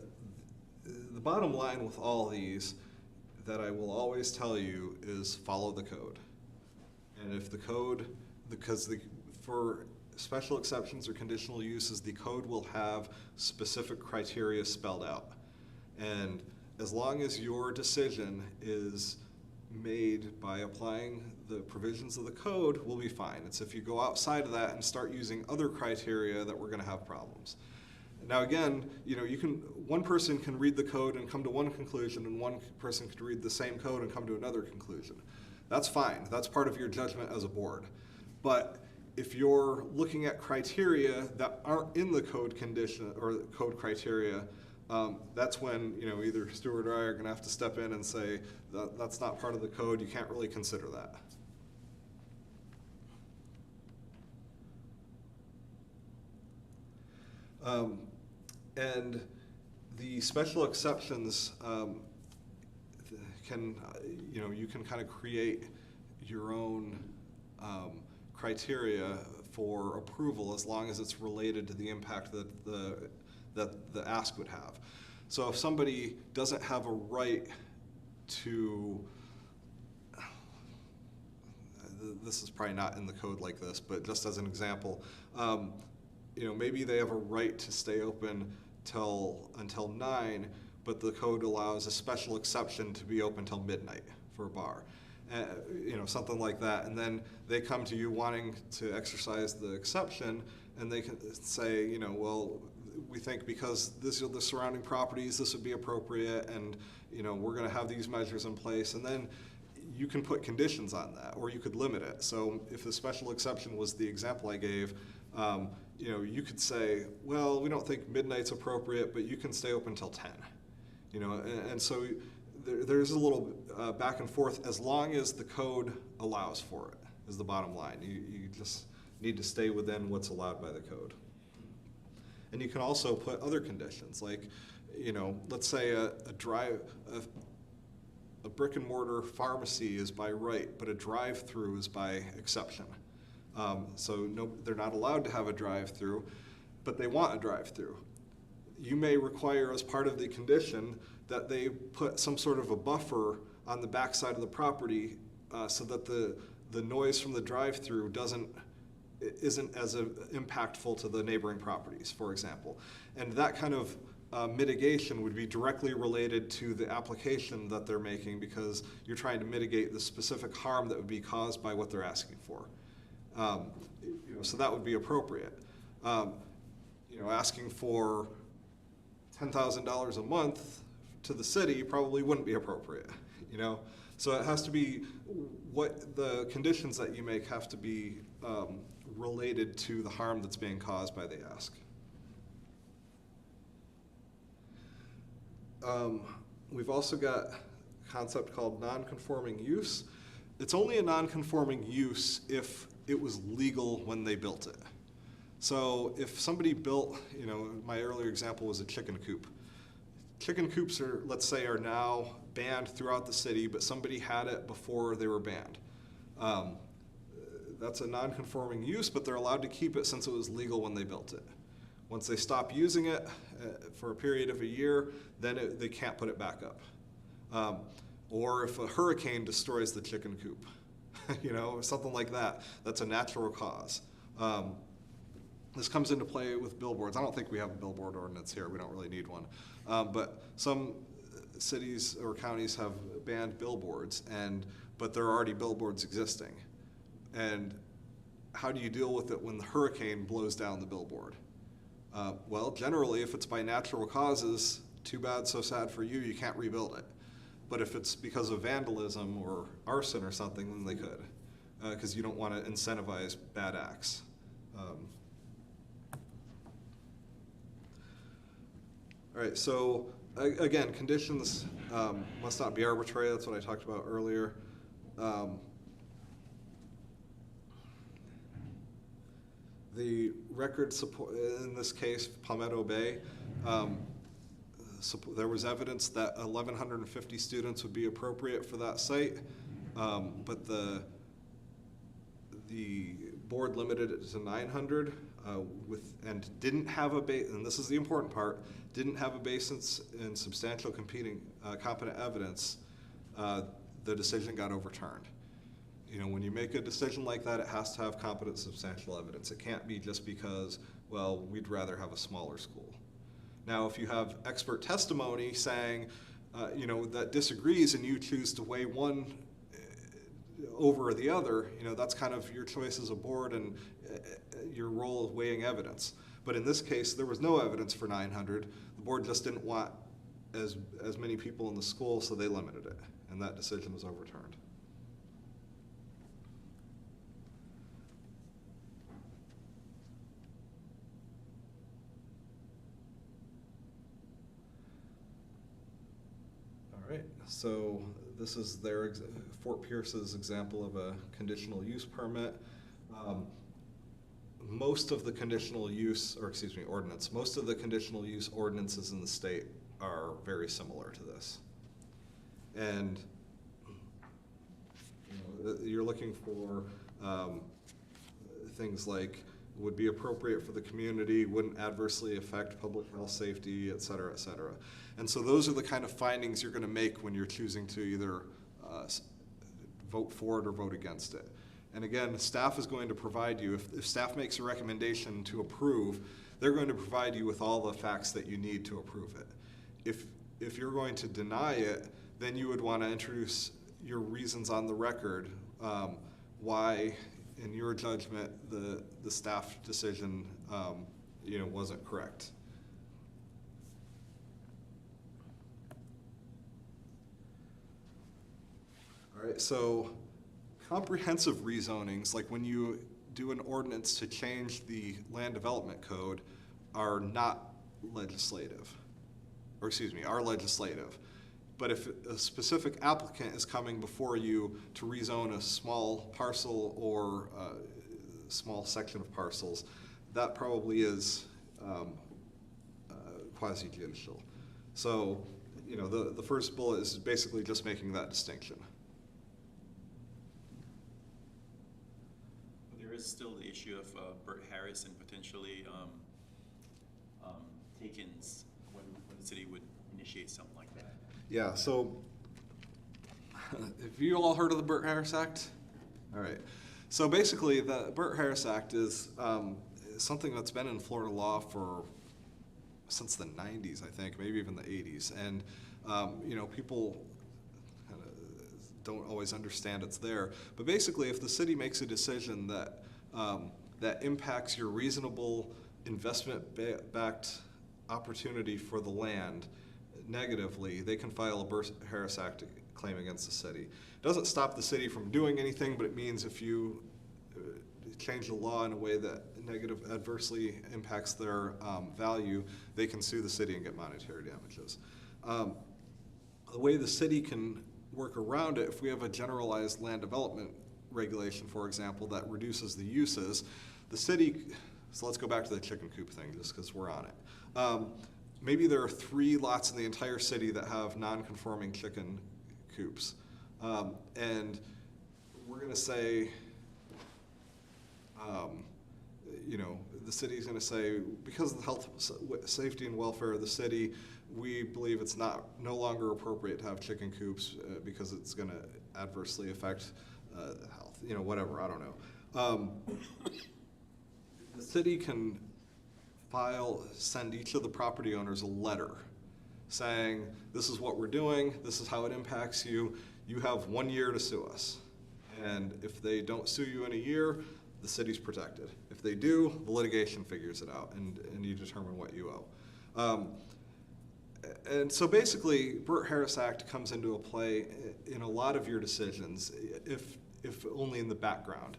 F: bottom line with all these that I will always tell you is follow the code. And if the code, for special exceptions or conditional uses, the code will have specific criteria spelled out. And as long as your decision is made by applying the provisions of the code, we'll be fine. It's if you go outside of that and start using other criteria that we're gonna have problems. Now again, one person can read the code and come to one conclusion, and one person could read the same code and come to another conclusion. That's fine, that's part of your judgment as a board. But if you're looking at criteria that aren't in the code condition or code criteria, that's when either Stuart or I are going to have to step in and say that's not part of the code. You can't really consider that. And the special exceptions can you can kind of create your own criteria for approval as long as it's related to the impact that the ask would have. So if somebody doesn't have a right to, this is probably not in the code like this, but just as an example, maybe they have a right to stay open until 9, but the code allows a special exception to be open till midnight for a bar. Something like that, and then they come to you wanting to exercise the exception, and they can say, well, we think because this are the surrounding properties, this would be appropriate, and we're going to have these measures in place, and then you can put conditions on that, or you could limit it. So if the special exception was the example I gave, you could say, well, we don't think midnight's appropriate, but you can stay open till 10. And so there's a little back and forth as long as the code allows for it, is the bottom line. You just need to stay within what's allowed by the code. And you can also put other conditions, like, let's say a brick and mortar pharmacy is by right, but a drive-through is by exception. So they're not allowed to have a drive-through, but they want a drive-through. You may require as part of the condition that they put some sort of a buffer on the backside of the property so that the noise from the drive-through isn't as impactful to the neighboring properties, for example. And that kind of mitigation would be directly related to the application that they're making, because you're trying to mitigate the specific harm that would be caused by what they're asking for. So that would be appropriate. Asking for $10,000 a month to the city probably wouldn't be appropriate, So it has to be, what the conditions that you make have to be related to the harm that's being caused by the ask. We've also got a concept called non-conforming use. It's only a non-conforming use if it was legal when they built it. So if somebody built, my earlier example was a chicken coop. Chicken coops let's say, are now banned throughout the city, but somebody had it before they were banned. That's a non-conforming use, but they're allowed to keep it since it was legal when they built it. Once they stop using it for a period of a year, then they can't put it back up. Or if a hurricane destroys the chicken coop, something like that, that's a natural cause. This comes into play with billboards. I don't think we have a billboard ordinance here. We don't really need one. But some cities or counties have banned billboards, but there are already billboards existing. And how do you deal with it when the hurricane blows down the billboard? Well, generally, if it's by natural causes, too bad, so sad for you, you can't rebuild it. But if it's because of vandalism or arson or something, then they could, because you don't want to incentivize bad acts. All right, so again, conditions must not be arbitrary. That's what I talked about earlier. The record support, in this case, Palmetto Bay, there was evidence that 1,150 students would be appropriate for that site, but the board limited it to 900 and didn't have a base, and this is the important part, didn't have a basis in substantial competing competent evidence. The decision got overturned. You know, when you make a decision like that, it has to have competent substantial evidence. It can't be just because, well, we'd rather have a smaller school. Now, if you have expert testimony saying, you know, that disagrees and you choose to weigh one over the other, you know, that's kind of your choice as a board and your role of weighing evidence. But in this case, there was no evidence for 900. The board just didn't want as many people in the school, so they limited it, and that decision was overturned. All right, so this is their Fort Pierce's example of a conditional use permit. Most of the conditional use, or excuse me, ordinance, most of the conditional use ordinances in the state are very similar to this. And you know, you're looking for things like would be appropriate for the community, wouldn't adversely affect public health, safety, et cetera, et cetera. And so those are the kind of findings you're going to make when you're choosing to either vote for it or vote against it. And again, staff is going to provide you, if staff makes a recommendation to approve, they're going to provide you with all the facts that you need to approve it. If you're going to deny it, then you would want to introduce your reasons on the record why, in your judgment, the staff decision you know, wasn't correct. All right, so comprehensive rezonings, like when you do an ordinance to change the land development code, are not legislative, or excuse me, are legislative. But if a specific applicant is coming before you to rezone a small parcel or a small section of parcels, that probably is quasi-judicial. So, you know, the first bullet is basically just making that distinction.
E: There is still the issue of Burt Harris and potentially take-ins when the city would initiate something like that.
F: Yeah, so have you all heard of the Burt Harris Act? All right. So basically, the Burt Harris Act is something that's been in Florida law since the 90s, I think, maybe even the 80s. And, you know, people kind of don't always understand it's there. But basically, if the city makes a decision that, that impacts your reasonable investment-backed opportunity for the land negatively, they can file a Burt Harris Act claim against the city. It doesn't stop the city from doing anything, but it means if you change the law in a way that adversely impacts their value, they can sue the city and get monetary damages. The way the city can work around it, if we have a generalized land development regulation, for example, that reduces the uses, the city, so let's go back to the chicken coop thing just because we're on it. Maybe there are 3 lots in the entire city that have non-conforming chicken coops. And we're going to say, you know, the city's going to say, because of the health, safety, and welfare of the city, we believe it's no longer appropriate to have chicken coops because it's going to adversely affect health, you know, whatever, I don't know. The city can send each of the property owners a letter saying, this is what we're doing, this is how it impacts you, you have 1 year to sue us. And if they don't sue you in a year, the city's protected. If they do, the litigation figures it out, and you determine what you owe. And so basically, Burt-Harris Act comes into a play in a lot of your decisions, if only in the background.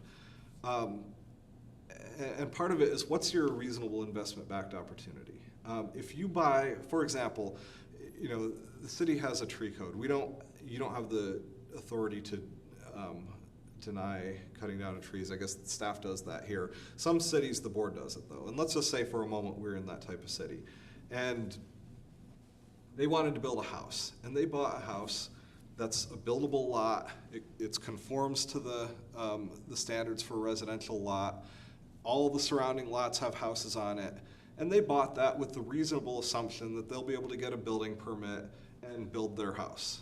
F: And part of it is, what's your reasonable investment-backed opportunity? If you buy, for example, you know, the city has a tree code. You don't have the authority to deny cutting down of trees. I guess the staff does that here. Some cities, the board does it though. And let's just say for a moment we're in that type of city. And they wanted to build a house, and they bought a house that's a buildable lot. It conforms to the standards for a residential lot. All the surrounding lots have houses on it. And they bought that with the reasonable assumption that they'll be able to get a building permit and build their house.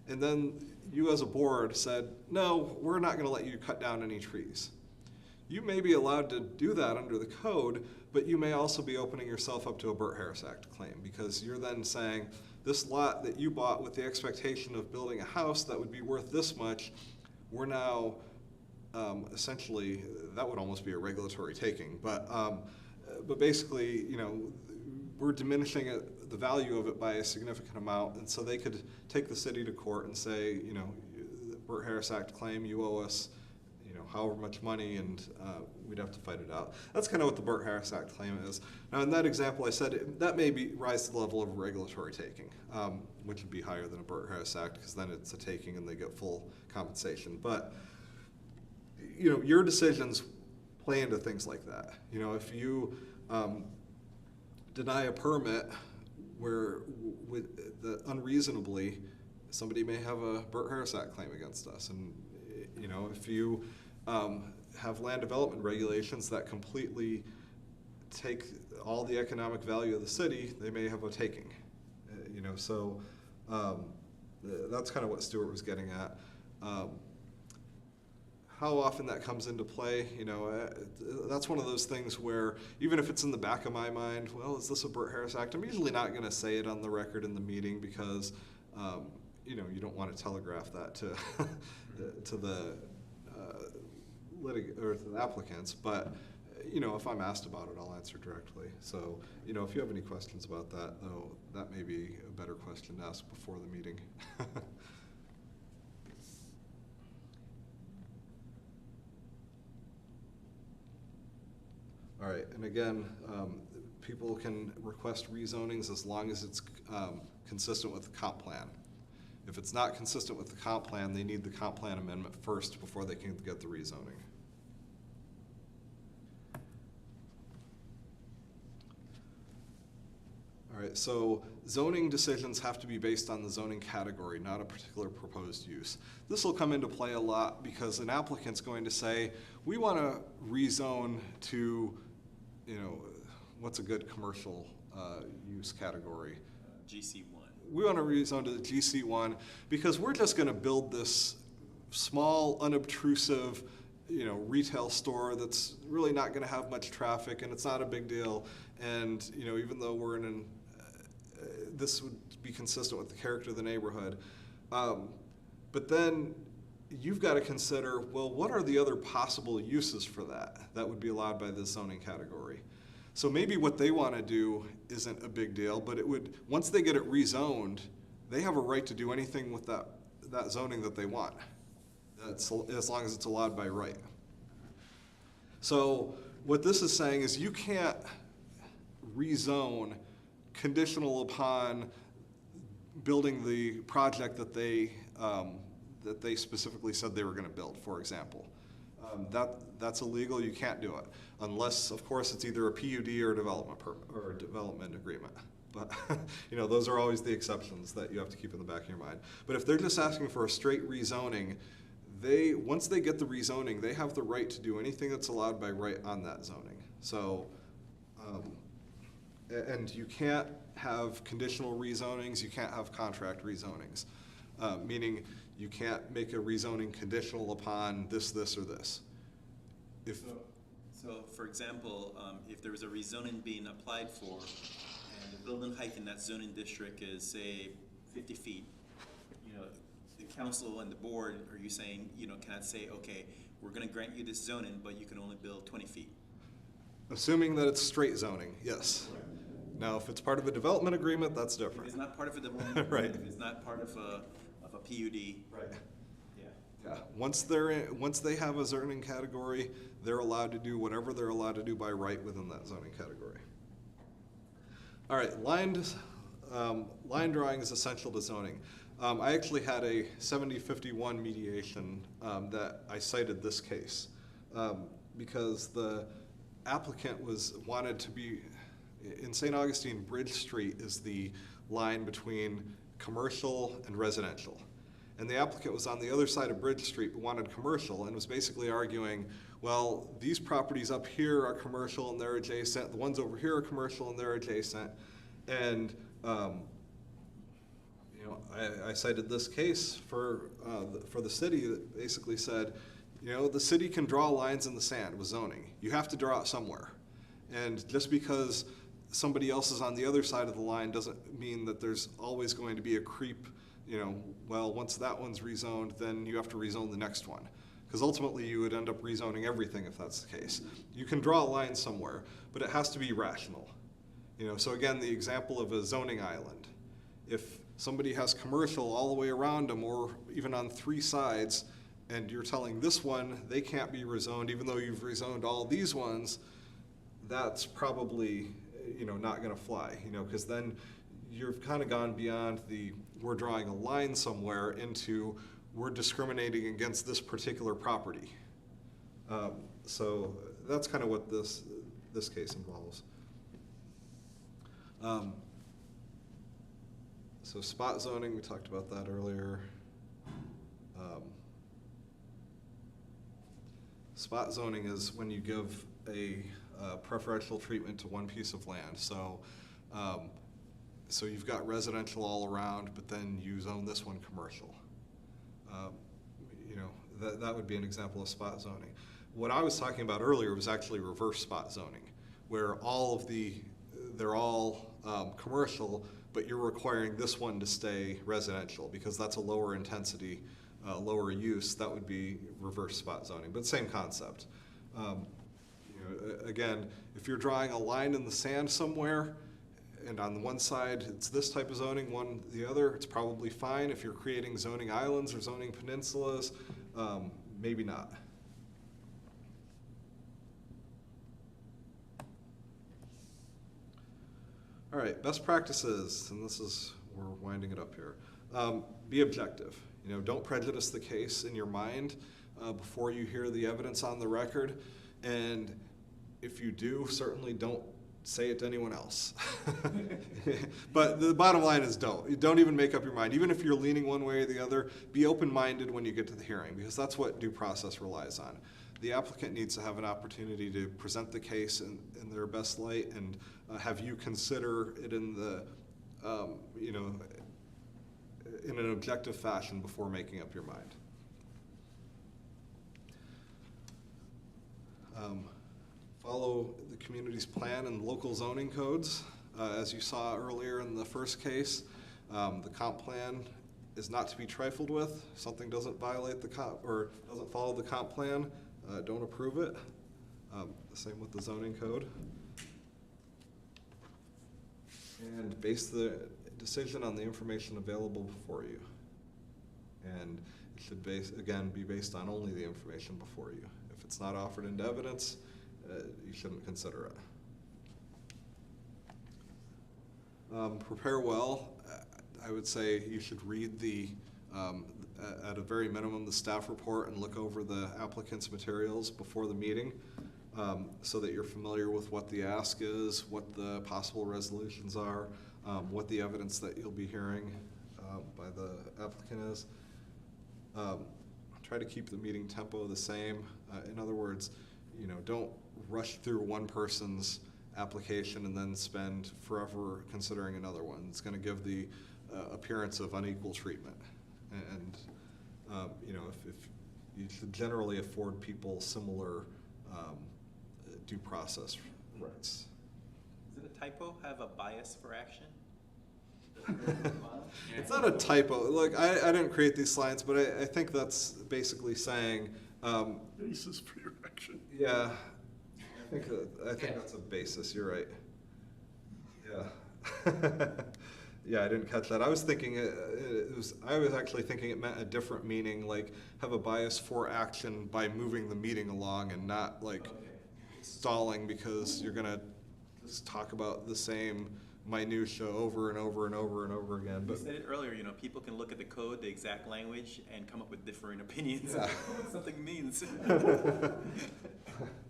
F: And then you as a board said, no, we're not gonna let you cut down any trees. You may be allowed to do that under the code, but you may also be opening yourself up to a Burt-Harris Act claim, because you're then saying, this lot that you bought with the expectation of building a house that would be worth this much, we're now essentially, that would almost be a regulatory taking, but basically, you know, we're diminishing the value of it by a significant amount, and so they could take the city to court and say, you know, Burt-Harris Act claim, you owe us, you know, however much money, and we'd have to fight it out. That's kind of what the Burt-Harris Act claim is. Now, in that example, I said that may rise to the level of regulatory taking, which would be higher than a Burt-Harris Act, because then it's a taking and they get full compensation. But, you know, your decisions play into things like that. You know, if you deny a permit where unreasonably, somebody may have a Burt-Harris Act claim against us. And, you know, if you have land development regulations that completely take all the economic value of the city, they may have a taking. You know, so that's kind of what Stuart was getting at. How often that comes into play, you know, that's one of those things where even if it's in the back of my mind, well, is this a Burt-Harris Act? I'm usually not going to say it on the record in the meeting because, you know, you don't want to telegraph that to the applicants. But, you know, if I'm asked about it, I'll answer directly. So, you know, if you have any questions about that, though, that may be a better question to ask before the meeting. All right, and again, people can request rezonings as long as it's consistent with the comp plan. If it's not consistent with the comp plan, they need the comp plan amendment first before they can get the rezoning. All right, so zoning decisions have to be based on the zoning category, not a particular proposed use. This will come into play a lot because an applicant's going to say, we want to rezone to, you know, what's a good commercial use category?
E: GC1.
F: We want to rezone to the GC1 because we're just going to build this small, unobtrusive, you know, retail store that's really not going to have much traffic, and it's not a big deal. And, you know, even though we're in an, this would be consistent with the character of the neighborhood. But then you've got to consider, well, what are the other possible uses for that would be allowed by this zoning category? So maybe what they want to do isn't a big deal, but it would, once they get it rezoned, they have a right to do anything with that zoning that they want. That's, as long as it's allowed by right. So what this is saying is you can't rezone conditional upon building the project that they specifically said they were going to build, for example. That's illegal. You can't do it unless, of course, it's either a PUD or a development agreement. But you know, those are always the exceptions that you have to keep in the back of your mind. But if they're just asking for a straight rezoning, once they get the rezoning, they have the right to do anything that's allowed by right on that zoning. So, and you can't have conditional rezonings. You can't have contract rezonings, meaning you can't make a rezoning conditional upon this, or this.
E: So, for example, if there was a rezoning being applied for, and the building height in that zoning district is, say, 50 feet, you know, the council and the board, are you saying, you know, cannot say, okay, we're gonna grant you this zoning, but you can only build 20 feet?
F: Assuming that it's straight zoning, yes. Now, if it's part of a development agreement, that's
E: If
F: different.
E: it's not part of a development,
F: Right.
E: if it's not part of a PUD.
F: Right.
E: Yeah.
F: Yeah, once they have a zoning category, they're allowed to do whatever they're allowed to do by right within that zoning category. All right, line drawing is essential to zoning. I actually had a 70-51 mediation that I cited this case because the applicant wanted to be, in St. Augustine, Bridge Street is the line between commercial and residential. And the applicant was on the other side of Bridge Street but wanted commercial and was basically arguing, well, these properties up here are commercial and they're adjacent, the ones over here are commercial and they're adjacent. And you know, I cited this case for the city that basically said, you know, the city can draw lines in the sand with zoning. You have to draw it somewhere. And just because somebody else is on the other side of the line doesn't mean that there's always going to be a creep, you know, well, once that one's rezoned, then you have to rezone the next one. Because ultimately you would end up rezoning everything if that's the case. You can draw a line somewhere, but it has to be rational. You know, so again, the example of a zoning island. If somebody has commercial all the way around them or even on 3 sides, and you're telling this one they can't be rezoned even though you've rezoned all these ones, that's probably, you know, not gonna fly, you know, because then you've kind of gone beyond the we're drawing a line somewhere into we're discriminating against this particular property. So that's kind of what this case involves. So spot zoning, we talked about that earlier. Spot zoning is when you give a preferential treatment to one piece of land. So, so you've got residential all around, but then you zone this one commercial. You know, that would be an example of spot zoning. What I was talking about earlier was actually reverse spot zoning, where they're all commercial, but you're requiring this one to stay residential because that's a lower intensity, lower use. That would be reverse spot zoning, but same concept. You know, again, if you're drawing a line in the sand somewhere, and on the one side it's this type of zoning, one the other, it's probably fine. If you're creating zoning islands or zoning peninsulas, maybe not. All right, best practices, and we're winding it up here. Be objective. You know, don't prejudice the case in your mind before you hear the evidence on the record, and if you do, certainly don't say it to anyone else. But the bottom line is don't even make up your mind. Even if you're leaning one way or the other, be open-minded when you get to the hearing, because that's what due process relies on. The applicant needs to have an opportunity to present the case in their best light and have you consider it in the, you know, in an objective fashion before making up your mind. Follow the community's plan and local zoning codes. As you saw earlier in the first case, the comp plan is not to be trifled with. If something doesn't violate the comp or doesn't follow the comp plan, don't approve it. The same with the zoning code. And base the decision on the information available before you. And it should be based on only the information before you. If it's not offered into evidence, you shouldn't consider it. Prepare well. I would say you should read at a very minimum, the staff report and look over the applicant's materials before the meeting so that you're familiar with what the ask is, what the possible resolutions are, what the evidence that you'll be hearing by the applicant is. Try to keep the meeting tempo the same. In other words, you know, don't rush through one person's application and then spend forever considering another one. It's going to give the appearance of unequal treatment. And you know, if you should generally afford people similar due process rights.
E: Is it a typo, have a bias for action?
F: It's not a typo. Look, I didn't create these lines, but I think that's basically saying,
A: Basis for your action.
F: yeah, I think that's a basis. You're right. Yeah. Yeah, I didn't catch that. I was thinking I was actually thinking it meant a different meaning, like have a bias for action by moving the meeting along and not like stalling because you're gonna just talk about the same minutia over and over and over and over again.
E: You
F: But
E: said it earlier, you know, people can look at the code, the exact language, and come up with differing opinions
F: Yeah.
E: of what something means.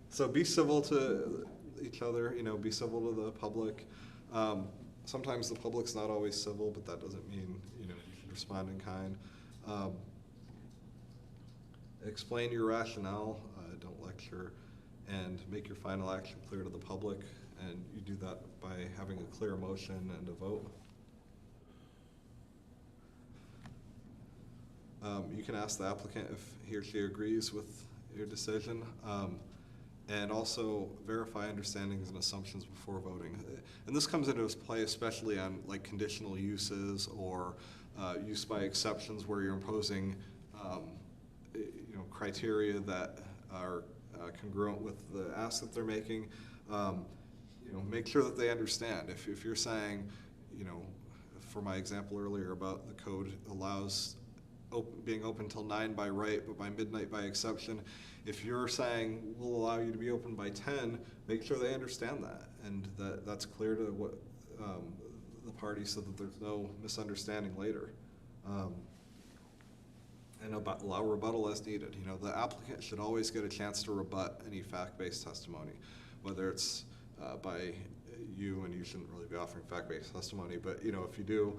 F: so be civil to each other, you know, be civil to the public. Sometimes the public's not always civil, but that doesn't mean, you know, you should respond in kind. Explain your rationale, don't lecture, and make your final action clear to the public. And you do that by having a clear motion and a vote. You can ask the applicant if he or she agrees with your decision. And also verify understandings and assumptions before voting. And this comes into play especially on like conditional uses or use by exceptions where you're imposing you know, criteria that are congruent with the ask that they're making. You know, make sure that they understand. If you're saying, you know, for my example earlier about the code allows being open till 9 by right, but by midnight by exception. If you're saying we'll allow you to be open by 10, make sure they understand that, and that's clear to what the party, so that there's no misunderstanding later. And allow rebuttal as needed. You know, the applicant should always get a chance to rebut any fact-based testimony, whether it's by you, and you shouldn't really be offering fact-based testimony, but you know, if you do,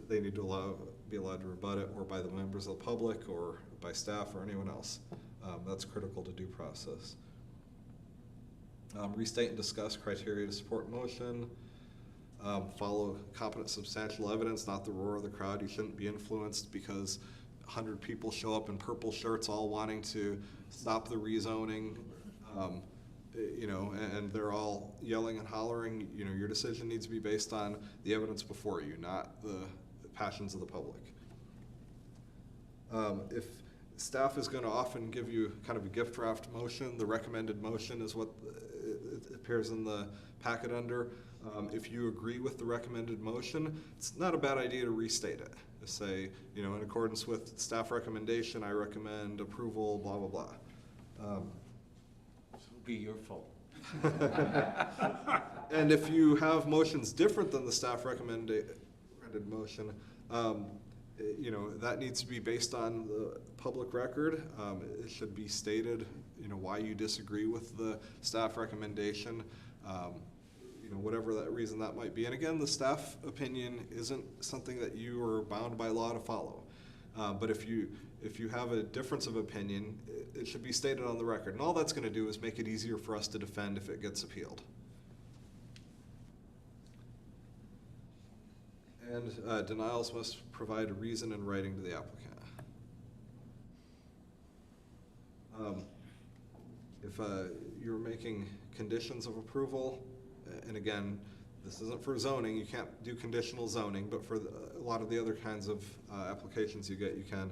F: they need to be allowed to rebut it, or by the members of the public, or by staff, or anyone else. That's critical to due process. Restate and discuss criteria to support motion. Follow competent substantial evidence, not the roar of the crowd. You shouldn't be influenced because 100 people show up in purple shirts all wanting to stop the rezoning. You know, and they're all yelling and hollering. You know, your decision needs to be based on the evidence before you, not the passions of the public. If staff is going to often give you kind of a gift draft motion, the recommended motion is what it appears in the packet under. If you agree with the recommended motion, it's not a bad idea to restate it. To say, you know, in accordance with staff recommendation, I recommend approval, blah, blah, blah.
D: Be your fault.
F: And if you have motions different than the staff recommended motion, you know, that needs to be based on the public record. It should be stated, you know, why you disagree with the staff recommendation, you know, whatever that reason that might be. And again, the staff opinion isn't something that you are bound by law to follow. But if you have a difference of opinion, it should be stated on the record. And all that's going to do is make it easier for us to defend if it gets appealed. And denials must provide a reason in writing to the applicant. If you're making conditions of approval, and again, this isn't for zoning, you can't do conditional zoning, but for a lot of the other kinds of applications you get, you can.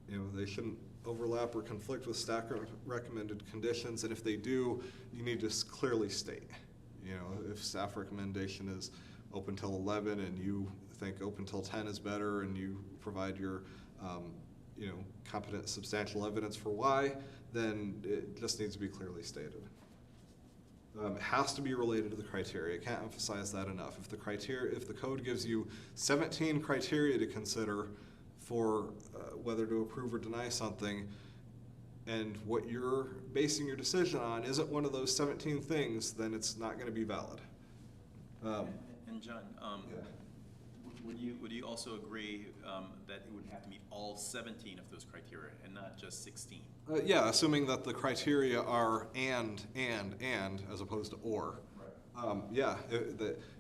F: You know, they shouldn't overlap or conflict with staff recommended conditions, and if they do, you need to clearly state. You know, if staff recommendation is open till 11 and you think open till 10 is better, and you provide your you know, competent substantial evidence for why, then it just needs to be clearly stated. It has to be related to the criteria. I can't emphasize that enough. If the code gives you 17 criteria to consider for whether to approve or deny something, and what you're basing your decision on isn't one of those 17 things, then it's not going to be valid.
E: And John,
F: Yeah.
E: would you also agree that it would have to meet all 17 of those criteria and not just 16?
F: Yeah, assuming that the criteria are and, as opposed to or.
E: Right.
F: Yeah,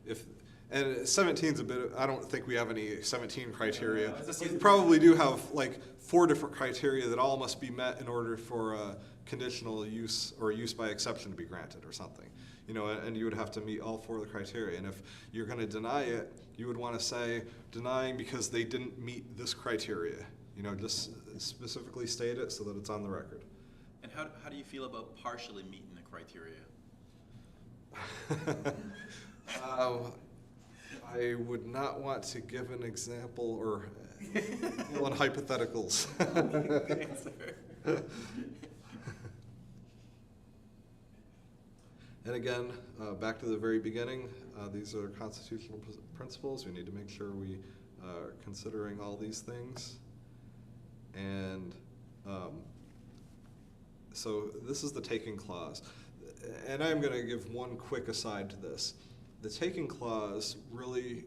F: if And 17's a bit, I don't think we have any 17 criteria. We probably do have like 4 different criteria that all must be met in order for a conditional use or use by exception to be granted or something. You know, and you would have to meet all 4 of the criteria. And if you're gonna deny it, you would wanna say denying because they didn't meet this criteria. You know, just specifically state it so that it's on the record.
E: And how do you feel about partially meeting the criteria?
F: I would not want to give an example or deal in hypotheticals. And again, back to the very beginning, these are constitutional principles. We need to make sure we are considering all these things. And so this is the taking clause. And I'm going to give one quick aside to this. The taking clause really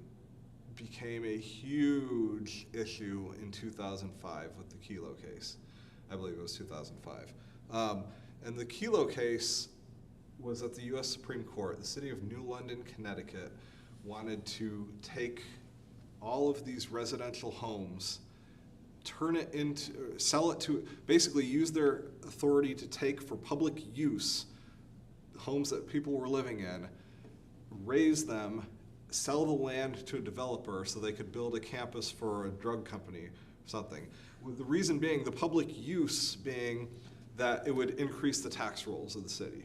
F: became a huge issue in 2005 with the Kelo case. I believe it was 2005. And the Kelo case was at the U.S. Supreme Court. The city of New London, Connecticut wanted to take all of these residential homes, sell it to, basically use their authority to take for public use homes that people were living in, raise them, sell the land to a developer so they could build a campus for a drug company or something. With the reason being, the public use being that it would increase the tax rolls of the city.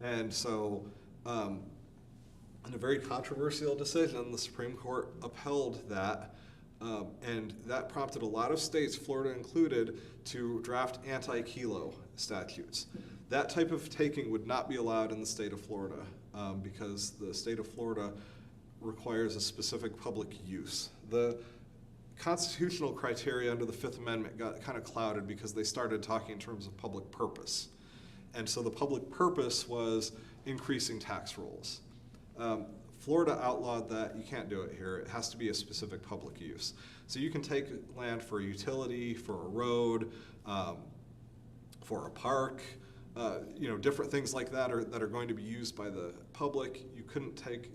F: And so, in a very controversial decision, the Supreme Court upheld that, and that prompted a lot of states, Florida included, to draft anti-Kelo statutes. That type of taking would not be allowed in the state of Florida because the state of Florida requires a specific public use. The constitutional criteria under the Fifth Amendment got kind of clouded because they started talking in terms of public purpose. And so the public purpose was increasing tax rolls. Florida outlawed that. You can't do it here. It has to be a specific public use. So you can take land for a utility, for a road, for a park, you know, different things like that are going to be used by the public. You couldn't take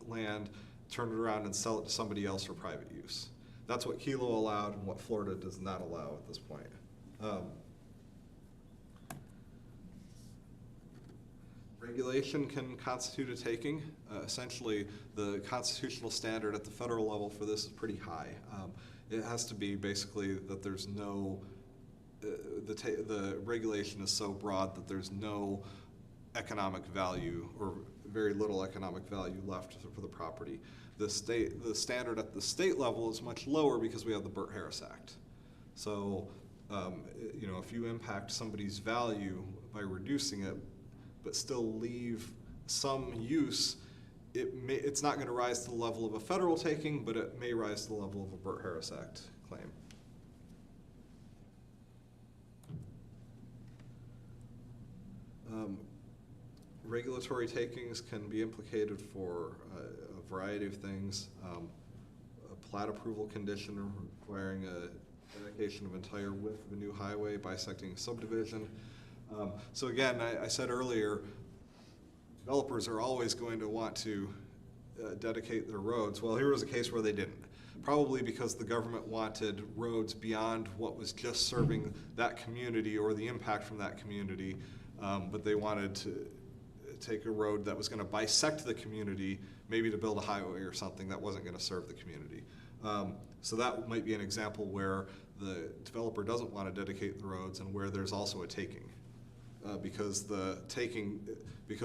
F: land, turn it around and sell it to somebody else for private use. That's what Kelo allowed and what Florida does not allow at this point. Regulation can constitute a taking. Essentially, the constitutional standard at the federal level for this is pretty high. It has to be basically that there's no, the regulation is so broad that there's no economic value or very little economic value left for the property. The standard at the state level is much lower because we have the Burt-Harris Act. So, you know, if you impact somebody's value by reducing it, but still leave some use, it's not going to rise to the level of a federal taking, but it may rise to the level of a Burt-Harris Act claim. Regulatory takings can be implicated for a variety of things. A plat approval condition requiring a dedication of entire width of a new highway bisecting a subdivision. So again, I said earlier, developers are always going to want to dedicate their roads. Well, here was a case where they didn't. Probably because the government wanted roads beyond what was just serving that community or the impact from that community, but they wanted to take a road that was going to bisect the community, maybe to build a highway or something that wasn't going to serve the community. So that might be an example where the developer doesn't want to dedicate the roads and where there's also a taking. Because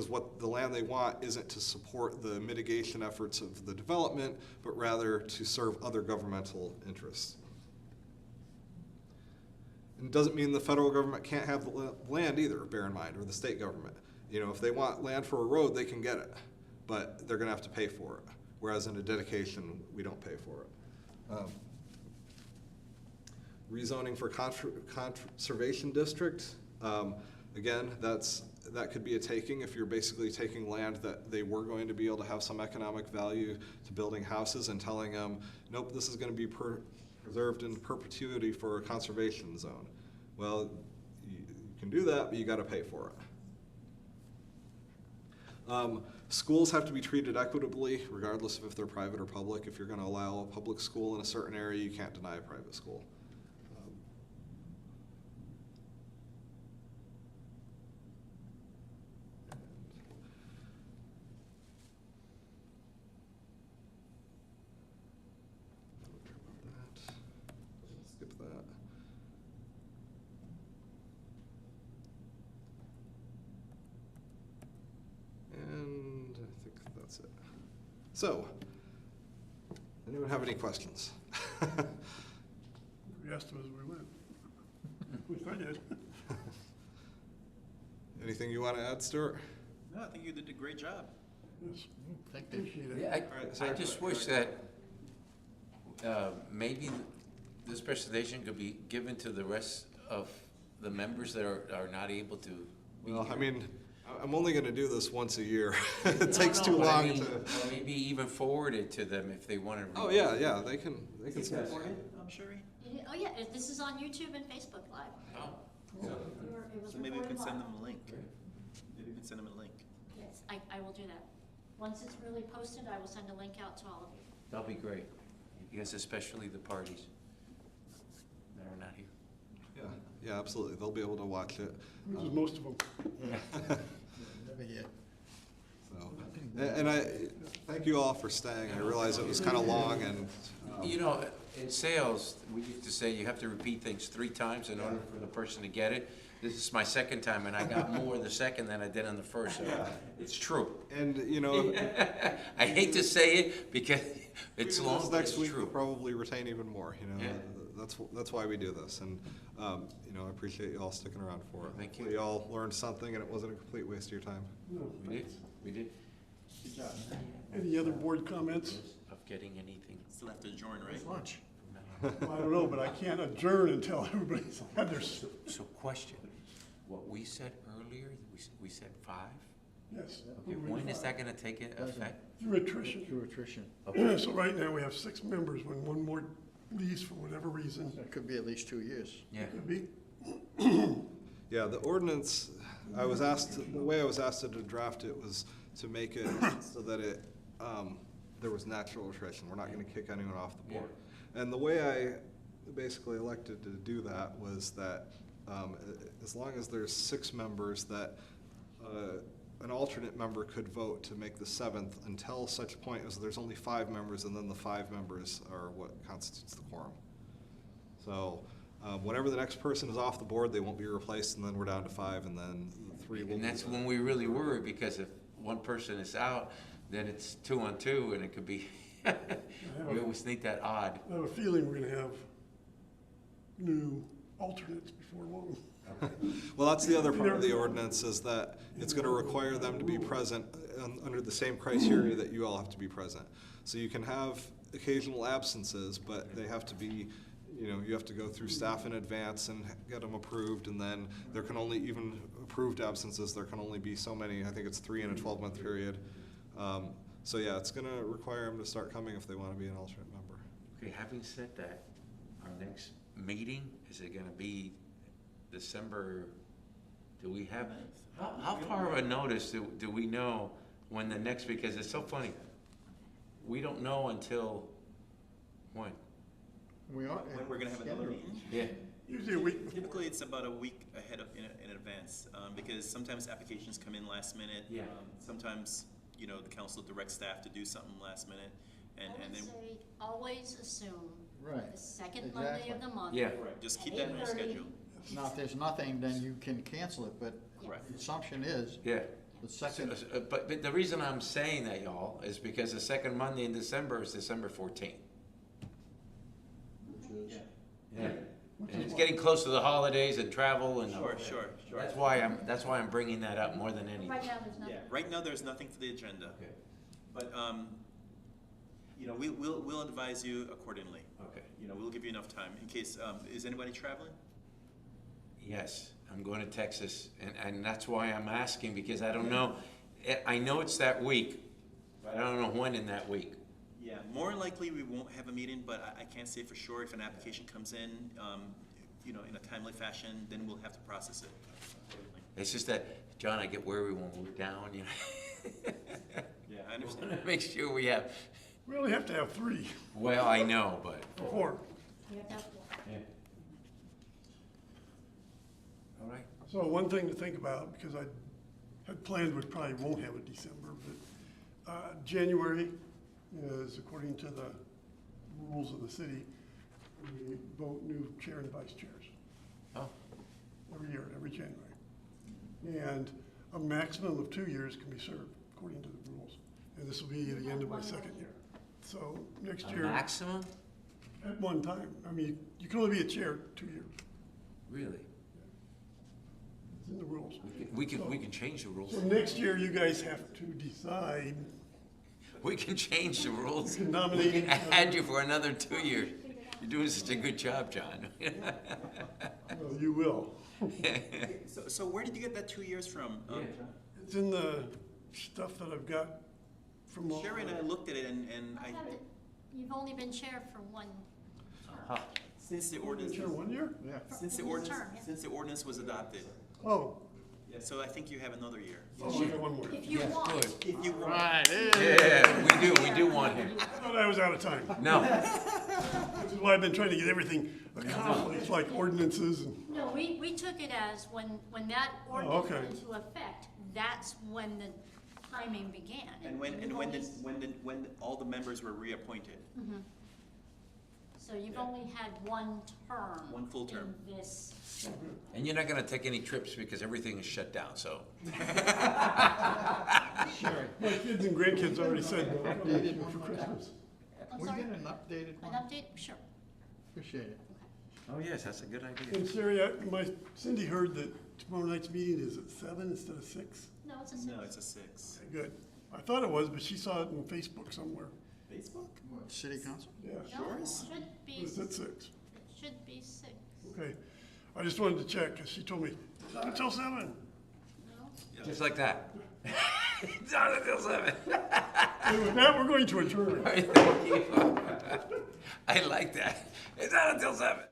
F: what the land they want isn't to support the mitigation efforts of the development, but rather to serve other governmental interests. And it doesn't mean the federal government can't have the land either, bear in mind, or the state government. You know, if they want land for a road, they can get it, but they're going to have to pay for it. Whereas in a dedication, we don't pay for it. Rezoning for conservation district. Again, that could be a taking if you're basically taking land that they were going to be able to have some economic value to building houses and telling them, nope, this is going to be preserved in perpetuity for a conservation zone. Well, you can do that, but you got to pay for it. Schools have to be treated equitably, regardless of if they're private or public. If you're gonna allow a public school in a certain area, you can't deny a private school. Skip that. And I think that's it. So, anyone have any questions?
A: We asked them as we went. At least I did.
F: Anything you want to add, Stuart?
E: No, I think you did a great job.
A: Yes,
I: Think they
A: appreciate it.
D: Yeah,
F: right,
D: I
F: sorry.
D: just wish that maybe this presentation could be given to the rest of the members that are not able to be
F: Well,
D: here.
F: I mean, I'm only going to do this once a year.
D: No,
F: It takes
D: no,
F: too
D: but I
F: long
D: mean,
F: to.
D: or maybe even forward it to them if they want to read.
F: Oh, yeah, yeah, they can send it.
E: Sherry?
B: Oh, yeah, this is on YouTube and Facebook Live.
D: Oh,
B: It was
E: So maybe we
B: recorded
E: can send
B: live.
E: them a link. Maybe we can send them a link.
B: Yes, I will do that. Once it's really posted, I will send a link out to all of you.
D: that'll be great, because especially the parties that are not here.
F: Yeah, yeah, absolutely. They'll be able to watch it.
A: Which is most of them.
I: never get.
F: So, and I thank you all for staying. I realize it was kind of long and.
D: You know, in sales, we used to say you have to repeat things 3 times in order for the person to get it. This is my second time, and I got more the second than I did on the first, so it's true.
F: And, you know,
D: I hate to say it because it's
F: this
D: long, but
F: next
D: it's
F: week we'll
D: true.
F: probably retain even more, you know.
D: Yeah.
F: That's why we do this. And, you know, I appreciate you all sticking around for it.
D: Thank you.
F: Hopefully y'all learned something and it wasn't a complete waste of your time.
A: No,
D: We did, we did.
A: any other board comments?
D: Of getting anything.
E: Still have to adjourn, right?
I: Lunch.
A: Well, I don't know, but I can't adjourn until everybody's had their,
D: So question, what we said earlier, we said 5?
A: yes.
D: Okay, when is that gonna take effect?
A: Through attrition.
I: Through attrition.
A: So right now, we have 6 members. When one more leaves for whatever reason,
I: It could be at least 2 years.
D: Yeah,
A: it could be.
F: Yeah, the ordinance, the way I was asked to draft it was to make it so that it, there was natural attrition. We're not gonna kick anyone off the board. And the way I basically elected to do that was that, as long as there's 6 members, that, an alternate member could vote to make the 7th until such point as there's only 5 members, and then the 5 members are what constitutes the quorum. So, whenever the next person is off the board, they won't be replaced, and then we're down to 5, and then 3 will.
D: and that's when we really worry, because if one person is out, then it's 2 on 2, and it could be, we always think that odd.
A: I have a feeling we're gonna have new alternates before long.
F: Well, that's the other part of the ordinance, is that it's gonna require them to be present under the same criteria that you all have to be present. So you can have occasional absences, but they have to be, you know, you have to go through staff in advance and get them approved, and then there can only, even approved absences, there can only be so many, I think it's 3 in a 12-month period. So yeah, it's gonna require them to start coming if they wanna be an alternate member.
D: Okay, having said that, our next meeting, is it gonna be December, do we have, how far of a notice do we know when the next, because it's so funny, we don't know until when?
I: We are.
E: When we're gonna have another meeting?
D: Yeah,
A: Usually a week before.
E: Typically, it's about a week ahead of, in advance, because sometimes applications come in last minute.
D: Yeah.
E: Sometimes, you know, the council directs staff to do something last minute, and
B: I would
E: then.
B: say, always assume
I: Right.
B: the second Monday
I: Exactly.
B: of the month.
D: yeah.
E: Right, just keep that in your
B: 8:30.
E: schedule.
I: Now, if there's nothing, then you can cancel it, but
E: Correct.
I: the assumption is
D: Yeah.
I: the second,
D: But the reason I'm saying that, y'all, is because the second Monday in December is December 14th.
I: which is,
D: Yeah. And it's getting close to the holidays and travel and.
E: Sure.
D: That's why I'm bringing that up more than anything.
B: Right now, there's nothing.
E: Yeah, right now, there's nothing for the agenda,
D: Okay,
E: but, you know, we'll advise you accordingly.
D: okay.
E: You know, we'll give you enough time in case, is anybody traveling?
D: Yes, I'm going to Texas, and that's why I'm asking, because I don't know, I know it's that week, but I don't know when in that week.
E: Yeah, more likely we won't have a meeting, but I can't say for sure. If an application comes in, you know, in a timely fashion, then we'll have to process it accordingly.
D: It's just that, John, I get worried when we're down, you know.
E: Yeah, I
D: We
E: understand.
D: wanna make sure we have,
A: We only have to have 3
D: well, I know, but.
A: or 4.
B: We have to have 4.
D: All right.
A: So one thing to think about, because I had planned we probably won't have it December, but January is, according to the rules of the city, we vote new chair and vice chairs
D: Oh,
A: every year, every January. And a maximum of 2 years can be served, according to the rules. And this will be the end of my second year. So next
D: a
A: year,
D: maximum?
A: at one time, I mean, you can only be a chair 2 years.
D: Really?
A: It's in the rules.
D: We can change the rules.
A: So next year, you guys have to decide.
D: We can change the rules.
A: You can nominate
D: We can
A: each other.
D: add you for another 2 years. You're doing such a good job, John.
A: Well, you will.
E: So where did you get that 2 years from?
A: It's in the stuff that I've got from all.
E: Sherry and I looked at it and
B: I have it, you've only been chair for 1
E: since the ordinance,
A: Chair 1 year?
I: Yeah.
E: since the
B: This
E: ordinance,
B: term, yeah.
E: since the ordinance was adopted.
A: Oh,
E: Yeah, so I think you have another year.
A: oh, I got 1 more.
B: If you want.
D: Good.
E: If you want.
I: Right,
D: Yeah, we do want him.
A: I thought I was out of time.
D: No,
A: Which is why I've been trying to get everything accomplished, like ordinances and,
B: No, we took it as when that ordinance
A: Oh, okay.
B: went into effect, that's when the timing began.
E: And when
B: you've only-
E: when all the members were reappointed.
B: So you've only had 1 term.
E: One full term.
B: In this.
D: and you're not gonna take any trips because everything is shut down, so.
I: Sherry,
A: my kids and grandkids already said they'll come next year for Christmas.
B: I'm
I: we
B: sorry,
I: get an updated
B: an
I: one?
B: update? Sure.
I: Appreciate it.
D: Oh, yes, that's a good idea.
A: And Sherry, Cindy heard that tomorrow night's meeting is at 7 instead of 6.
B: No, it's a
E: No,
B: 6.
E: it's a 6.
A: Good. I thought it was, but she saw it on Facebook somewhere.
E: Facebook?
I: What, city council?
A: Yeah,
B: No, it should be,
A: it's at 6.
B: it should be 6.
A: Okay. I just wanted to check, because she told me, not until 7.
B: No?
D: Just like that. Not until 7.
A: And with that, we're going to adjourn.
D: I like that. It's not until 7.